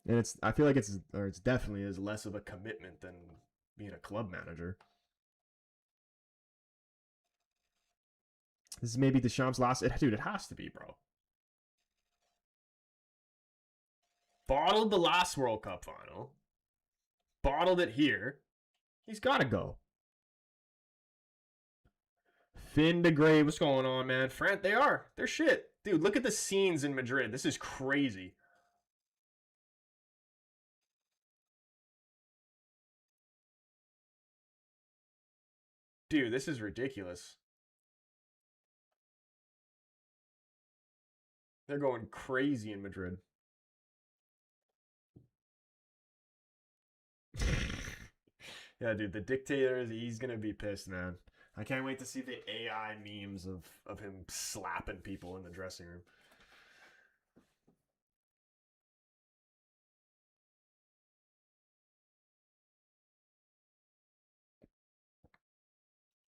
And I feel like it's definitely is less of a commitment than being a club manager. This is maybe Deschamps' last. Dude, it has to be, bro. Bottled the last World Cup final. Bottled it here. He's got to go. Finn de Grey, what's going on, man? France, they're shit. Dude, look at the scenes in Madrid. This is crazy. Dude, this is ridiculous. They're going crazy in Madrid. Yeah, dude, the dictator, he's going to be pissed, man. I can't wait to see the AI memes of him slapping people in the dressing room.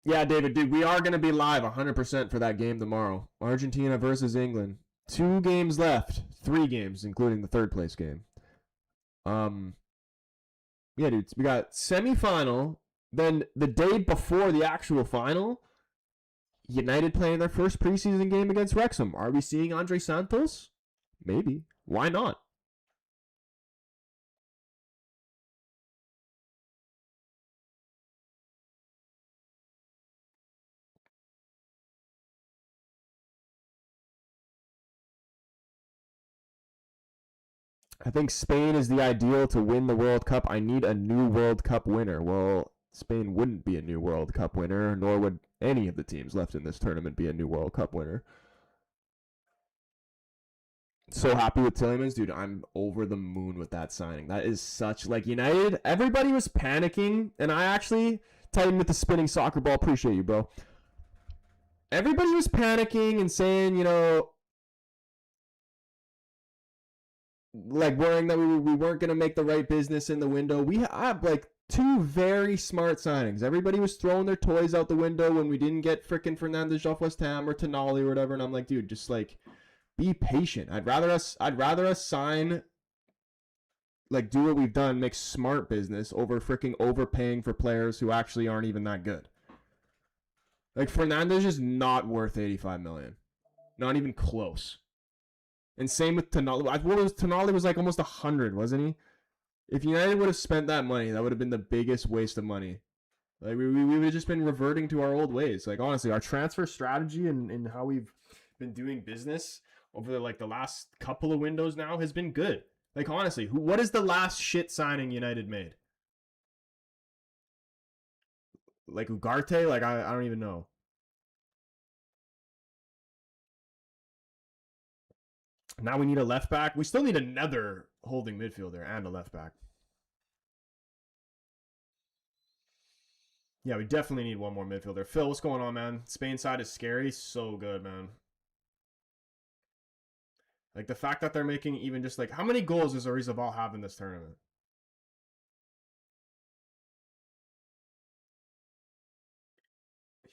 Yeah, David, dude, we are going to be live 100% for that game tomorrow. Argentina versus England. 2 games left. 3 games, including the third place game. Yeah, dude, we got semifinal. Then the day before the actual final, United playing their first preseason game against Wrexham. Are we seeing Andre Santos? Maybe. Why not? I think Spain is the ideal to win the World Cup. I need a new World Cup winner. Well, Spain wouldn't be a new World Cup winner, nor would any of the teams left in this tournament be a new World Cup winner. So happy with Tielemans, dude. I'm over the moon with that signing. That is such, like, United, everybody was panicking, and I actually, Titan with the spinning soccer ball, appreciate you, bro. Everybody was panicking and saying, like worrying that we weren't going to make the right business in the window. We have like two very smart signings. Everybody was throwing their toys out the window when we didn't get frickin' Fernandez off West Ham or Tonali or whatever. And I'm like, dude, just like be patient. I'd rather us sign, like do what we've done, make smart business over freaking overpaying for players who actually aren't even that good. Like Fernandez is not worth 85 million. Not even close. And same with Tonali. Tonali was like almost 100, wasn't he? If United would have spent that money, that would have been the biggest waste of money. Like we would have just been reverting to our old ways. Like honestly, our transfer strategy and how we've been doing business over the last couple of windows now has been good. Like honestly, what is the last shit signing United made? Like Ugarte? Like I don't even know. Now we need a left back. We still need another holding midfielder and a left back. Yeah, we definitely need one more midfielder. Phil, what's going on, man? Spain side is scary. So good, man. Like the fact that they're making even just like how many goals does Oyarzabal have in this tournament?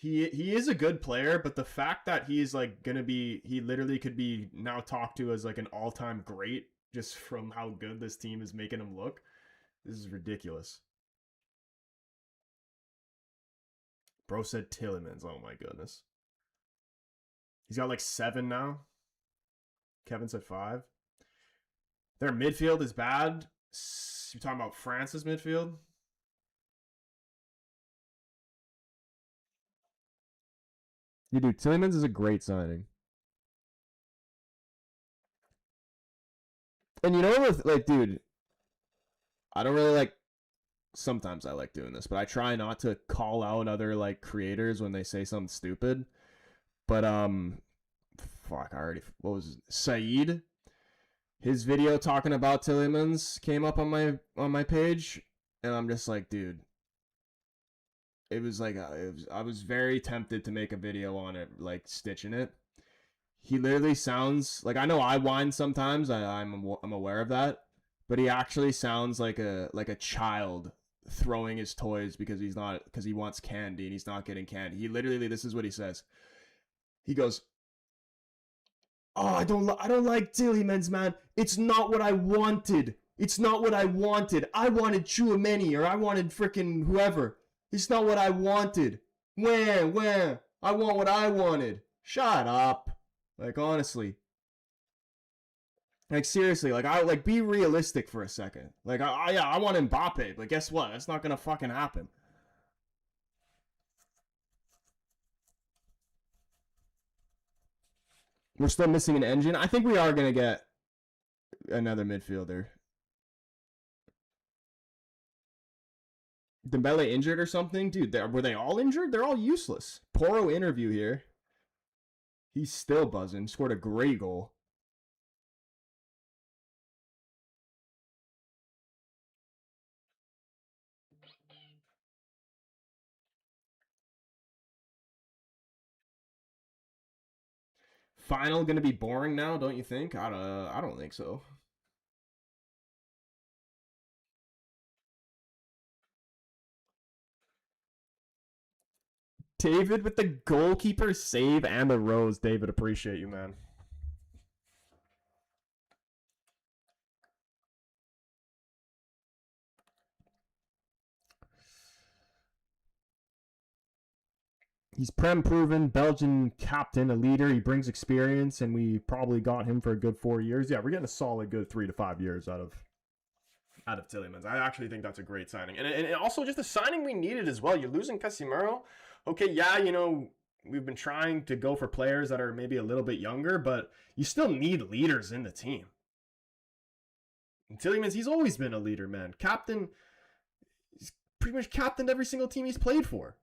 He is a good player, but the fact that he's like gonna be, he literally could be now talked to as like an all-time great just from how good this team is making him look. This is ridiculous. Bro said Tielemans. Oh my goodness. He's got like 7 now. Kevin said 5. Their midfield is bad. You're talking about France's midfield? You do. Tielemans is a great signing. And you know, like, dude, I don't really like. Sometimes I like doing this, but I try not to call out other like creators when they say something stupid. But fuck, I already. What was it? Saeed? His video talking about Tielemans came up on my page, and I'm just like, dude. It was like I was very tempted to make a video on it, like stitching it. He literally sounds like, I know I whine sometimes. I'm aware of that, but he actually sounds like a child throwing his toys because he wants candy and he's not getting candy. He literally, this is what he says. He goes, "Oh, I don't like Tielemans, man. It's not what I wanted. It's not what I wanted. I wanted Chouameni or I wanted freaking whoever. It's not what I wanted. Where? I want what I wanted. Shut up." Like honestly. Like seriously, like be realistic for a second. Like I want Mbappe, but guess what? That's not gonna fucking happen. We're still missing an engine. I think we are gonna get another midfielder. Dembele injured or something? Dude, were they all injured? They're all useless. Porro interview here. He's still buzzing. Scored a great goal. Final gonna be boring now, don't you think? I don't think so. David with the goalkeeper save and the rose. David, appreciate you, man. He's Prem proven, Belgian captain, a leader. He brings experience, and we probably got him for a good 4 years. Yeah, we're getting a solid good 3 to 5 years out of Tielemans. I actually think that's a great signing, and also just a signing we needed as well. You're losing Casemiro. Okay, yeah, we've been trying to go for players that are maybe a little bit younger, but you still need leaders in the team. And Tielemans, he's always been a leader, man. Captain, he's pretty much captained every single team he's played for.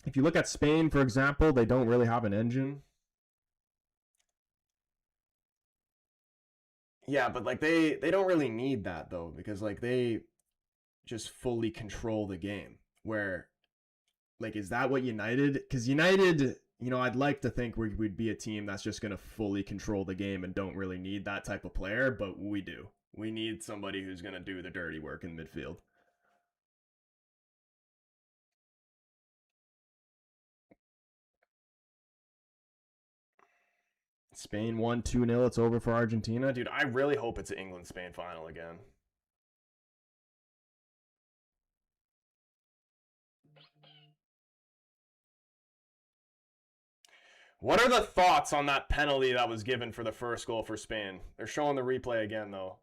If you look at Spain, for example, they don't really have an engine. Yeah, but like they don't really need that though, because like they just fully control the game. Where like, is that what United? Because United, I'd like to think we'd be a team that's just gonna fully control the game and don't really need that type of player, but we do. We need somebody who's gonna do the dirty work in midfield. Spain won 2-0. It's over for Argentina. Dude, I really hope it's an England-Spain final again. What are the thoughts on that penalty that was given for the first goal for Spain? They're showing the replay again, though.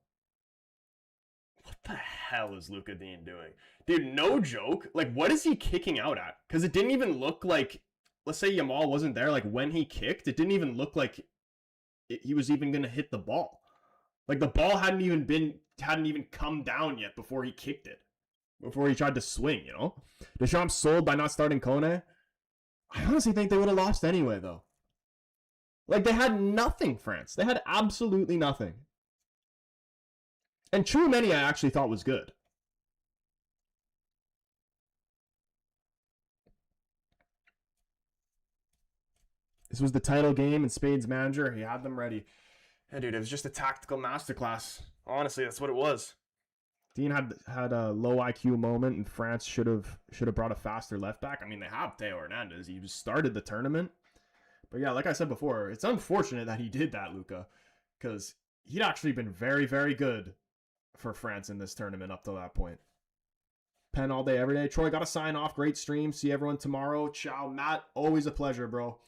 What the hell is Luka Dean doing? Dude, no joke. Like, what is he kicking out at? Because it didn't even look like, let's say Yamal wasn't there, like, when he kicked, it didn't even look like he was even going to hit the ball. Like, the ball hadn't even come down yet before he kicked it. Before he tried to swing, Deschamps sold by not starting Kone. I honestly think they would have lost anyway, though. Like, they had nothing, France. They had absolutely nothing. And Tchouaméni I actually thought was good. This was the title game, and Spain's manager, he had them ready. Yeah, dude, it was just a tactical masterclass. Honestly, that's what it was. Dean had a low IQ moment, and France should have brought a faster left back. I mean, they have Theo Hernandez. He just started the tournament. But yeah, like I said before, it's unfortunate that he did that, Luka, because he'd actually been very, very good for France in this tournament up to that point. Pen all day, every day. Troy, got to sign off. Great stream. See everyone tomorrow. Ciao, Matt. Always a pleasure, bro.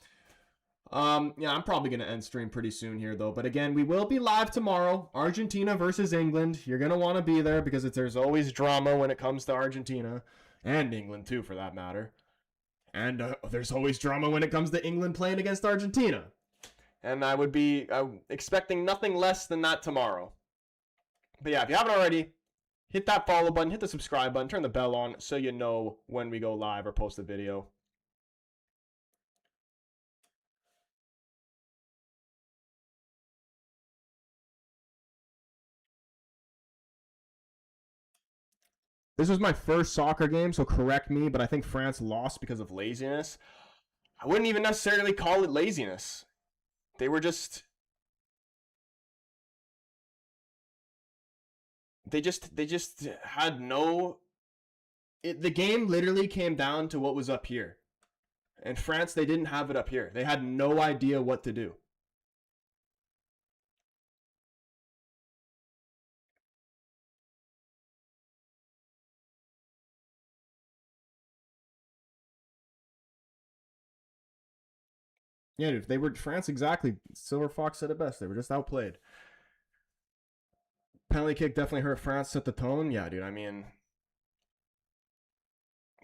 Yeah, I'm probably going to end stream pretty soon here, though. But again, we will be live tomorrow. Argentina versus England. You're going to want to be there because there's always drama when it comes to Argentina. And England, too, for that matter. And there's always drama when it comes to England playing against Argentina. And I would be expecting nothing less than that tomorrow. But yeah, if you haven't already, hit that follow button, hit the subscribe button, turn the bell on so you know when we go live or post a video. This was my first soccer game, so correct me, but I think France lost because of laziness. I wouldn't even necessarily call it laziness. They were just... They just had no... the game literally came down to what was up here. And France, they didn't have it up here. They had no idea what to do. Yeah, dude, they were France exactly. Silver Fox said it best. They were just outplayed. Penalty kick definitely hurt France, set the tone. Yeah, dude, I mean,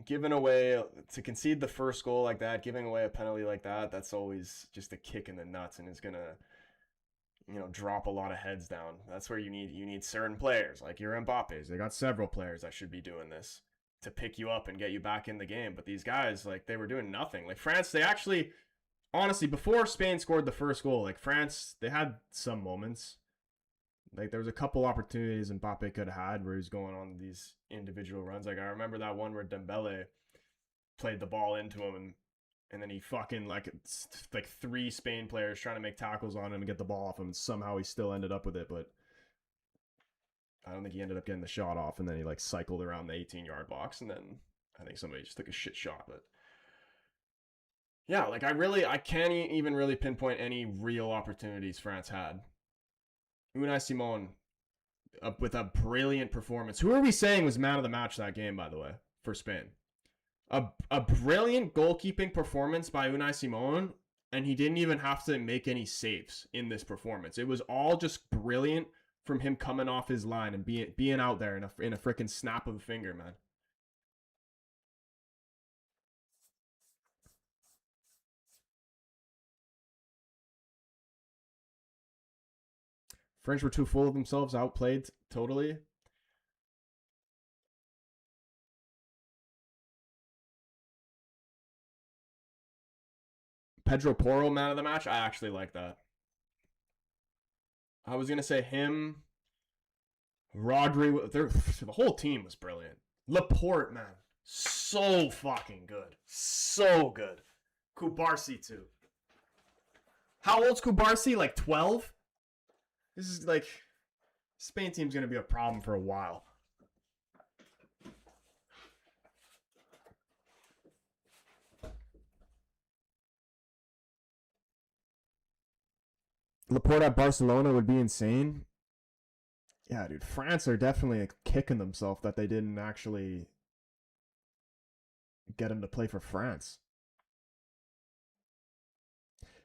giving away, to concede the first goal like that, giving away a penalty like that, that's always just a kick in the nuts, and it's going to, drop a lot of heads down. That's where you need certain players, like your Mbappe's. They got several players that should be doing this to pick you up and get you back in the game. But these guys, like, they were doing nothing. Like, France, they actually... Honestly, before Spain scored the first goal, like France, they had some moments. Like there was a couple opportunities Mbappe could have had where he was going on these individual runs. Like I remember that one where Dembele played the ball into him and then he fucking like three Spain players trying to make tackles on him and get the ball off him, and somehow he still ended up with it. But I don't think he ended up getting the shot off, and then he like cycled around the 18-yard box, and then I think somebody just took a shit shot. But yeah, like I can't even really pinpoint any real opportunities France had. Unai Simon with a brilliant performance. Who are we saying was man of the match that game, by the way, for Spain? A brilliant goalkeeping performance by Unai Simon, and he didn't even have to make any saves in this performance. It was all just brilliant from him coming off his line and being out there in a freaking snap of a finger, man. French were too full of themselves, outplayed totally. Pedro Porro, man of the match. I actually like that. I was gonna say him, Rodri. The whole team was brilliant. Laporte, man, so fucking good, so good. Kubarsi too. How old's Kubarsi? Like 12? This is like Spain team's gonna be a problem for a while. Laporte at Barcelona would be insane. Yeah, dude, France are definitely kicking themselves that they didn't actually get him to play for France.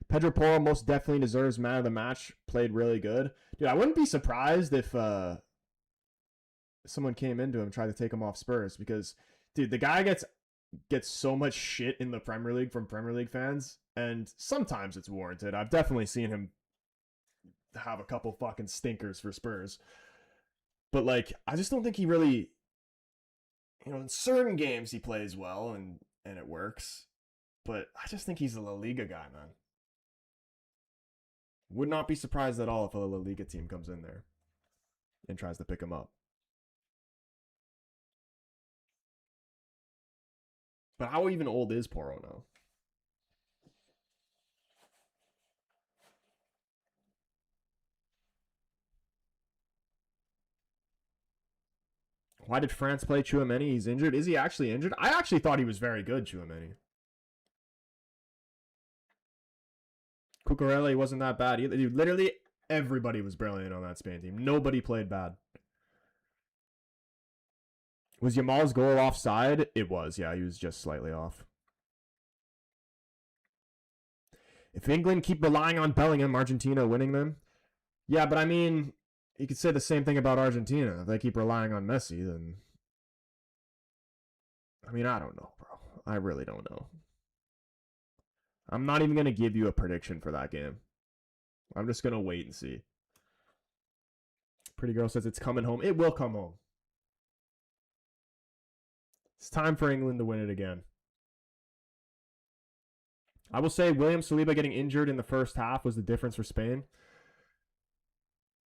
Pedro Porro most definitely deserves man of the match. Played really good. Dude, I wouldn't be surprised if someone came into him and tried to take him off Spurs because, dude, the guy gets so much shit in the Premier League from Premier League fans, and sometimes it's warranted. I've definitely seen him have a couple fucking stinkers for Spurs. But, like, I just don't think he really, in certain games he plays well and it works. But I just think he's a La Liga guy, man. Would not be surprised at all if a La Liga team comes in there and tries to pick him up. But how even old is Porro now? Why did France play Tchouaméni? He's injured. Is he actually injured? I actually thought he was very good, Tchouaméni. Cucurella wasn't that bad either. Dude, literally everybody was brilliant on that Spain team. Nobody played bad. Was Yamal's goal offside? It was, yeah. He was just slightly off. If England keep relying on Bellingham, Argentina winning them? Yeah, but I mean, you could say the same thing about Argentina. If they keep relying on Messi, then... I mean, I don't know, bro. I really don't know. I'm not even going to give you a prediction for that game. I'm just going to wait and see. Pretty Girl says it's coming home. It will come home. It's time for England to win it again. I will say William Saliba getting injured in the first half was the difference for Spain.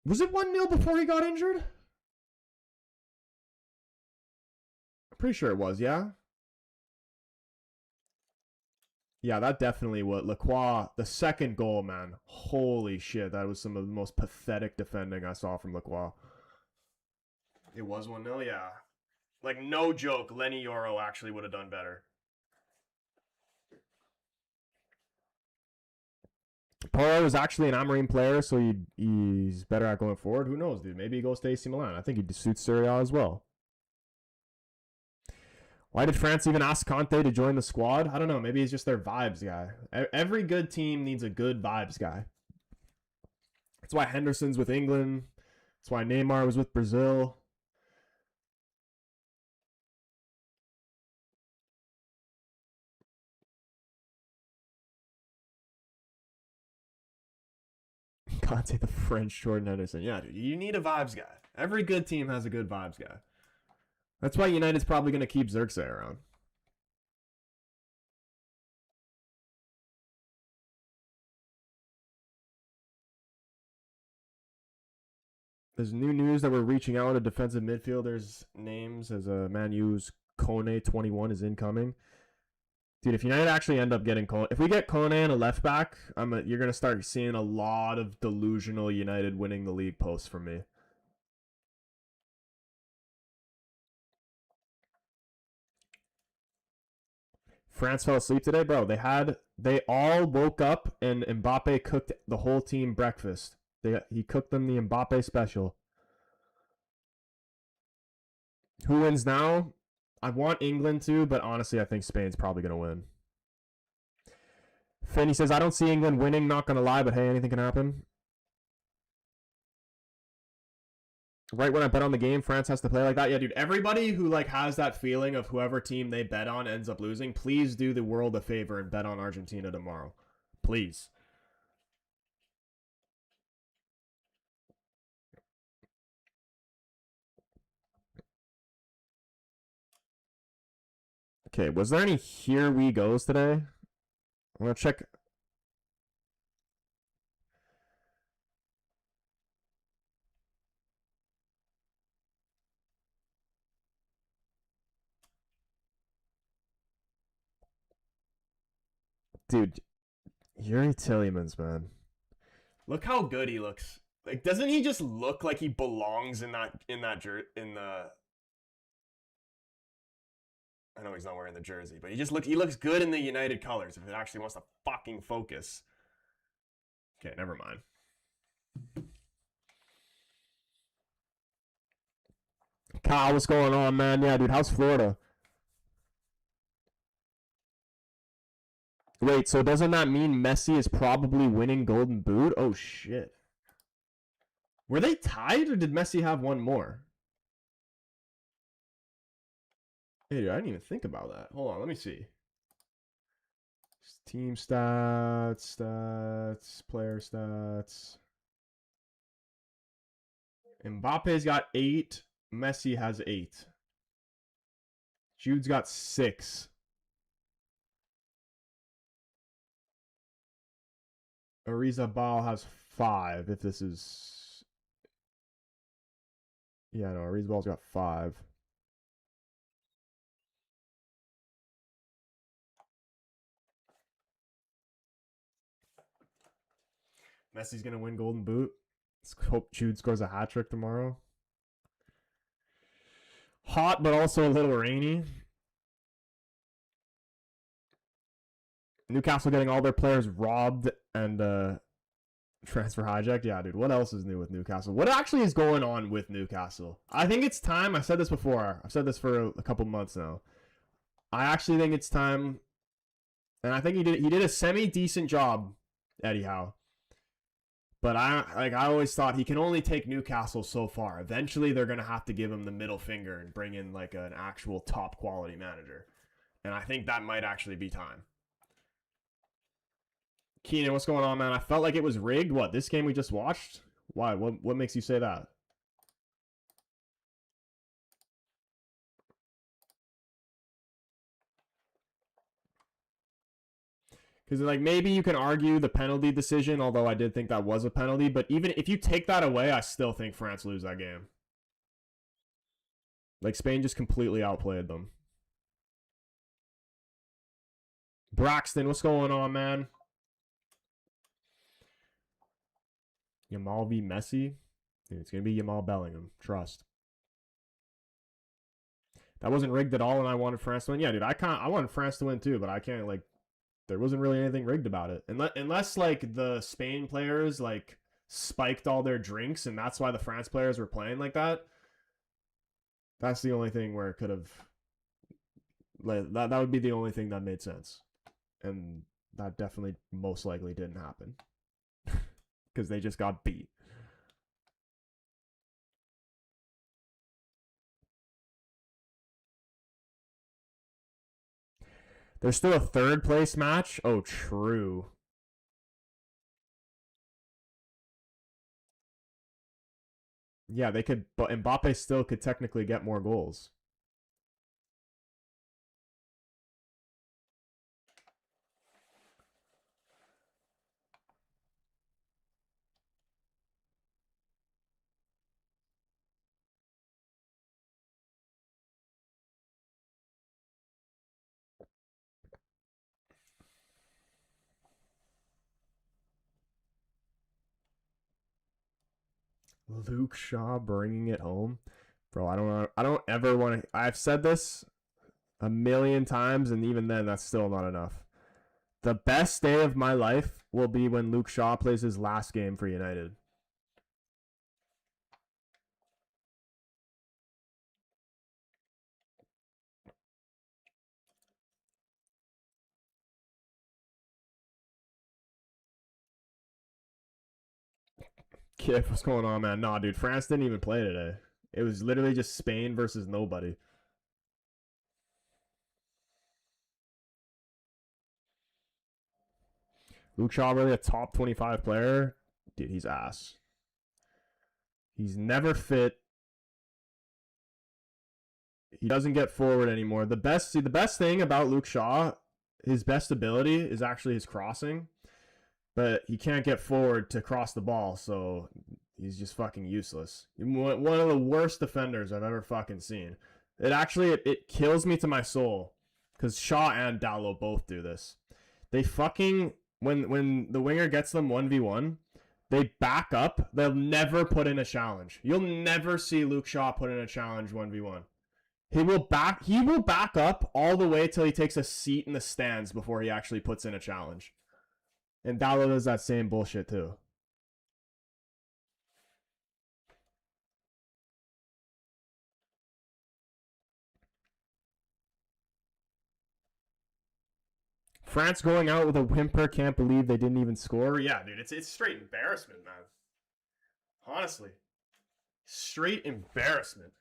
Was it 1-0 before he got injured? I'm pretty sure it was, yeah? Yeah, that definitely was. Lacroix, the second goal, man. Holy shit, that was some of the most pathetic defending I saw from Lacroix. It was 1-0, yeah. Like, no joke, Lenny Yoro actually would have done better. Porro is actually an Amorim player, so he's better at going forward. Who knows, dude? Maybe he goes to AC Milan. I think he suits Serie A as well. Why did France even ask Conte to join the squad? I don't know. Maybe he's just their vibes guy. Every good team needs a good vibes guy. That's why Henderson's with England. That's why Neymar was with Brazil. Conte, the French Jordan Henderson. Yeah, dude, you need a vibes guy. Every good team has a good vibes guy. That's why United's probably going to keep Xerxes around. There's new news that we're reaching out to defensive midfielders' names as a Man U's Kone 21 is incoming. Dude, if United actually end up getting Kone, if we get Kone and a left back, you're gonna start seeing a lot of delusional United winning the league posts from me. France fell asleep today, bro. They all woke up and Mbappe cooked the whole team breakfast. He cooked them the Mbappe special. Who wins now? I want England to, but honestly, I think Spain's probably going to win. Finney says, I don't see England winning, not going to lie, but hey, anything can happen. Right when I bet on the game, France has to play like that. Yeah, dude, everybody who has that feeling of whoever team they bet on ends up losing, please do the world a favor and bet on Argentina tomorrow. Please. Okay, was there any Here We Goes today? I'm going to check. Dude, Yuri Tillemans, man. Look how good he looks. Like, doesn't he just look like he belongs in that I know he's not wearing the jersey, but he looks good in the United colors if it actually wants to fucking focus. Okay, never mind. Kyle, what's going on, man? Yeah, dude, how's Florida? Wait, so doesn't that mean Messi is probably winning Golden Boot? Oh, shit. Were they tied, or did Messi have one more? Hey, dude, I didn't even think about that. Hold on, let me see. Team stats, player stats. Mbappe's got 8. Messi has 8. Jude's got 6. Arizabal has 5, if this is... Yeah, no, Arizabal's got 5. Messi's going to win Golden Boot. Let's hope Jude scores a hat trick tomorrow. Hot, but also a little rainy. Newcastle getting all their players robbed and transfer hijacked. Yeah, dude, what else is new with Newcastle? What actually is going on with Newcastle? I think it's time. I said this before. I've said this for a couple months now. I actually think it's time, and I think he did a semi-decent job, Eddie Howe. But I always thought he can only take Newcastle so far. Eventually, they're going to have to give him the middle finger and bring in like an actual top quality manager. And I think that might actually be time. Keenan, what's going on, man? I felt like it was rigged. What, this game we just watched? Why? What makes you say that? Because, like, maybe you can argue the penalty decision, although I did think that was a penalty. But even if you take that away, I still think France lose that game. Like, Spain just completely outplayed them. Braxton, what's going on, man? Yamal v. Messi? Dude, it's going to be Yamal Bellingham. Trust. That wasn't rigged at all, and I wanted France to win. Yeah, dude, I wanted France to win too, but I can't, like, there wasn't really anything rigged about it. Unless like, the Spain players, like, spiked all their drinks, and that's why the France players were playing like that. That's the only thing where it could have... Like, that would be the only thing that made sense. And that definitely most likely didn't happen. Because they just got beat. There's still a third place match? Oh, true. Yeah, they could, but Mbappe still could technically get more goals. Luke Shaw bringing it home. Bro, I don't ever want to... I've said this a million times, and even then, that's still not enough. The best day of my life will be when Luke Shaw plays his last game for United. Kip, what's going on, man? Nah, dude, France didn't even play today. It was literally just Spain versus nobody. Luke Shaw really a top 25 player? Dude, he's ass. He's never fit. He doesn't get forward anymore. The best thing about Luke Shaw, his best ability is actually his crossing. But he can't get forward to cross the ball, so he's just fucking useless. One of the worst defenders I've ever fucking seen. It kills me to my soul, because Shaw and Dalot both do this. They fucking when the winger gets them 1v1, they back up. They'll never put in a challenge. You'll never see Luke Shaw put in a challenge 1v1. He will back up all the way till he takes a seat in the stands before he actually puts in a challenge. And Dallo does that same bullshit too. France going out with a whimper, can't believe they didn't even score. Yeah, dude, it's straight embarrassment, man. Honestly. Straight embarrassment.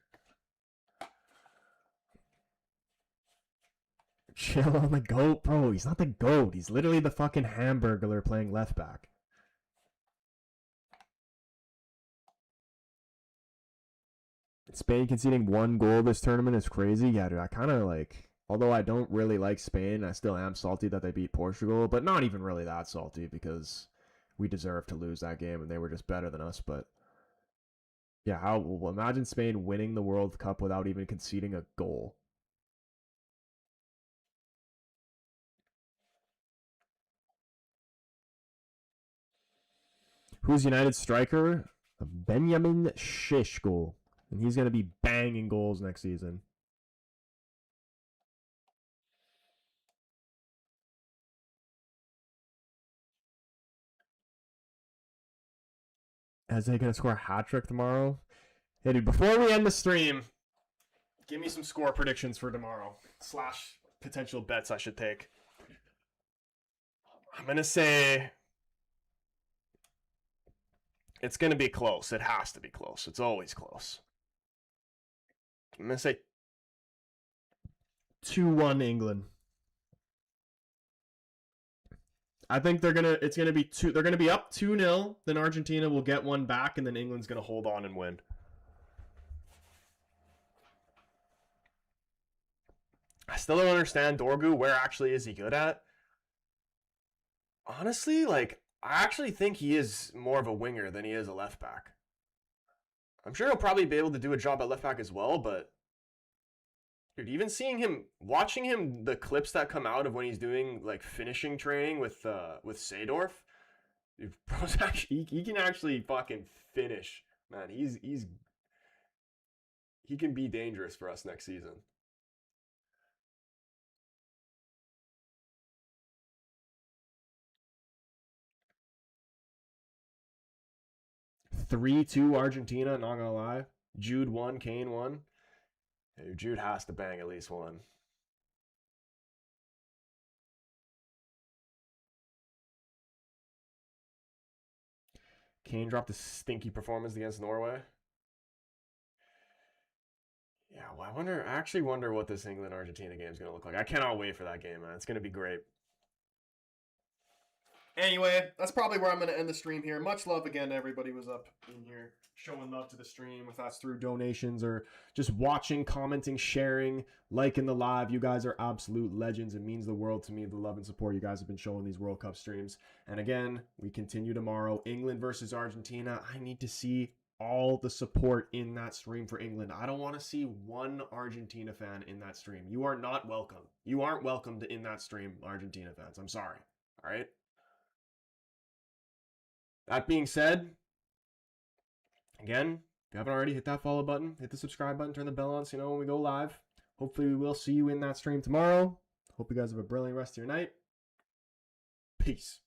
Chill on the GOAT, bro. He's not the GOAT. He's literally the fucking Hamburglar playing left back. Spain conceding 1 goal this tournament is crazy. Yeah, dude, I kind of like... Although I don't really like Spain, I still am salty that they beat Portugal, but not even really that salty because we deserved to lose that game and they were just better than us. But yeah, well, imagine Spain winning the World Cup without even conceding a goal. Who's United striker? Benjamin Šeško. And he's going to be banging goals next season. Is they going to score a hat trick tomorrow? Hey, dude, before we end the stream, give me some score predictions for tomorrow. / potential bets I should take. I'm going to say it's going to be close. It has to be close. It's always close. I'm going to say 2-1 England. I think they're going to be up 2-0, then Argentina will get one back and then England's going to hold on and win. I still don't understand Dorgu. Where actually is he good at? Honestly, like, I actually think he is more of a winger than he is a left back. I'm sure he'll probably be able to do a job at left back as well, but dude, even seeing him, watching him, the clips that come out of when he's doing like finishing training with Seedorf, dude, bro's actually, he can actually fucking finish, man. He can be dangerous for us next season. 3-2 Argentina, not gonna lie. Jude won, Kane won. Hey, Jude has to bang at least one. Kane dropped a stinky performance against Norway. Yeah, well, I actually wonder what this England-Argentina game is going to look like. I cannot wait for that game, man. It's going to be great. Anyway, that's probably where I'm going to end the stream here. Much love again to everybody who was up in here showing love to the stream, if that's through donations or just watching, commenting, sharing, liking the live. You guys are absolute legends. It means the world to me, the love and support you guys have been showing these World Cup streams. And again, we continue tomorrow. England versus Argentina. I need to see all the support in that stream for England. I don't want to see one Argentina fan in that stream. You are not welcome. You aren't welcomed in that stream, Argentina fans. I'm sorry. All right? That being said, again, if you haven't already, hit that follow button, hit the subscribe button, turn the bell on so you know when we go live. Hopefully we will see you in that stream tomorrow. Hope you guys have a brilliant rest of your night. Peace.